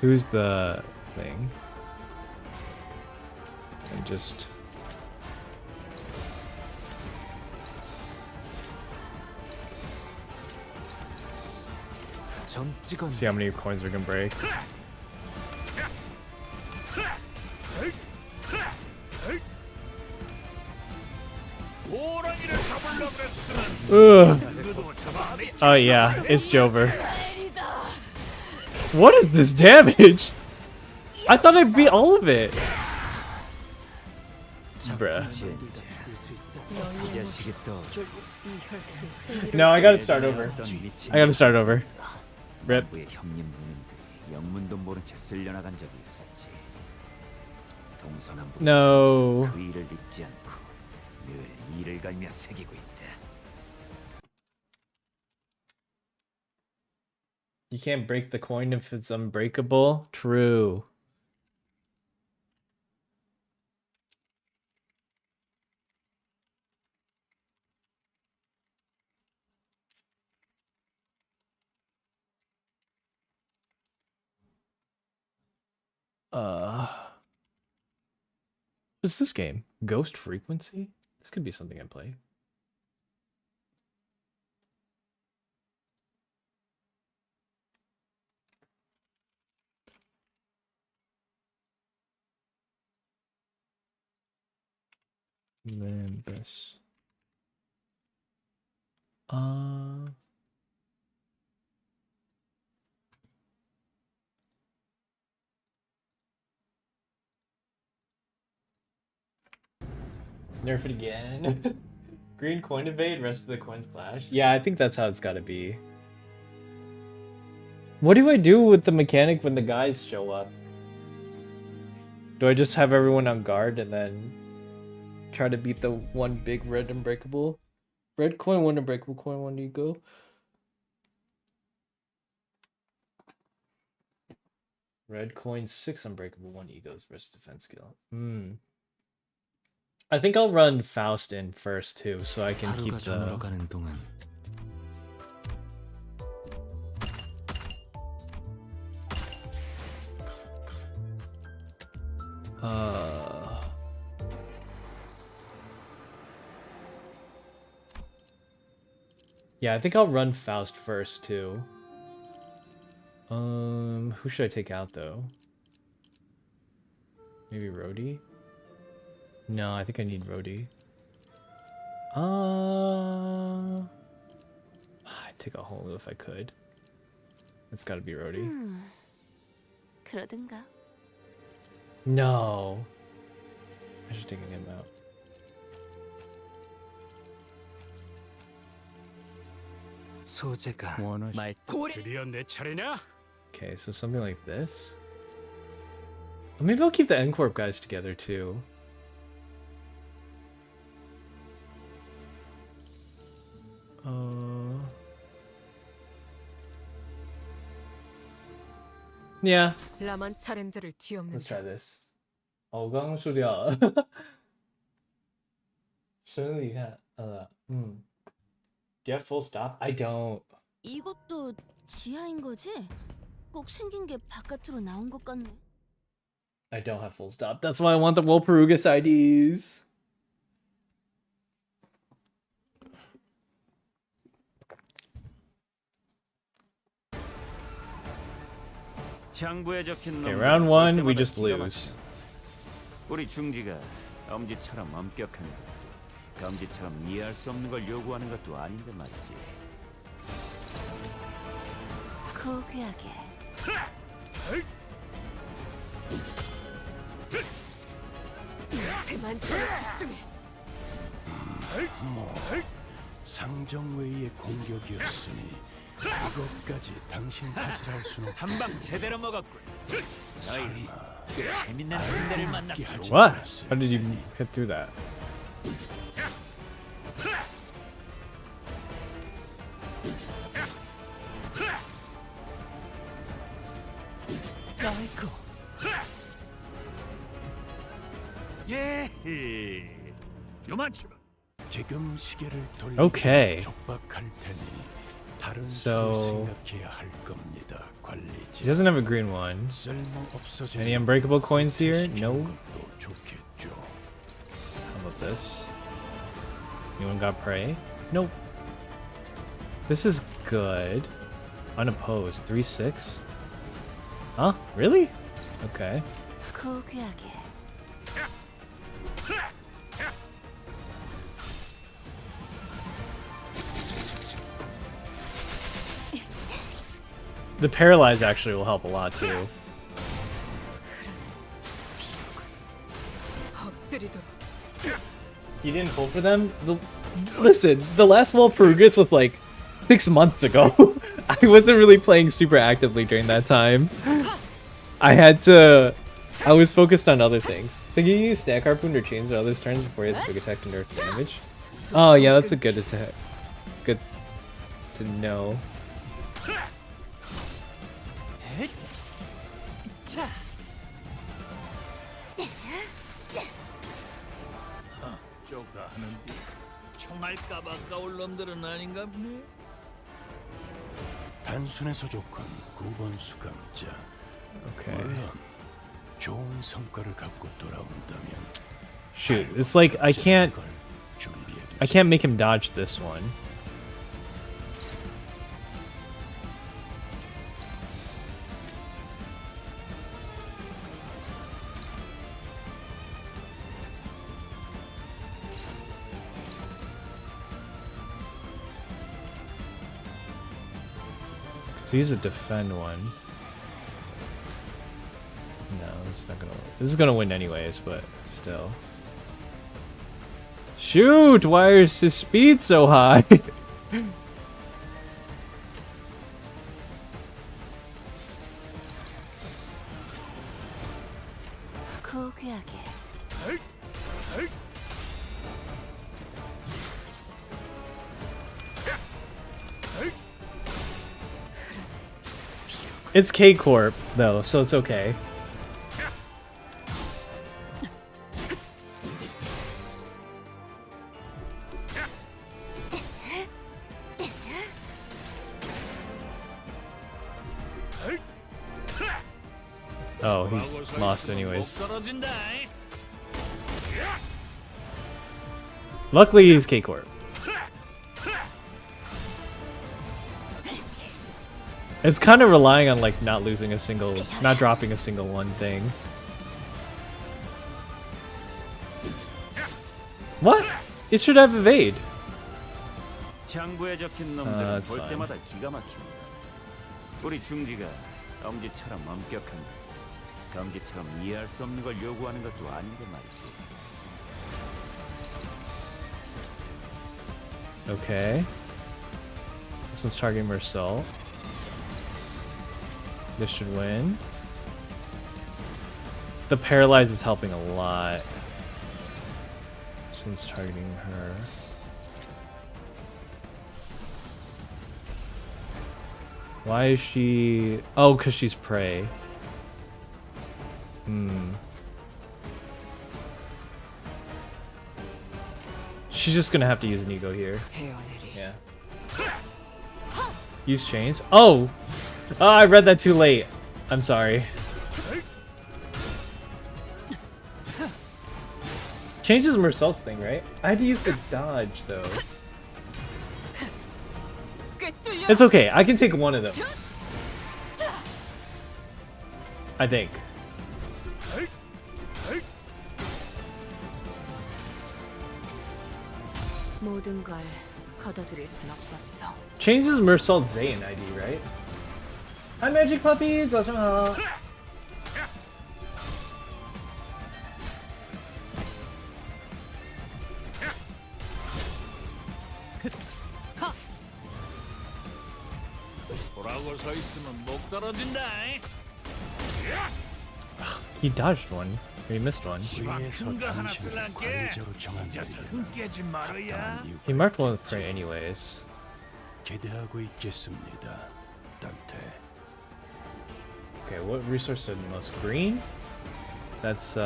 Who's the thing? I'm just... 점 찍었네. see how many coins we can break. 호랑이를 잡으려고 했으면 Ugh. 누구도 잡아내. Oh yeah, it's Jover. What is this damage? I thought I beat all of it. Bruh. 이 자식이 또 No, I gotta start over. I gotta start over. Rip. 의 형님 누님들이 영문도 모른 채 쓸려나간 적이 있었지. 동서남북 No. 그 일을 잊지 않고 늘 이를 갈며 새기고 있다. You can't break the coin if it's unbreakable? True. What's this game? Ghost Frequency? This could be something I play. Limbus. Nerf it again. Green coin evade, rest of the coins clash. Yeah, I think that's how it's gotta be. What do I do with the mechanic when the guys show up? Do I just have everyone on guard and then try to beat the one big red unbreakable? Red coin, one unbreakable coin, one ego. Red coin, 6 unbreakable, 1 egos versus defense skill. I think I'll run Faust in first too, so I can keep 하루가 저물어 the... 가는 동안 Yeah, I think I'll run Faust first too. Who should I take out though? Maybe Rhodey? No, I think I need Rhodey. I'd take a Holo if I could. It's gotta be Rhodey. 그러든가. No. I should have taken him out. 소재가 말 드디어 내 차례냐? Okay, so something like this. Or maybe I'll keep the N-Corp guys together too. Yeah. 라만 차렌드를 Let's 뒤엎는 try this. 刚输掉了 生理看 Do you have full stop? I don't. 이것도 지하인 거지? 꼭 생긴 게 바깥으로 나온 것 같네. I don't have full stop. That's why I want the Walpurgis IDs. 장부에 적힌 Okay, 놈들 round one, 볼 we 때마다 just 기가 lose. 막혀. 우리 중지가 엄지처럼 엄격한 것, 엄지처럼 이해할 수 없는 걸 요구하는 것도 아닌데 말이지. 고귀하게. 뭐 상정 외의 공격이었으니 이것까지 당신 탓을 할 수는 한 방 제대로 먹었군. 너희 설마 꽤 재밌는 군대를 만났어. 하지 What? 않았을 How did you 테니. hit through that? 아이고. 예. 요만치만. 지금 시계를 돌리고 Okay. 촉박할 테니 다른 So- 수를 생각해야 할 겁니다, 관리자. He doesn't have a green one. 쓸모없어진 Any unbreakable coins here? 시키는 No. 것도 좋겠죠. How about this? Anyone got prey? Nope. This is good. Unopposed. 3-6? Huh? Really? Okay. 고귀하게. The paralyze actually will help a lot too. You didn't pull for them? Listen, the last Walpurgis was like 6 months ago. I wasn't really playing super actively during that time. I was focused on other things. So can you use stack harpoon or chains or others turns before he has a big attack to nerf damage? Oh yeah, that's a good attack. Good to know. 자, 쪼가 하는데 총알값 아까울 놈들은 아닌가 보네. 단순해서 좋건 9번 수감자. Okay. 물론 좋은 성과를 갖고 돌아온다면 Shoot, it's like I can't make him dodge this one. So he's a defend one. No, it's not gonna. This is gonna win anyways, but still. Shoot! Why is his speed so high? 고귀하게. It's K Corp though, so it's okay. Oh, he lost anyways. Luckily, he's K Corp. It's kind of relying on like not losing a single, not dropping a single one thing. What? It should have evade. 장부에 적힌 놈들은 that's 볼 fine. 때마다 기가 막힙니다. 우리 중지가 엄지처럼 엄격한데 검지처럼 이해할 수 없는 걸 요구하는 것도 아닌데 말이지. Okay. This one's targeting Mercel. This should win. The paralyze is helping a lot. This one's targeting her. Why is she... Oh, because she's prey. She's just gonna have to use an ego here. Yeah. Use chains. Oh! Oh, I read that too late. I'm sorry. Changes Mercel's thing, right? I had to use the dodge, though. It's okay. I can take one of those. I think. 모든 걸 거둬들일 순 없었어. Changes Mercel's Zayn ID, right? Hi Magic Puppy, 早上好. 보라고 서 있으면 목 떨어진다. He dodged one. Or he missed one. 위에서 큰거 하나 당신을 쓸란게. 관리자로 정한 이제서 일이라 흥 깨지 말아야. 합당한 이유가 He marked one with 있겠지. prey anyways. 기대하고 있겠습니다, 단테. Okay, what resource are the most green? That's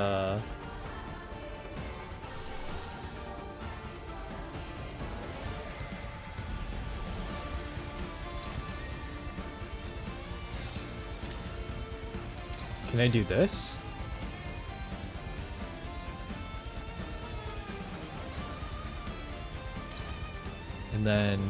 Can I do this? And then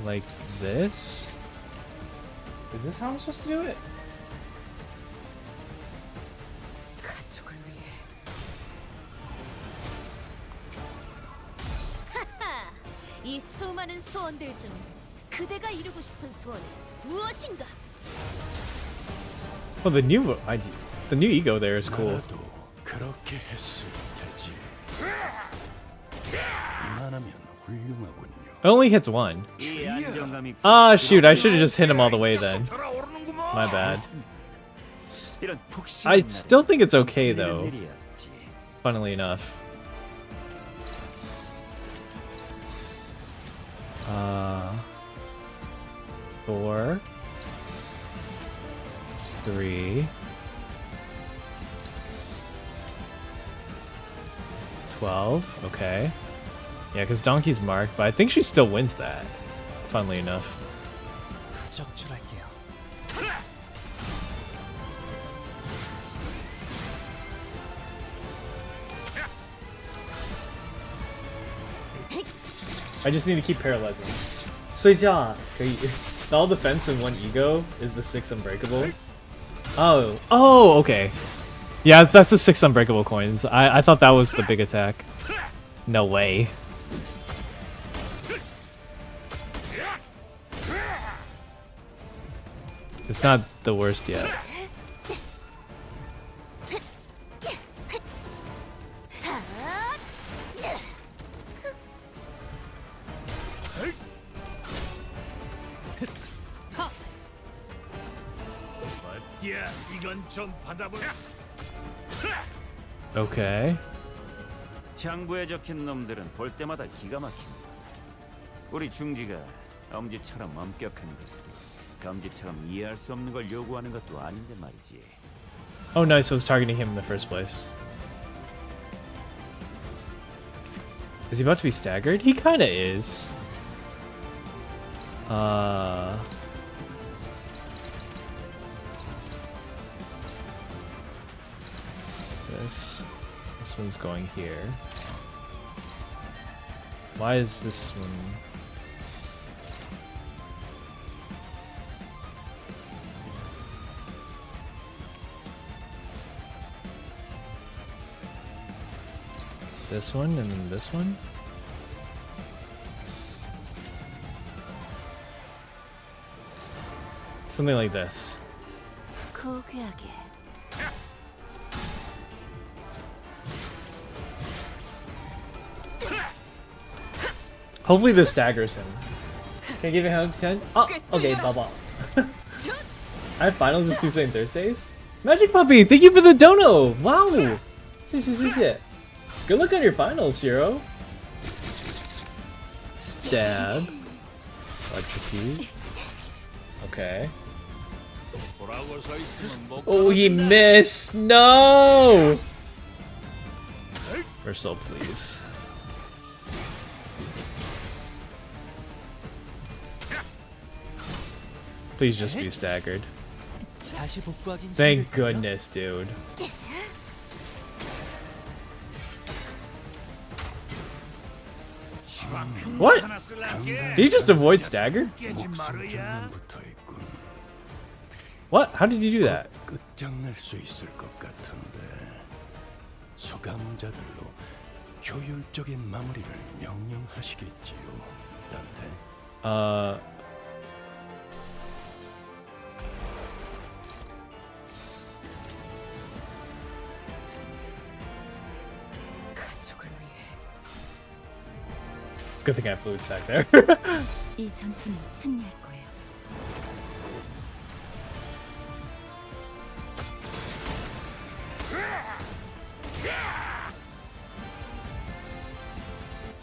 like this? Is this how I'm supposed to do it? 가족을 위해 하하! 이 수많은 소원들 중 그대가 이루고 싶은 소원은 무엇인가? Oh, the new ID, the new ego there is cool. 나라도 그렇게 했을 테지. 이만하면 훌륭하군요. It only hits one. 이 안정감이 Ah, shoot! I should have just hit him all the way then. 돌아오르는구먼. My bad. 이런 푹신한 I 날에 still think it's okay 내리는 though. 일이었지. Funnily enough. 4, 3, 12. Okay. Yeah, because Donkey's marked, but I think she still wins that. Funnily enough. 적출할게요. I just need to keep paralyzing. 睡觉可以. All defense and one ego is the 6 unbreakable. Oh, okay. Yeah, that's the 6 unbreakable coins. I thought that was the big attack. No way. It's not the worst yet. 어때야? 이건 좀 받아보라. Okay. 장부에 적힌 놈들은 볼 때마다 기가 막힌다. 우리 중지가 엄지처럼 엄격한 것, 검지처럼 이해할 수 없는 걸 요구하는 것도 아닌데 말이지. Oh, nice. I was targeting him in the first place. Is he about to be staggered? He kind of is. This one's going here. Why is this one? This one and then this one? Something like this. 고귀하게. Hopefully this staggers him. Can I give you a hand to 10? Oh, okay, baba. I have finals this Tuesday and Thursdays? Magic Puppy, thank you for the dono! Wow! Good luck on your finals, Shiro. Stab. Electrocute. Okay. 보라고 서 있으면 목 Oh, he 떨어진다. missed! No! Reversal, please. Please just be staggered. 다시 복구하긴 Thank 힘들걸요? goodness, dude. 큰거 What? 하나 쓸란게. Did he just avoid stagger? 깨지 말아야. 붙어 있군. What? How did you do that? 끝장낼 수 있을 것 같은데 소감자들로 효율적인 마무리를 명령하시겠지요, 단테. 가족을 위해. Good thing I have fluid sack there. 이 전투는 승리할 거예요.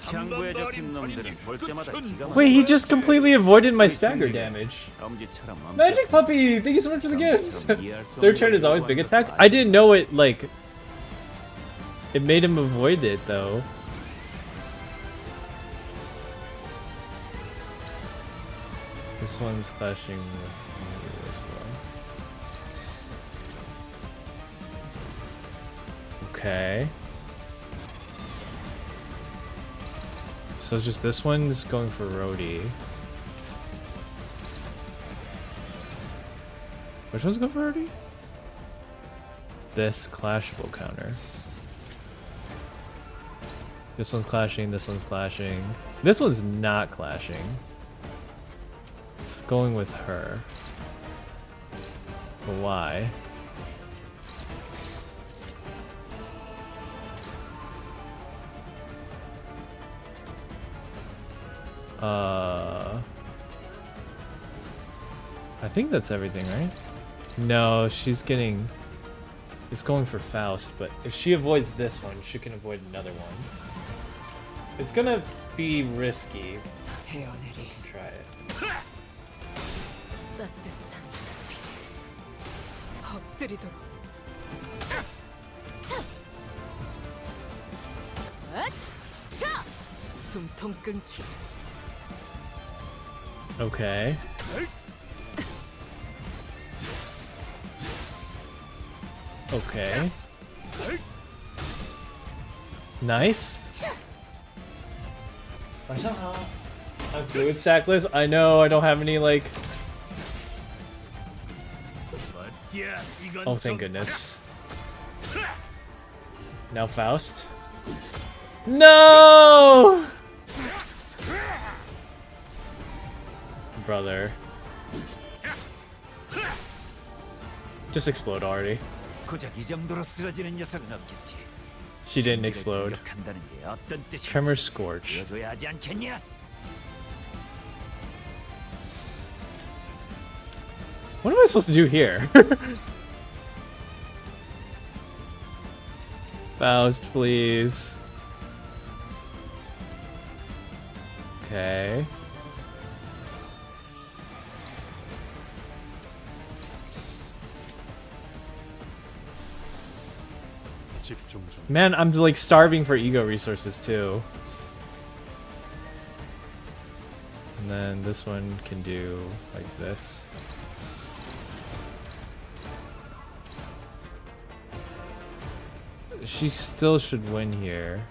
창구에 적힌 놈들은 볼 때마다 기가 Wait, he just completely avoided my stagger damage. 엄지처럼 Magic Puppy, thank you so much for the gifts. Their turn is always big attack. I didn't know it, like, it made him avoid it though. This one's clashing with me as well. Okay. So just this one's going for Rhodey. Which one's going for Rhodey? This clashable counter. This one's clashing, this one's clashing. This one's not clashing. It's going with her. But why? I think that's everything, right? No, she's getting... It's going for Faust, but if she avoids this one, she can avoid another one. It's gonna be risky. 헤어내리. Try it. 따뜻한 엎드리도록. 숨통 끊기. Okay. Okay. Nice. I'm fluid sackless. I know I don't have any like. Oh, thank goodness. Now Faust. No! Brother. Just explode already. 고작 이 정도로 쓰러지는 녀석은 없겠지. She didn't explode. 공격한다는 게 어떤 뜻인지 Tremor Scorch. 보여줘야 하지 않겠냐? What am I supposed to do here? Faust, please. Okay. Man, I'm like starving for ego resources too. And then this one can do like this. She still should win here.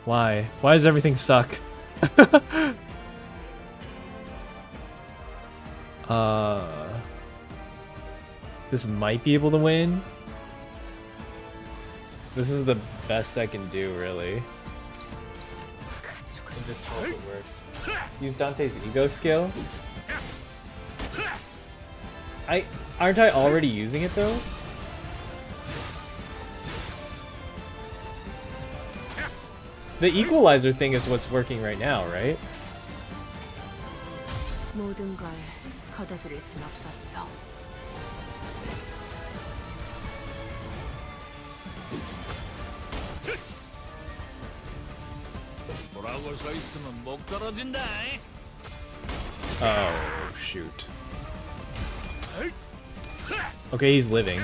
Why? Why does everything suck? This might be able to win. This is the best I can do, really. I just hope it works. Use Dante's ego skill. Aren't I already using it though? The equalizer thing is what's working right now, right? 모든 걸 걷어들일 순 없었어. 뭐라고 서 있으면 목 떨어진다. Oh, shoot. Okay, he's living.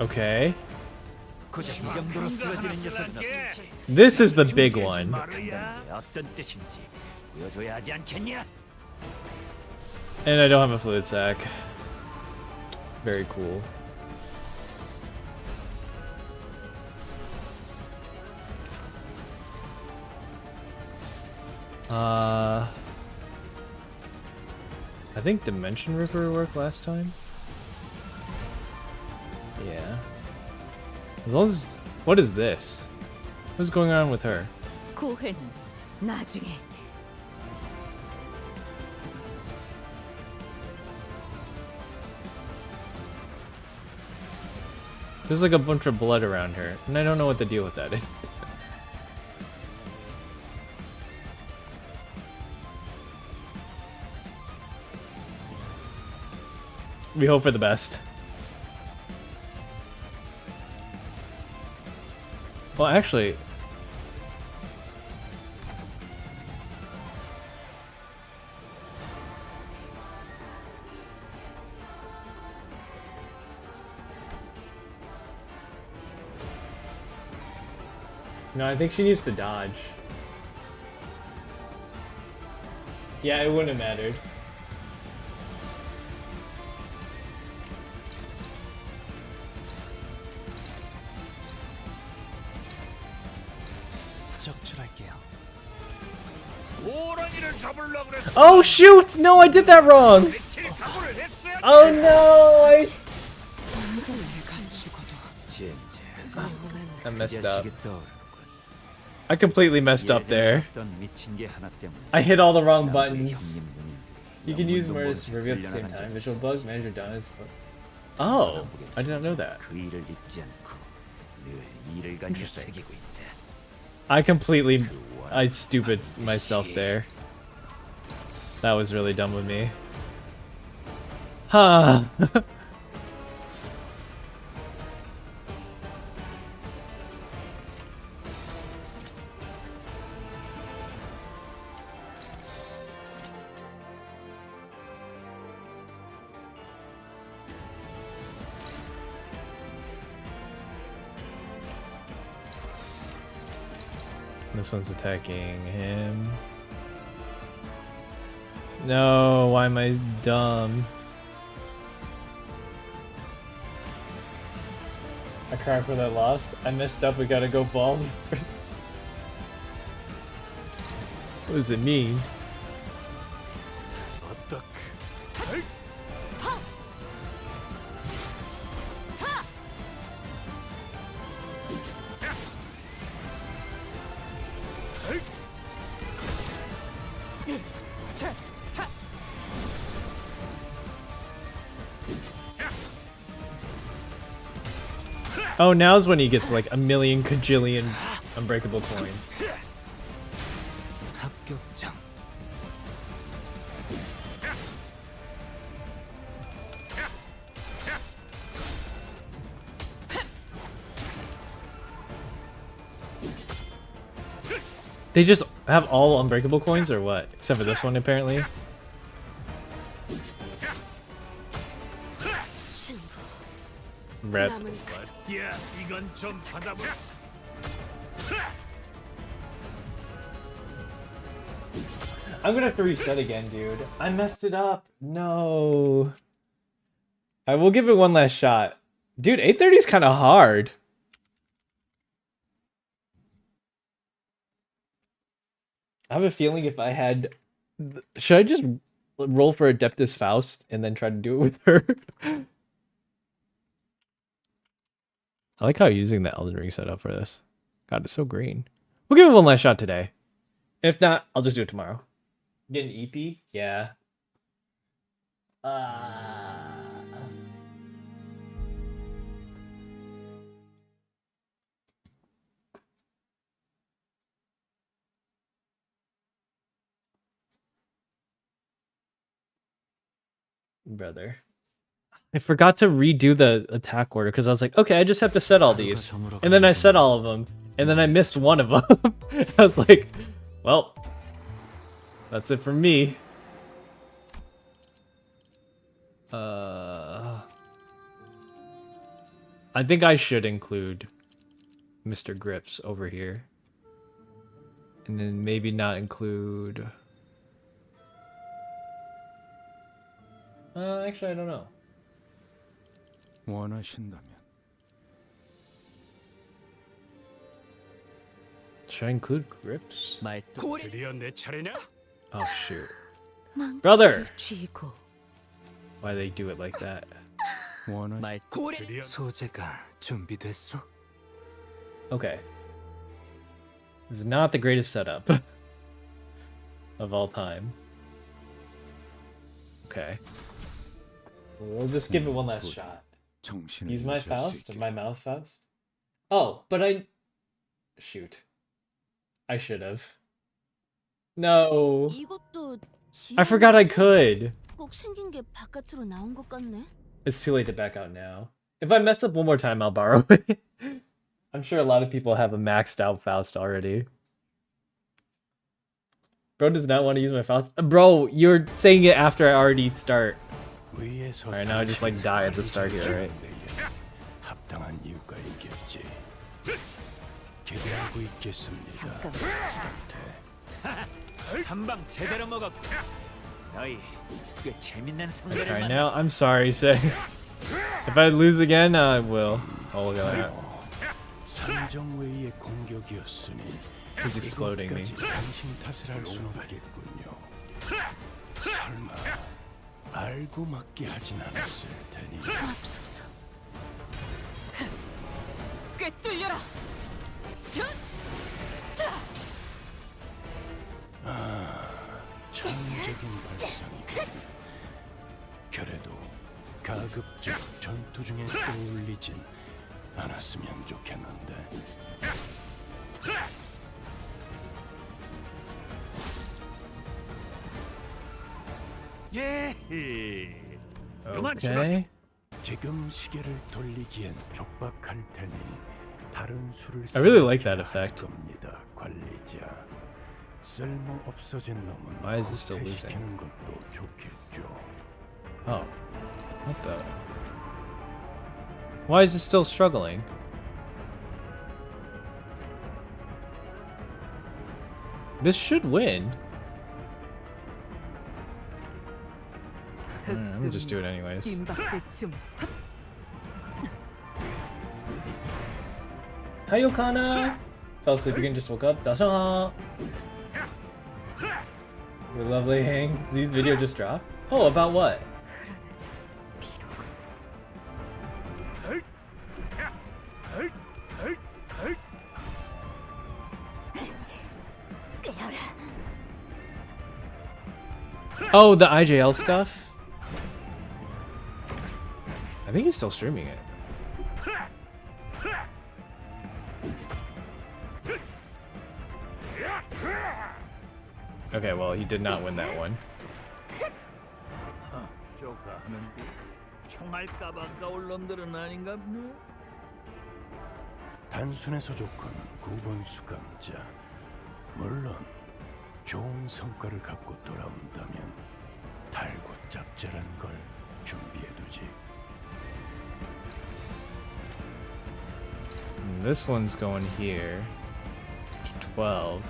Okay. 고작 이 정도로 쓰러지는 녀석은 없지. This is the big one. 마루야. 어떤 뜻인지 보여줘야 하지 않겠냐? And I don't have a fluid sac. Very cool. I think Dimension River worked last time. Yeah. As long as... What is this? What's going on with her? 고해는 나중에. There's like a bunch of blood around her, and I don't know what the deal with that is. We hope for the best. Well, actually... No, I think she needs to dodge. Yeah, it wouldn't have mattered. 적출할게요. 호랑이를 잡으려고 그랬어. Oh shoot! No, I did that wrong! 맥힐 각오를 했어야지. Oh no! I messed up. I completely messed up there. I hit all the wrong buttons. You can use Murs to reveal at the same time. Visual bugs, manager done. Oh, I did not know that. I stupid myself there. That was really dumb of me. Huh. This one's attacking him. No, why am I dumb? I cried for that lost. I messed up, we gotta go ball. What does it mean? Oh, now's when he gets like a million kajillion unbreakable coins. 합격장. They just have all unbreakable coins or what? Except for this one apparently. Rep. 야, 이건 좀 받아봐. I'm gonna have to reset again, dude. I messed it up. No. I will give it one last shot. Dude, 830 is kind of hard. I have a feeling if I had... Should I just roll for Adeptus Faust and then try to do it with her? I like how I'm using the Elden Ring setup for this. God, it's so green. We'll give it one last shot today. If not, I'll just do it tomorrow. Get an EP? Yeah. Brother. I forgot to redo the attack order because I was like, okay, I just have to set all these. And then I set all of them. And then I missed one of them. I was like, well, that's it for me. I think I should include Mr. Grips over here. And then maybe not include... actually, I don't know. 원하신다면 Should I include Grips? 드디어 내 차례냐? Oh, shoot. Brother! Why they do it like that? 드디어 소재가 준비됐어? Okay. This is not the greatest setup of all time. Okay. We'll just give it one last shot. Use my Faust? My mouth Faust? Oh, but I... Shoot. I should have. No. I forgot I could. 꼭 생긴 게 바깥으로 나온 것 같네. It's too late to back out now. If I mess up one more time, I'll borrow it. I'm sure a lot of people have a maxed out Faust already. Bro does not want to use my Faust. Bro, you're saying it after I already start. Alright, now I just like die at the start here, right? 합당한 이유가 있겠지. 기대하고 있겠습니다. 한방 제대로 먹었고. 너희 꽤 재밌는 상대를 Alright, now I'm sorry, say. If I lose again, I will. Oh, look at that. 삼정웨이의 공격이었으니 He's exploding me. 당신 탓을 할 수는 없겠군요. 설마 알고 맞게 하진 않았을 테니. 꿰뚫려라. 창의적인 발상이군. 그래도 가급적 전투 중에 떠올리진 않았으면 좋겠는데. 예. Okay. 지금 시계를 돌리기엔 촉박할 테니 다른 수를 I really like that effect. 겁니다, 관리자. 쓸모 없어진 놈은 Why is this still losing? 시키는 것도 좋겠죠. Oh. What the? Why is it still struggling? This should win. Alright, I'm gonna just do it anyways. Hiyo Kana! Fell asleep again, just woke up. Dasha! The lovely Heng. These video just dropped? Oh, about what? Oh, the IJL stuff? I think he's still streaming it. Okay, well, he did not win that one. 단순해서 좋건 9번 수감자. 물론 좋은 성과를 갖고 돌아온다면 달고 짭짤한 걸 준비해두지. This one's going here. 12.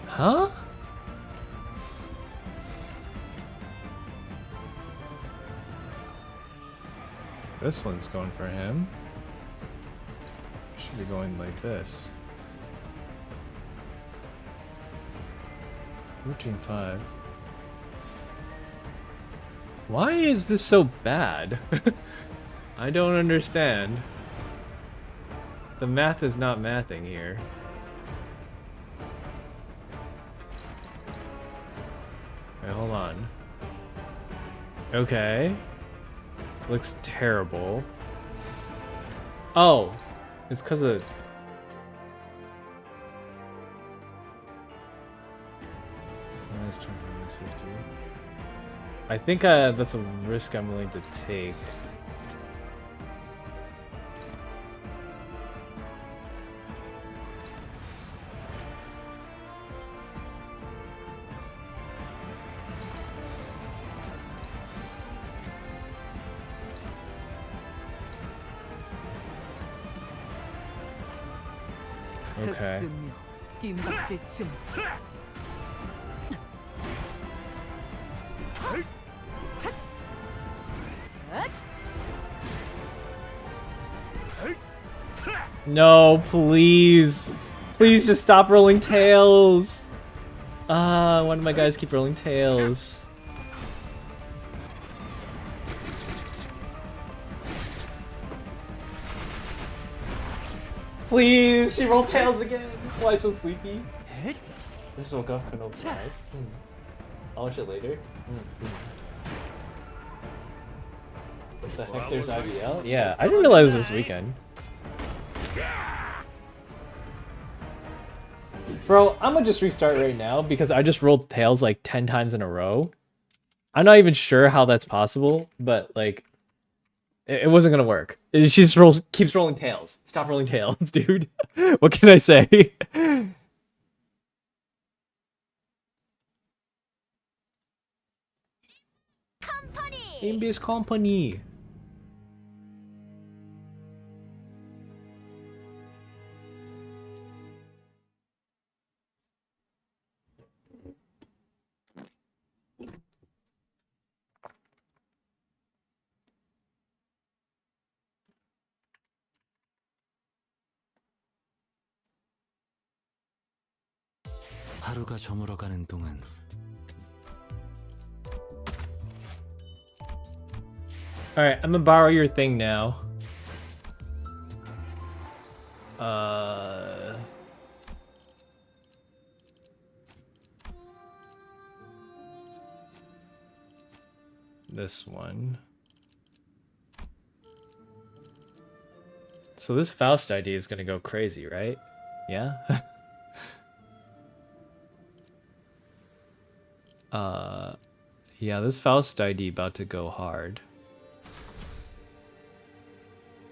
Huh? This one's going for him. Should be going like this. 14-5. Why is this so bad? I don't understand. The math is not mathing here. Wait, hold on. Okay. Looks terrible. Oh, it's because of... Minus 20, minus 50. I think that's a risk I'm willing to take. Okay. 흑수묘, 뒷박질 춤. No, please. Please just stop rolling tails. Why do my guys keep rolling tails? Please, she rolled tails again. Why so sleepy? I just woke up, couldn't open my eyes. I'll watch it later. What the heck, there's IBL? Yeah, I didn't realize it was this weekend. Bro, I'm gonna just restart right now because I just rolled tails like 10 times in a row. I'm not even sure how that's possible, but like, it wasn't gonna work. She just keeps rolling tails. Stop rolling tails, dude. What can I say? Limbus Company. 하루가 저물어가는 동안 Alright, I'm gonna borrow your thing now. This one. So this Faust ID is gonna go crazy, right? Yeah? Yeah, this Faust ID about to go hard.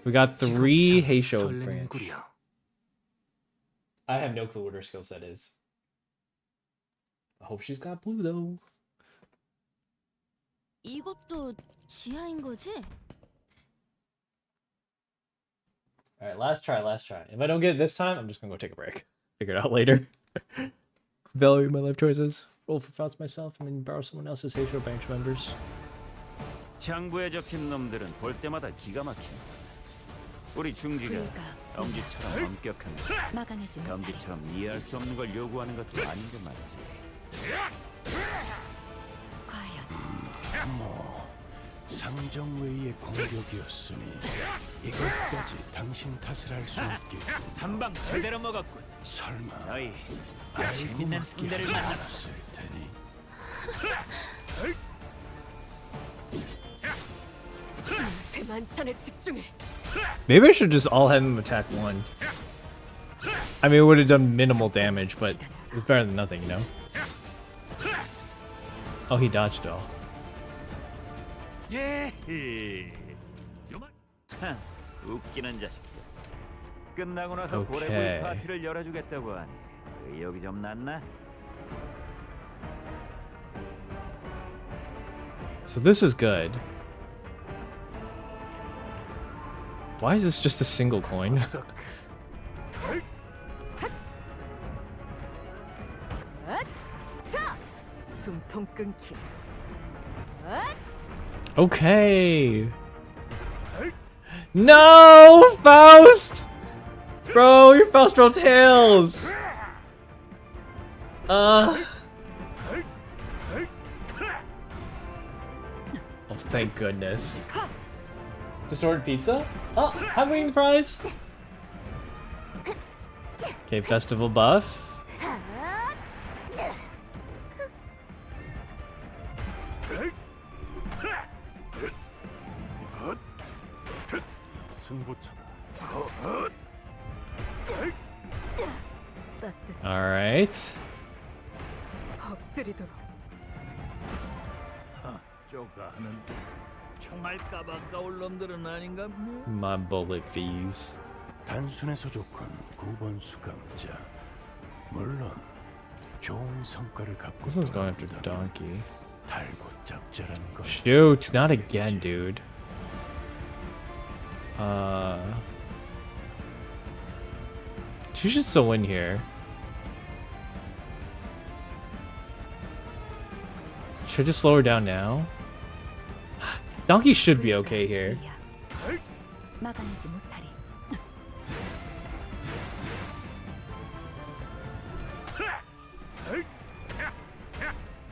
We got 3 Heisho branch. I have no clue what her skill set is. I hope she's got blue though. 이것도 지하인 거지? Alright, last try. If I don't get it this time, I'm just gonna go take a break. Figure it out later. Value my life choices. Roll for Faust myself and then borrow someone else's Heisho branch members. 창부에 적힌 놈들은 볼 때마다 기가 막힌다. 우리 중지가 엄지처럼 엄격한데 엄지처럼 이해할 수 없는 걸 요구하는 것도 아닌데 말이지. 뭐 상정 외의 공격이었으니 이것까지 당신 탓을 할 수 없겠군. 한 방 제대로 먹었군. 설마 너희 알고 맞게 하지 않았을 테니. 대만찬에 집중해. Maybe I should just all have him attack one. I mean, it would have done minimal damage, but it's better than nothing, you know? Oh, he dodged all. 예. 웃기는 자식들. 끝나고 나서 고래구이 파티를 열어주겠다고 하니 의욕이 좀 났나? So this is good. Why is this just a single coin? Okay. No, Faust! Bro, your Faust rolled tails. Oh, thank goodness. Just ordered pizza? Oh, I'm winning the prize. Okay, festival buff. All right. My bullet fees. 단순해서 좋건 9번 수감자. 물론 좋은 성과를 갖고 This one's going after Donkey. 달고 짭짤한 것. Shoot, not again, dude. She should still win here. Should I just slow her down now? Donkey should be okay here. 막아내지 못하리.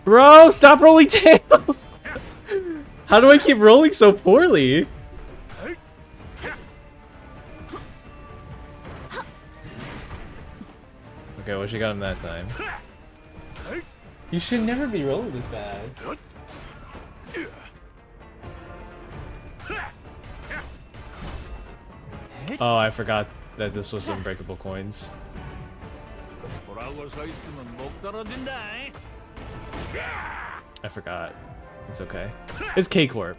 Bro, stop rolling tails! How do I keep rolling so poorly? Okay, well, she got him that time. You should never be rolling this bad. Oh, I forgot that this was unbreakable coins. 보라고 서 있으면 목 떨어진다. I forgot. It's okay. It's K-Corp.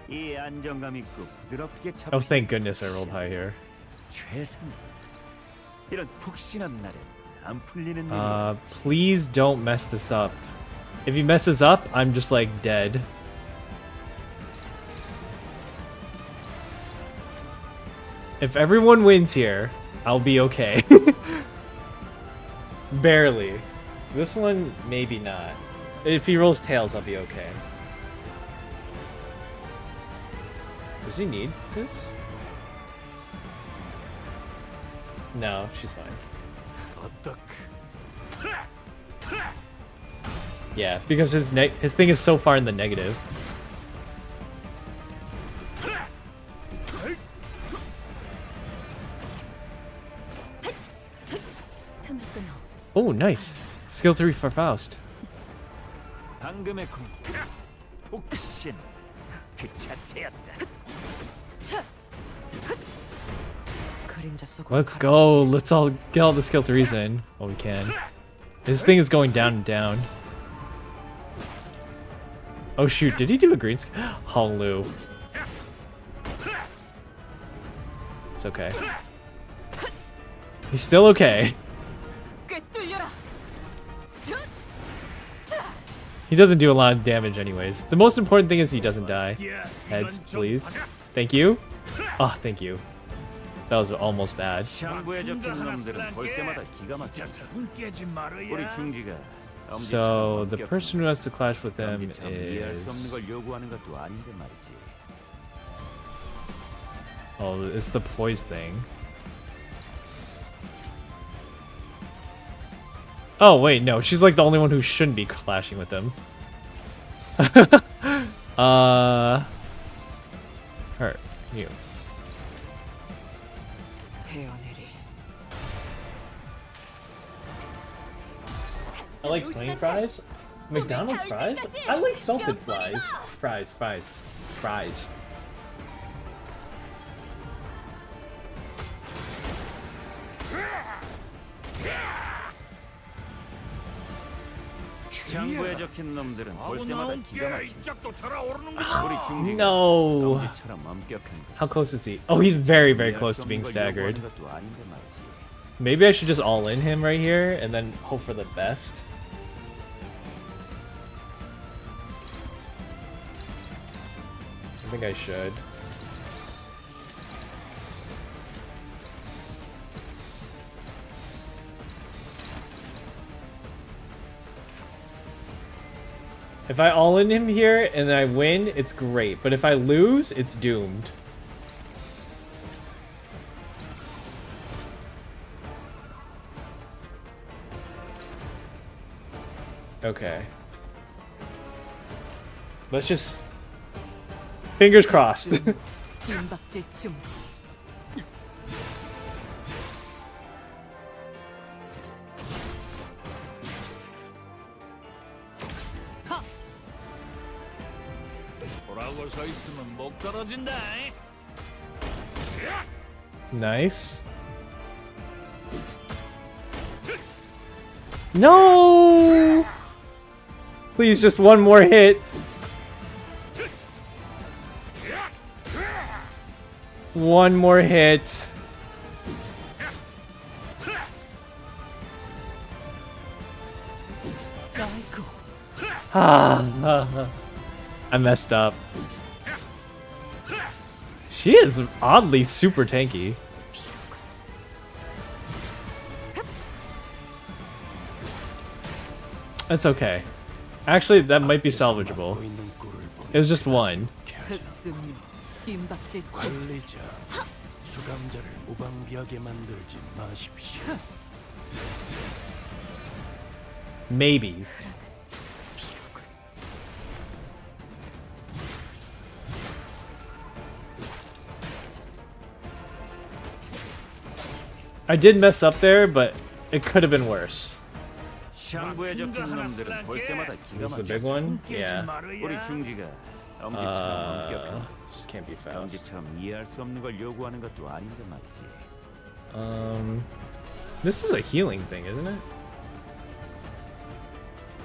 이 안정감 있고 부드럽게 Oh, thank goodness I rolled high here. 최선. 이런 푹신한 날에 안 풀리는 Please don't mess this up. If he messes up, I'm just like dead. If everyone wins here, I'll be okay. Barely. This one, maybe not. If he rolls tails, I'll be okay. Does he need this? No, she's fine. Yeah, because his thing is so far in the negative. Oh, nice. Skill 3 for Faust. 방금의 폭신 그 자체였다. Let's go. Let's all get all the skill 3s in. Oh, we can. His thing is going down and down. Oh shoot, did he do a green skill? Honglu. It's okay. He's still okay. He doesn't do a lot of damage anyways. The most important thing is he doesn't die. Heads, please. Thank you. Oh, thank you. That was almost bad. 창구에 적힌 놈들은 볼 때마다 기가 막혀. 우리 중지가 So the person who has to clash with him 이해할 수 없는 is... 걸 요구하는 것도 아닌데 말이지. Oh, it's the poise thing. Oh wait, no, she's like the only one who shouldn't be clashing with him. Her, you. I like plain fries. McDonald's fries? I like salted fries. Fries. 창구에 적힌 놈들은 볼 때마다 기가 막힌다. 우리 중지가 No. 엄지처럼 엄격한데. How close is he? Oh, he's very, very close to being staggered. Maybe I should just all in him right here and then hope for the best. I think I should. If I all in him here and I win, it's great. But if I lose, it's doomed. Okay. Let's just... Fingers crossed. Nice. No! Please, just one more hit. One more hit. I messed up. She is oddly super tanky. That's okay. Actually, that might be salvageable. It was just one. 흑승 뒷박질 치. 관리자, 수감자를 무방비하게 만들지 마십시오. Maybe. I did mess up there, but it could have been worse. 샹부에 적힌 놈들은 볼 때마다 기가 This is the big 막혀. one? Yeah. 우리 중지가 엄지처럼 엄격한 Just can't be fast. 엄지처럼 이해할 수 없는 걸 요구하는 것도 아닌데 말이지. This is a healing thing, isn't it?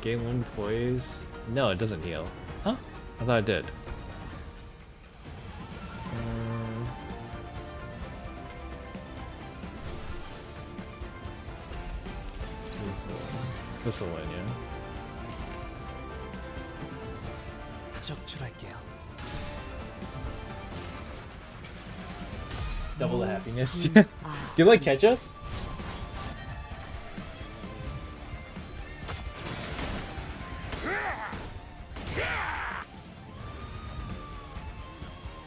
Gain one poise. No, it doesn't heal. Huh? I thought it did. This will win, yeah. 적출할게요. Double the happiness. Do you like ketchup?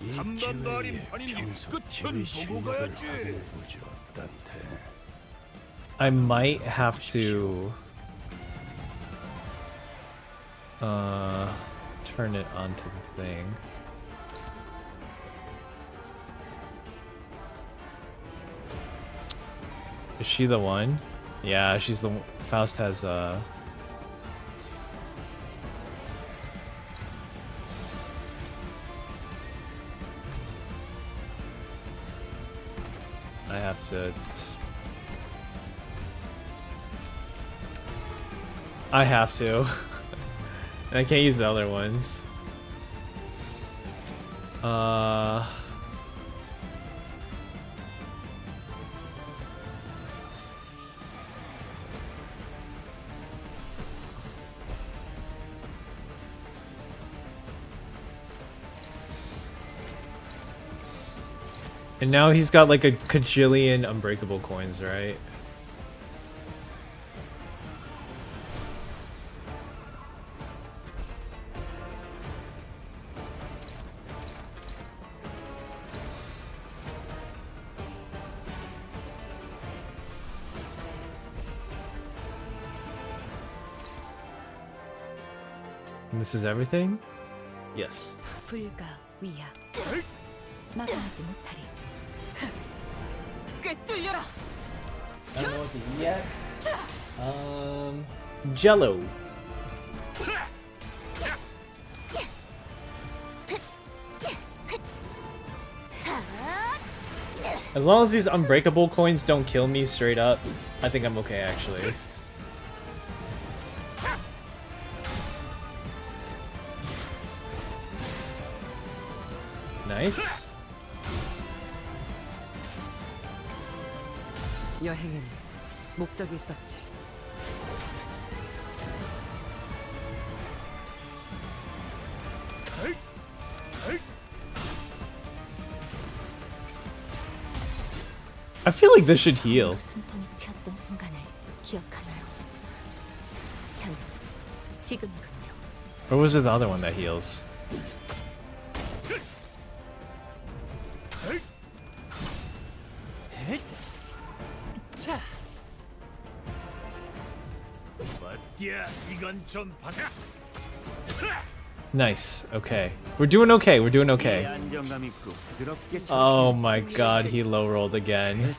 이 한 번도 기회에 아닌 판이니 평소 끝은 제일 보고 실력을 가야지. 확인해보죠, 단테. I might have to turn it onto the thing. Is she the one? Yeah, she's the one. Faust has I have to and I can't use the other ones. And now he's got like a kajillion unbreakable coins, right? And this is everything? Yes. 불가 위야 막아하지 못하리. 꿰뚫려라. I don't know what to eat yet. Jello. As long as these unbreakable coins don't kill me straight up, I think I'm okay actually. Nice. 여행에는 목적이 있었지. I feel like this should heal. 숨통이 튀었던 순간을 기억하나요? 참, 지금이군요. Or was it the other one that heals? 맞야, 이건 좀 받아. Nice. Okay. We're doing okay. We're doing okay. 안정감 있고 부드럽게 Oh my god, he low rolled again.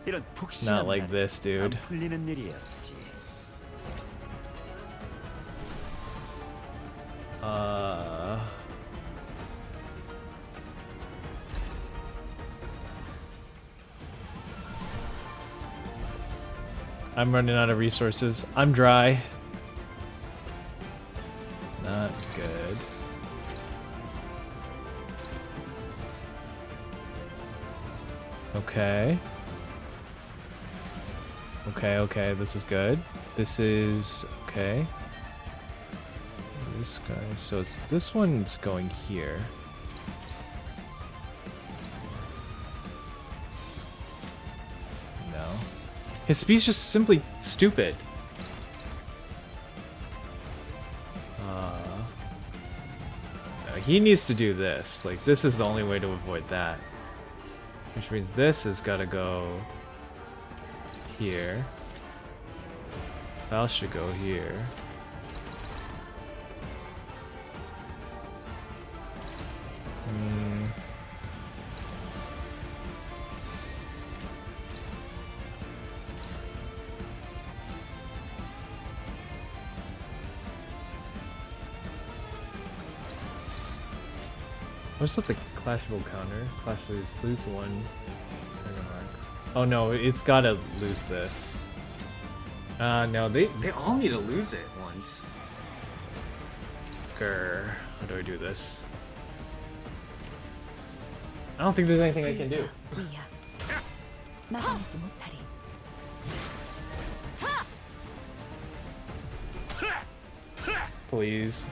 이런 Not 푹신한 like 날 this, dude. 안 풀리는 일이었지. I'm running out of resources. I'm dry. Not good. Okay. Okay, this is good. This is okay. this guy. So it's this one's going here. No. His speed's just simply stupid. No, he needs to do this. Like, this is the only way to avoid that. Which means this has got to go here. Val should go here. What's with the clashable counter? Clash lose one. Oh no, it's gotta lose this. No, they all need to lose it once. Grr. How do I do this? I don't think there's anything I can do. Please.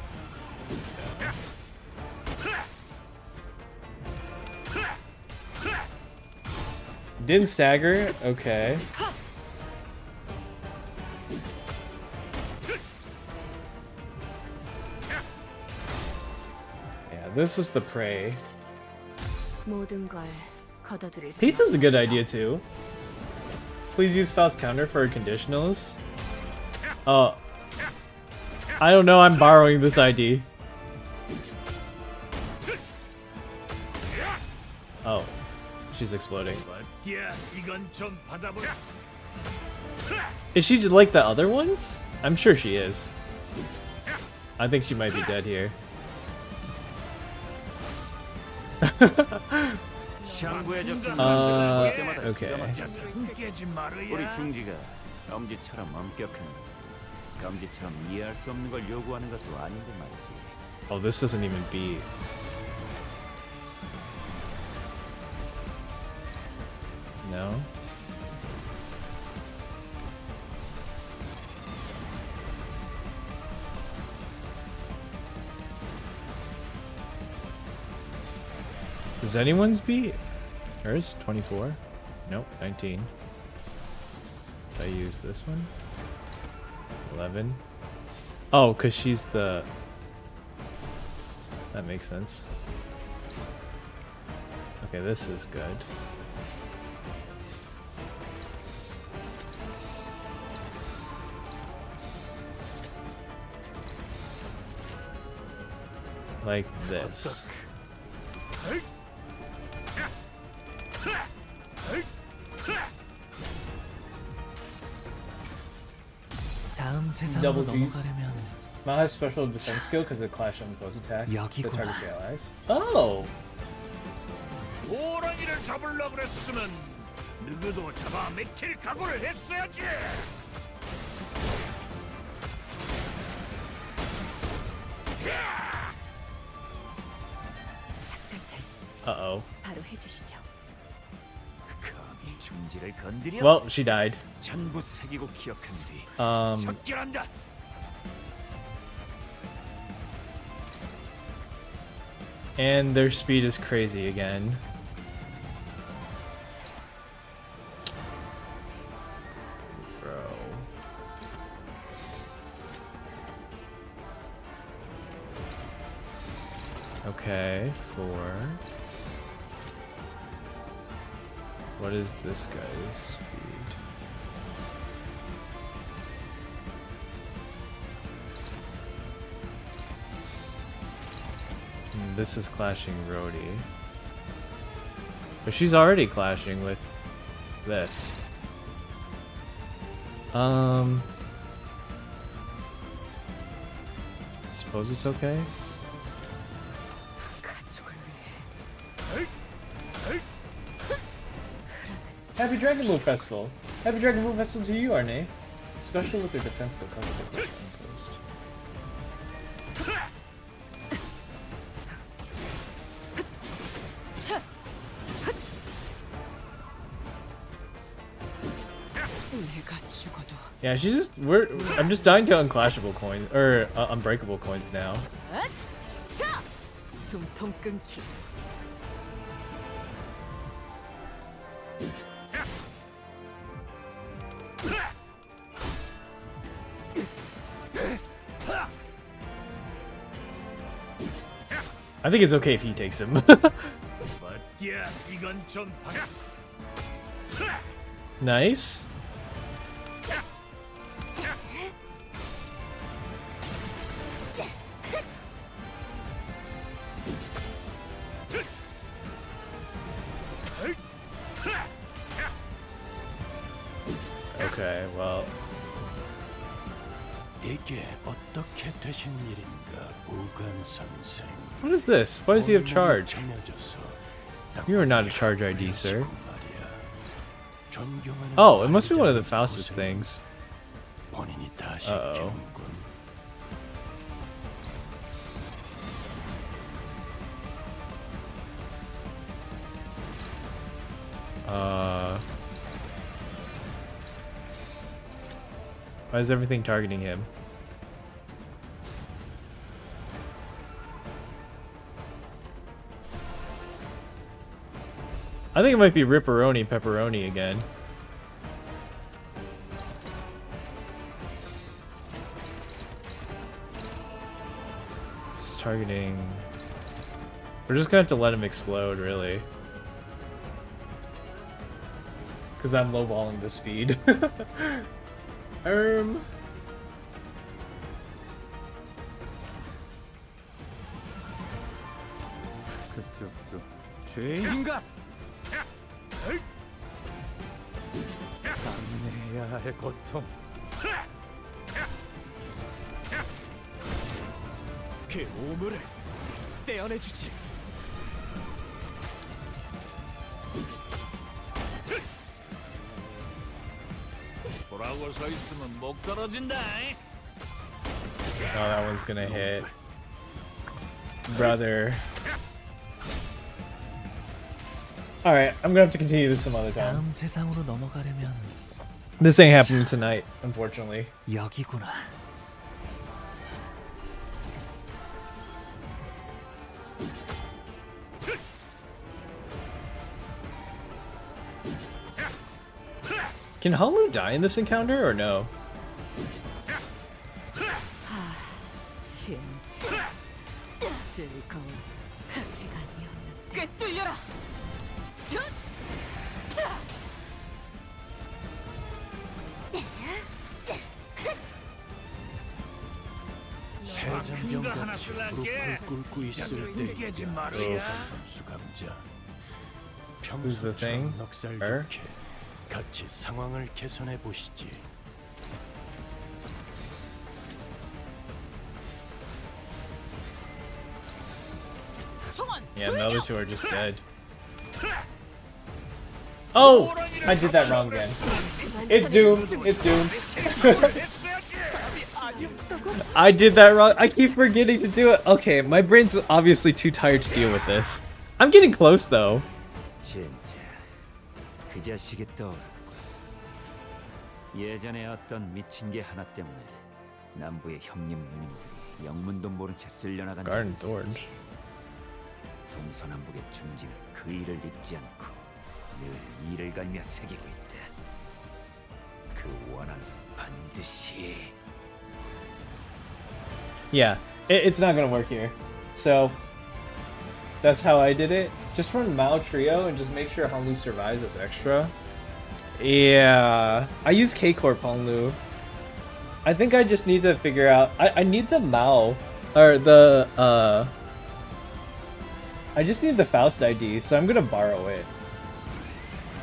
Didn't stagger? Okay. Yeah, this is the prey. Pizza's a good idea too. Please use Faust counter for conditionals. Oh. I don't know, I'm borrowing this ID. Oh. She's exploding. Is she like the other ones? I'm sure she is. I think she might be dead here. Okay. 우리 중지가 엄지처럼 엄격한 검지처럼 이해할 수 없는 걸 요구하는 것도 아닌데 말이지. Oh, this doesn't even beat. No. Does anyone's beat? Hers? 24? Nope, 19. If I use this one? 11. Oh, because she's the... That makes sense. Okay, this is good. Like this. Double G's. Mao has special defense skill because of clash on opposed attacks that targets your allies. Oh! 호랑이를 잡으려고 그랬으면 누구도 잡아 맥힐 각오를 했어야지. Uh-oh. 감히 중지를 건드려? Well, she died. 전부 새기고 기억한 뒤 적결한다. And their speed is crazy again. Bro. Okay, 4. What is this guy's speed? This is clashing Rhodey. But she's already clashing with this. Suppose it's okay? Happy Dragon Moon Festival! Happy Dragon Moon Festival to you, Arne! Special with their defense skill comes with the post. 내가 죽어도 Yeah, she's just I'm just dying to unclashable coins or unbreakable coins now. 자, 숨통 끊기. I think it's okay if he takes him. 맞야, 이건 좀 Nice. Okay, well. 이게 어떻게 되신 일인가, 우간 선생. What is this? Why does he have charge? 정해져서 You are not a charge ID, sir. 말이야. 존경하는 Oh, it must be one of the Faustus things. 본인이 다 Uh-oh. 시키는군. Why is everything targeting him? I think it might be Ripperoni Pepperoni again. It's targeting... We're just gonna have to let him explode, really. Because I'm lowballing the speed. 그쪽도 죄인인가? 감내해야 할 고통. 그 오물을 떼어내주지. 보라고 서 있으면 목 떨어진다. Oh, that one's gonna hit. Brother. Alright, I'm gonna have to continue this some other time. 다음 세상으로 넘어가려면 This ain't happening tonight, unfortunately. 여기구나. Can Hanlu die in this encounter or no? 진짜 즐거운 시간이었는데. 꿰뚫려라. 해장병같이 무릎을 꿇고 있을 때이자 수감자. Who's the thing? 평소처럼 넉살 Her? 좋게 같이 상황을 개선해 보시지. Yeah, the other two are just dead. Oh! I did that wrong again. It's doomed. It's doomed. I did that wrong. I keep forgetting to do it. Okay, my brain's obviously too tired to deal with this. I'm getting close though. 진짜 그 자식이 떠오르고 예전에 어떤 미친 개 하나 때문에 남부의 형님 누님들이 영문도 모른 채 쓸려나간 적이 Garden Thorns. 있었지. 동서남북의 중지는 그 일을 잊지 않고 늘 이를 갈며 새기고 있다. 그 원한은 반드시 Yeah, it's not gonna work here. So, that's how I did it. Just run Mao Trio and just make sure Hanlu survives as extra. Yeah, I use K-Corp Hanlu. I think I just need to figure out... I need the Mao, or the, I just need the Faust ID, so I'm gonna borrow it.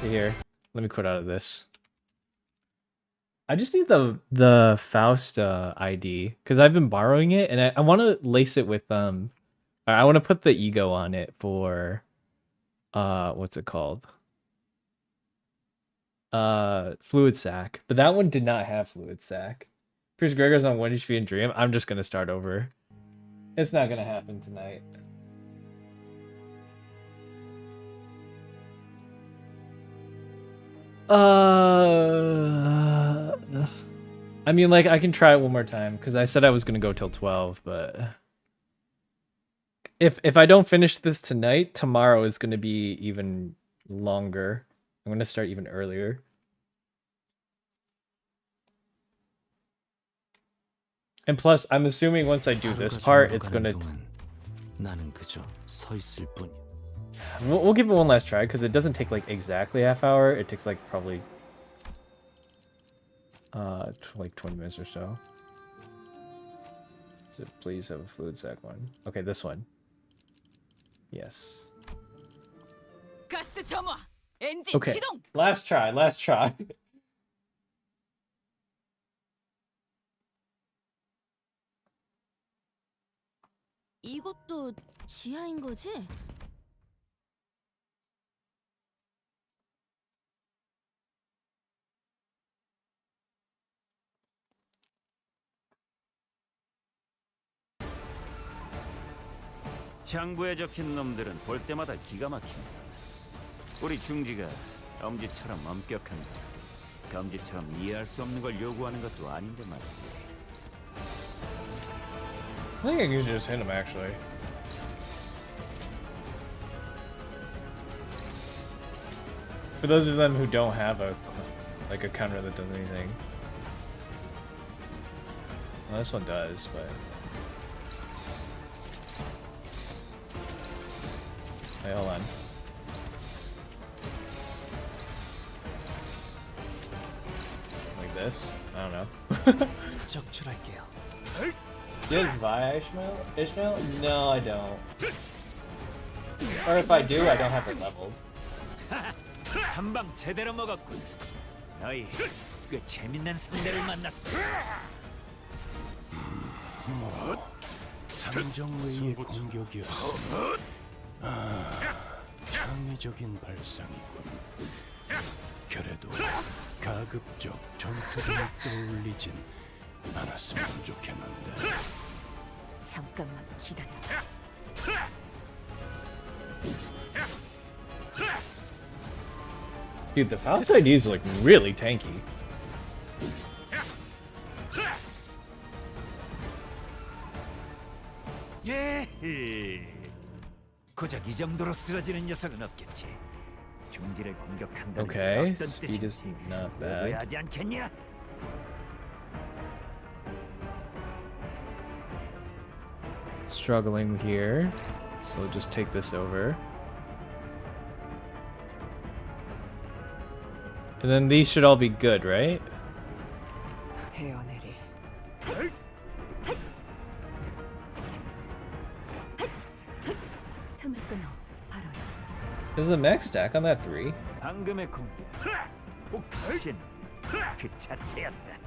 Here, let me quit out of this. I just need the Faust ID because I've been borrowing it, and I want to lace it with I want to put the ego on it for what's it called? Fluid Sac, but that one did not have Fluid Sac. Pierce Gregor's on 1 HP and Dream. I'm just gonna start over. It's not gonna happen tonight. I mean, like, I can try it one more time, because I said I was going to go till 12, but... If I don't finish this tonight, tomorrow is going to be even longer. I'm going to start even earlier. And plus, I'm assuming once I do this part, it's going to... We'll give it one last try, because it doesn't take, like, exactly a half hour. It takes, like, probably... like 20 minutes or so. Does it please have a fluid sac one? Okay, this one. Yes. Okay, last try, last try. 이것도 지하인 거지? 장부에 적힌 놈들은 볼 때마다 기가 막힙니다. 우리 중지가 엄지처럼 엄격한데 검지처럼 이해할 수 없는 걸 요구하는 것도 아닌데 말이지. I think I can just hit him, actually. For those of them who don't have a counter that does anything. Well, this one does, but... Wait, hold on. Like this? I don't know. Does Vi Ishmael? No, I don't. Or if I do, I don't have it leveled. 한방 제대로 먹었군. 너희 꽤 재밌는 상대를 만났어. 상정외의 공격이었어. 창의적인 발상이군. 그래도 가급적 전투를 떠올리진 않았으면 좋겠는데. 잠깐만 기다려. Dude, the Faust ID is like really tanky. 예. 고작 이 정도로 쓰러지는 녀석은 없겠지. 중지를 공격한다는 Okay, speed is not bad. 하지 않겠냐? Struggling here, so we'll just take this over. And then these should all be good, right? Is the mech stack on that 3? 방금의 공격. 복신. 그 자체였다.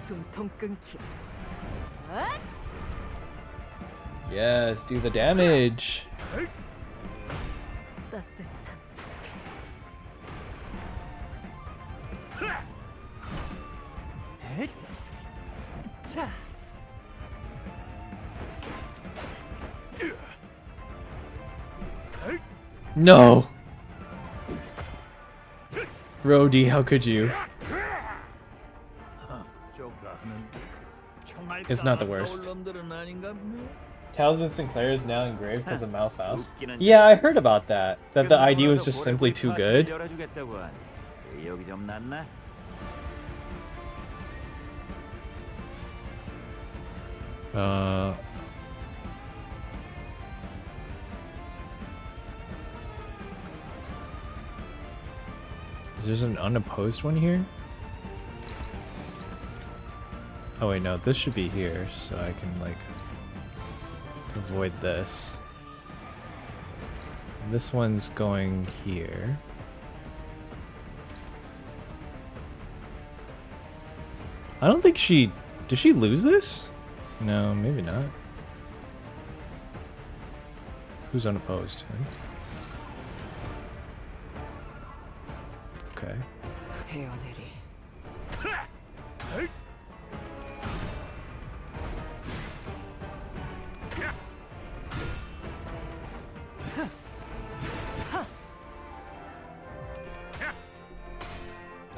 숨통 끊기. Yes, do the damage. No! Rhodey, how could you? It's not the worst. Talisman Sinclair is now engraved because of Malfaust. Yeah, I heard about that. That the ID was just simply too good. Is there an unopposed one here? Oh wait, no, this should be here, so I can, like, avoid this. This one's going here. I don't think she... Did she lose this? No, maybe not. Who's unopposed? Him? Okay.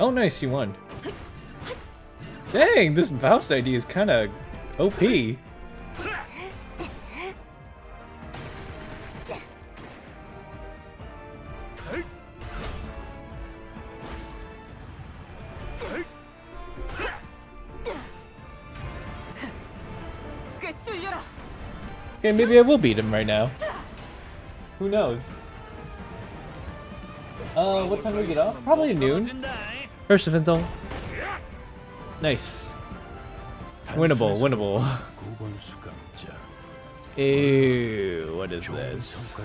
Oh, nice, you won. Dang, this Faust ID is kind of OP. Okay, maybe I will beat him right now. Who knows? What time do we get off? Probably noon. First event though. Nice. Winnable, winnable. Ew, what is this?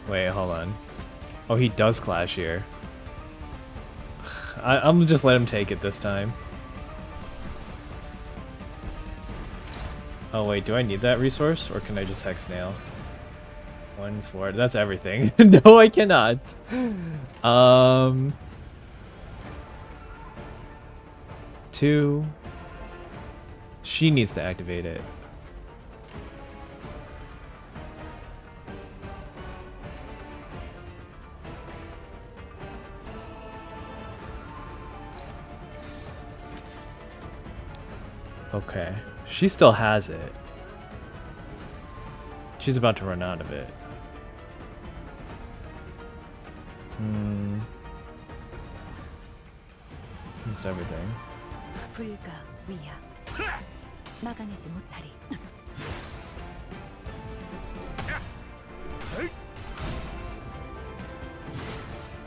Wait, hold on. Oh, he does clash here. I'm gonna just let him take it this time. Oh wait, do I need that resource? Or can I just hex nail? 1, 4, that's everything. No, I cannot. 2. She needs to activate it. Okay, she still has it. She's about to run out of it. That's everything.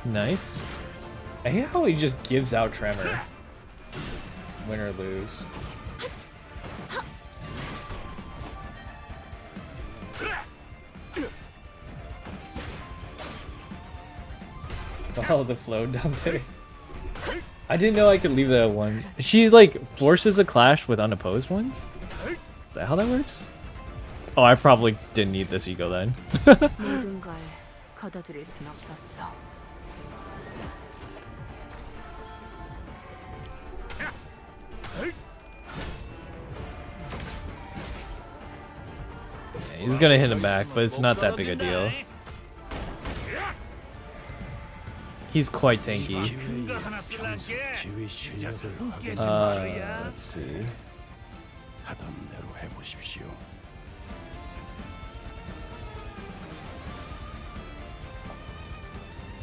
Nice. I hate how he just gives out Tremor. Win or lose. Follow the flow down there. I didn't know I could leave that one. She like forces a clash with unopposed ones? Is that how that works? Oh, I probably didn't need this ego then. Yeah, he's gonna hit him back, but it's not that big a deal. He's quite tanky. Let's see.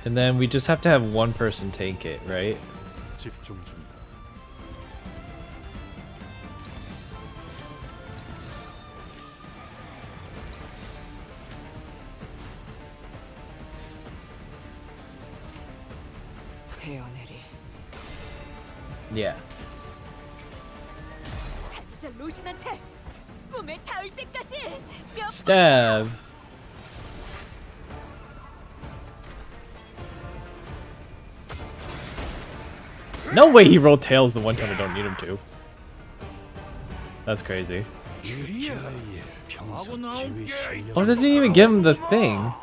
And then we just have to have one person tank it, right? Yeah. Stab. No way he rolled tails the one time I don't need him to. That's crazy. Oh, that didn't even give him the thing.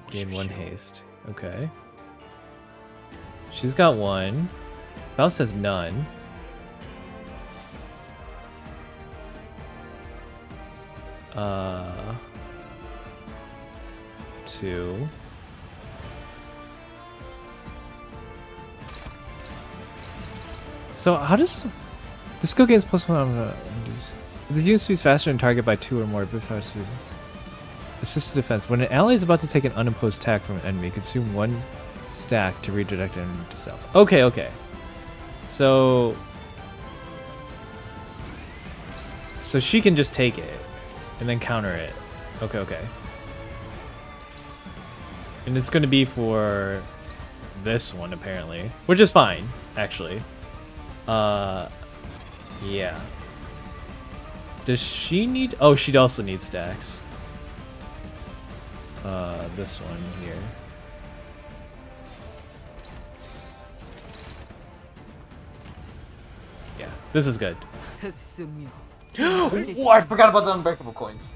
Gain 1 haste. Okay. She's got 1. Faust has none. Two. So how does this skill gains +1 on the unit speeds faster and target by 2 or more. Assisted defense. When an ally is about to take an unopposed attack from an enemy, consume 1 stack to redirect an enemy to self. Okay, okay. So she can just take it and then counter it. Okay, okay. And it's going to be for this one apparently, which is fine actually. Yeah. Does she need? Oh, she also needs stacks. This one here. Yeah, this is good. Oh, I forgot about the unbreakable coins.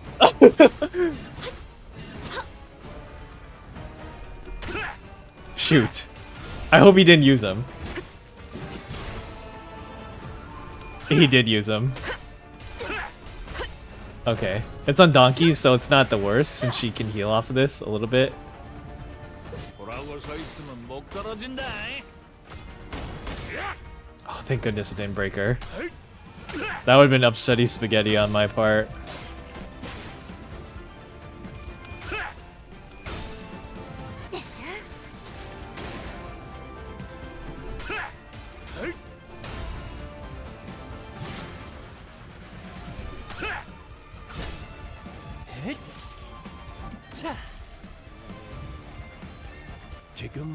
Shoot. I hope he didn't use them. He did use them. Okay. It's on Donkey, so it's not the worst since she can heal off of this a little bit. 보라고 서 있으면 목 떨어진다. Oh, thank goodness it didn't break her. That would have been upsetty spaghetti on my part.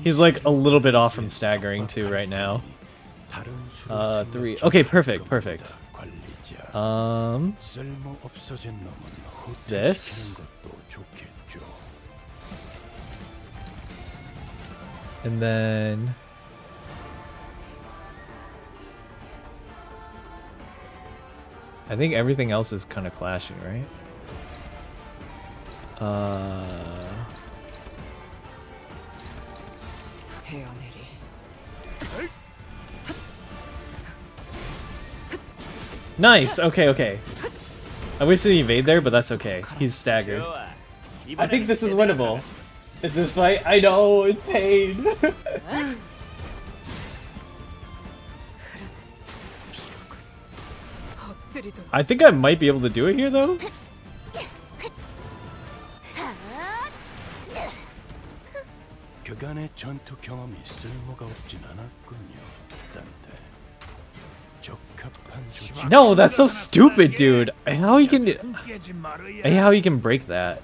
He's like a little bit off from staggering too right now. 3. Okay, perfect, perfect. This. And then I think everything else is kind of clashing, right? Nice. Okay, okay. I wish he evade there, but that's okay. He's staggered. I think this is winnable. Is this fight? I know, it's pain. I think I might be able to do it here, though. 그간의 전투 경험이 쓸모가 없진 않았군요, 단테. 적합한 조치. No, that's so stupid, dude. How he can break that?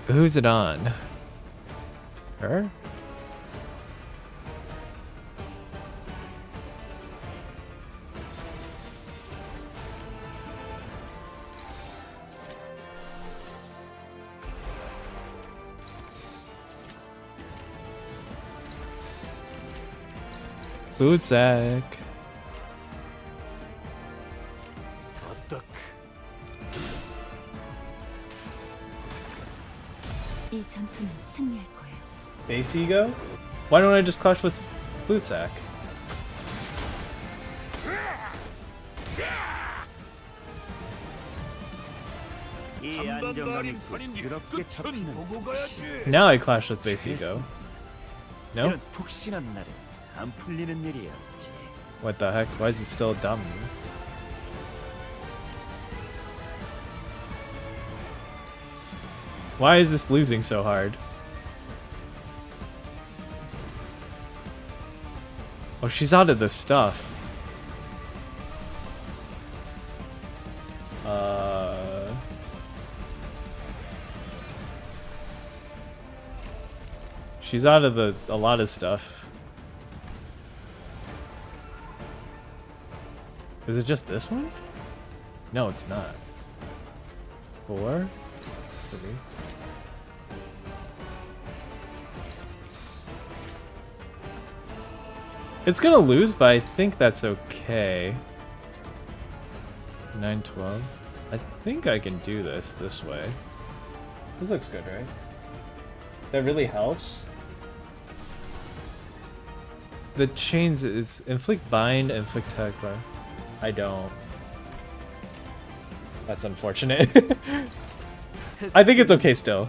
Who's it on? Her? Food sack. 이 전투는 승리할 거예요. Base ego? Why don't I just clash with food sack? 이 안정감이 그렇게 잡히는 Now I clash with base ego. No? 이런 푹신한 날에 안 풀리는 일이었지. What the heck? Why is it still dominant? Why is this losing so hard? Oh, she's out of the stuff. She's out of a lot of stuff. Is it just this one? No, it's not. 4? 3. It's gonna lose, but I think that's okay. 9, 12. I think I can do this way. This looks good, right? That really helps. The chains is inflict bind, inflict tech. I don't. That's unfortunate. I think it's okay still.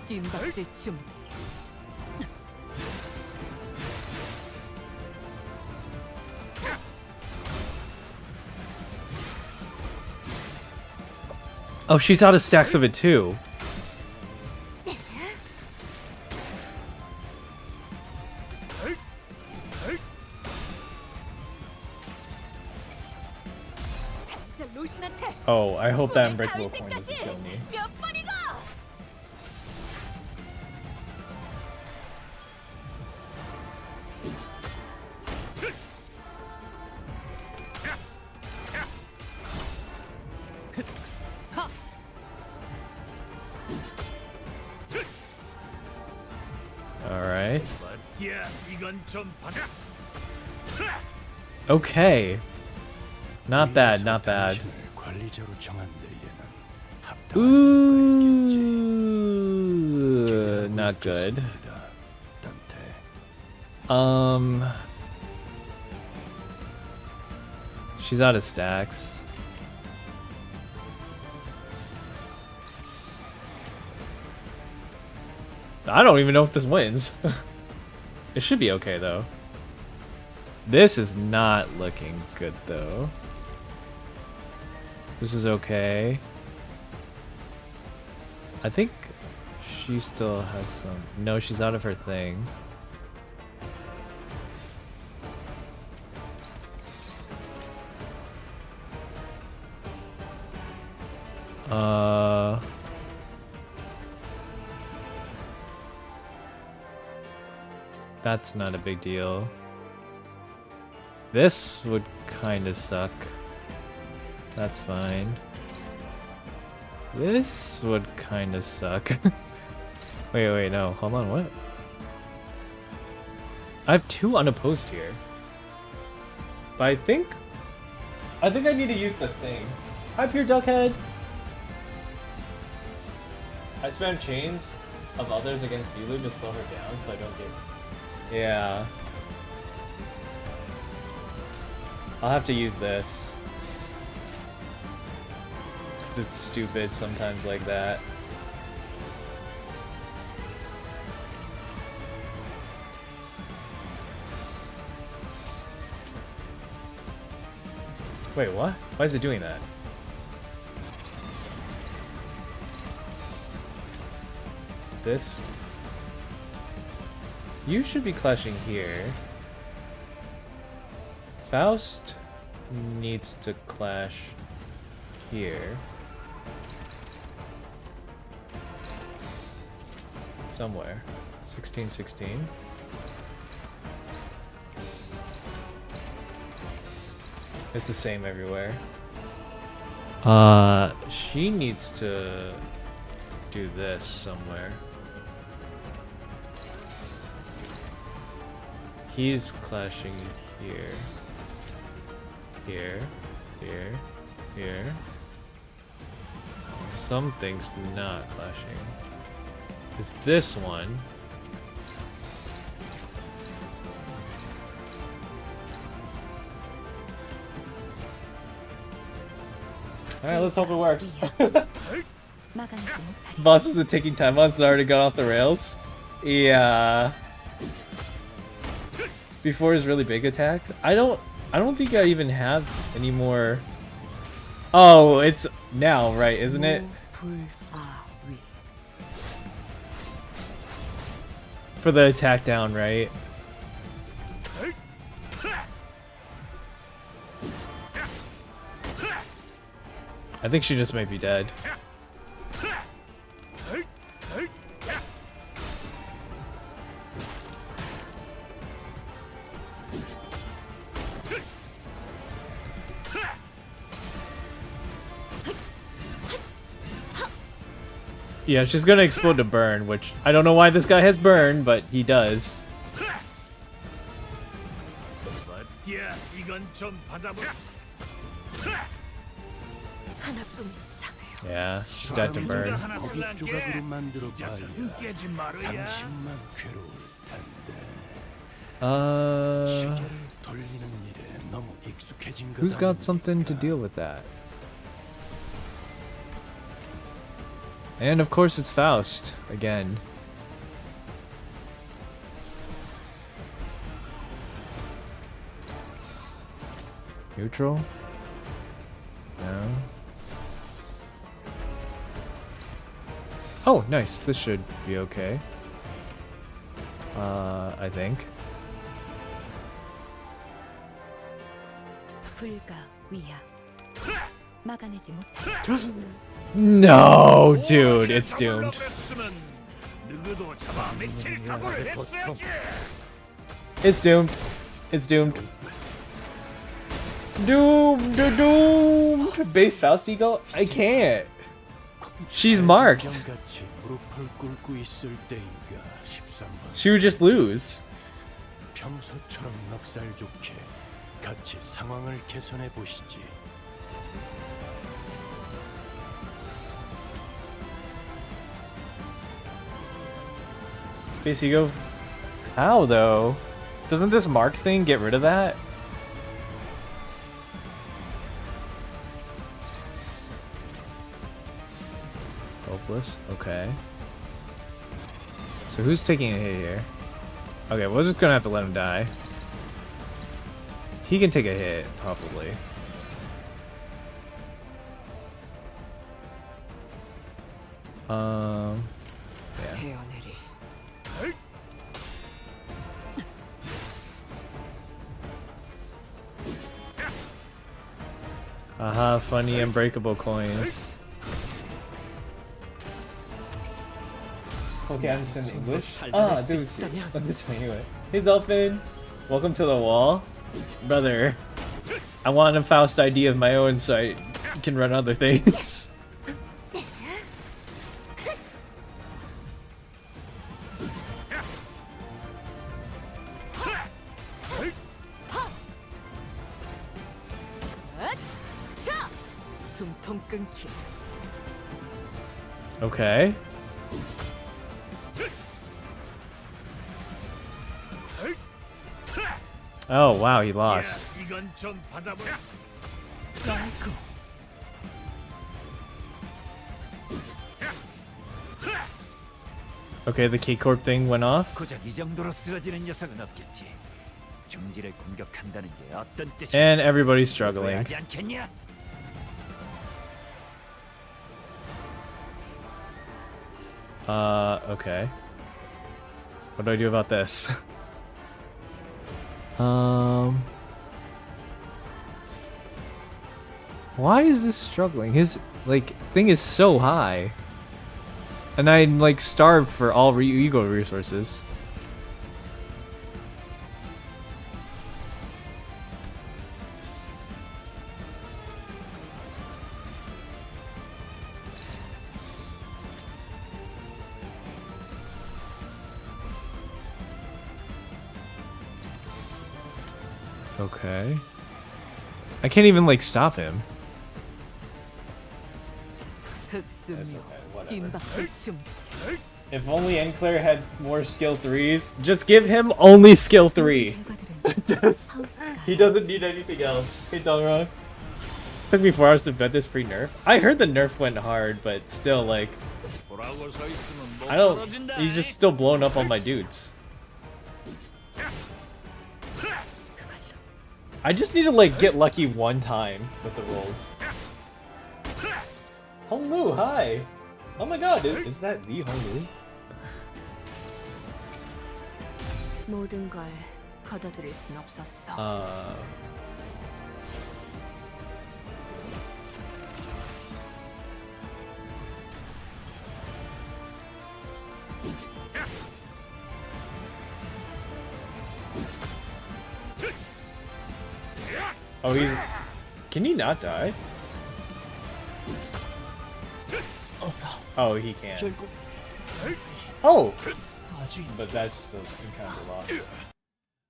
Oh, she's out of stacks of it too. Oh, I hope that unbreakable coin doesn't kill me. Alright. Okay. Not bad, not bad. Ooh, not good. She's out of stacks. I don't even know if this wins. It should be okay though. This is not looking good though. This is okay. I think she still has some. No, she's out of her thing. That's not a big deal. This would kind of suck. That's fine. This would kind of suck. Wait, no. Hold on, what? I have 2 unopposed here. But I think I need to use the thing. Hi, Pure Duckhead! I spam chains of others against Zulu to slow her down so I don't get... Yeah. I'll have to use this. Because it's stupid sometimes like that. Wait, what? Why is it doing that? This... You should be clashing here. Faust needs to clash here. Somewhere. 16-16. It's the same everywhere. She needs to do this somewhere. He's clashing here. Here. Something's not clashing. It's this one. Alright, let's hope it works. Boss is the ticking time bomb's already got off the rails. Yeah. Before his really big attacks. I don't think I even have any more. Oh, it's now, right, isn't it? For the attack down, right? I think she just might be dead. Yeah, she's gonna explode to burn, which I don't know why this guy has burn, but he does. Yeah, she got to burn. Who's got something to deal with that? And of course it's Faust, again. Neutral? No. Oh, nice. This should be okay. I think. No, dude, it's doomed. It's doomed. It's doomed. Doomed. Base Faust Eagle? I can't. She's marked. She would just lose. Base Ego? How though? Doesn't this mark thing get rid of that? hopeless. Okay. So who's taking a hit here? Okay, we're just gonna have to let him die. He can take a hit, probably. Yeah. Aha, funny unbreakable coins. Okay, I understand English. Ah, dude, this way anyway. Hey, Dolphin. Welcome to the wall. Brother, I want a Faust ID of my own so I can run other things. Okay. Oh wow, he lost. 이건 좀 받아보라. Okay, the K-Corp thing went off. 고작 이 정도로 쓰러지는 녀석은 없겠지. 중지를 공격한다는 게 어떤 뜻이야? And everybody's struggling. 하지 않겠냐? Okay. What do I do about this? Why is this struggling? His, like, thing is so high. And I'm, like, starved for all ego resources. Okay. I can't even, like, stop him. If only Enclair had more skill 3s. Just give him only skill 3. He doesn't need anything else. Hey, Dongrong. Took me 4 hours to bet this pre-nerf. I heard the nerf went hard, but still, like... I don't... He's just still blowing up on my dudes. I just need to, like, get lucky one time with the rolls. Honglu, hi! Oh my god, is that the Honglu? 모든 걸 거둬들일 순 없었어. Oh, he's... Can he not die? Oh, he can. Oh! But that's just an encounter loss.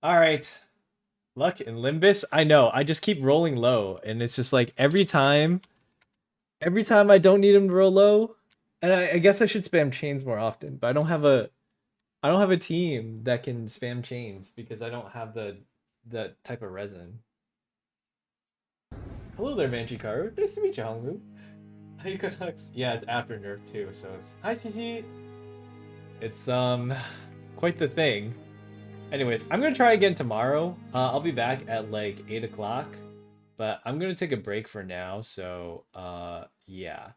Alright. Luck in Limbus? I know, I just keep rolling low, and it's just like, every time I don't need him to roll low, and I guess I should spam chains more often, but I don't have a team that can spam chains, because I don't have that type of resin. Hello there, Hikaru. Nice to meet you, Honglu. Yeah, it's after nerf too, so it's... Hi, TT! It's, quite the thing. Anyways, I'm gonna try again tomorrow. I'll be back at, like, 8 o'clock. But I'm gonna take a break for now, so, yeah.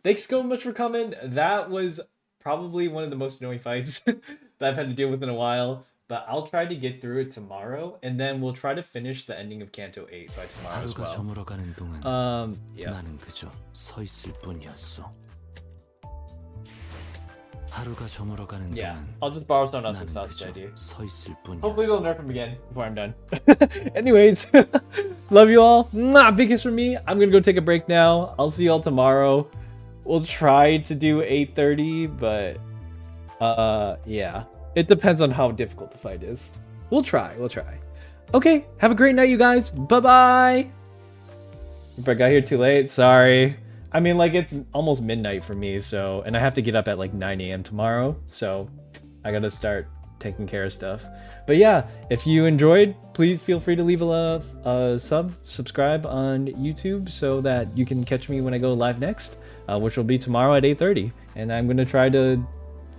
Thanks so much for coming. That was probably one of the most annoying fights that I've had to deal with in a while. But I'll try to get through it tomorrow, and then we'll try to finish the ending of Canto 8 by tomorrow as well. Yeah. 나는 그저 서 있을 뿐이었어. Yeah, I'll just borrow someone else's Faust idea. 서 있을 뿐이었어. Hopefully they'll nerf him again before I'm done. Anyways, love you all. Mwah, big kiss from me. I'm gonna go take a break now. I'll see you all tomorrow. We'll try to do 8:30, but yeah. It depends on how difficult the fight is. We'll try. Okay, have a great night, you guys. Bye-bye. I got here too late. Sorry. I mean, like, it's almost midnight for me, so... And I have to get up at, like, 9 a.m. tomorrow, so... I gotta start taking care of stuff. But yeah, if you enjoyed, please feel free to leave a subscribe on YouTube so that you can catch me when I go live next, which will be tomorrow at 8:30. And I'm gonna try to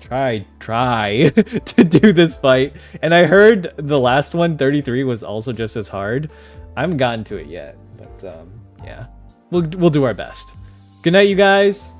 to do this fight. And I heard the last one, 33, was also just as hard. I haven't gotten to it yet, but yeah, we'll do our best. Good night, you guys.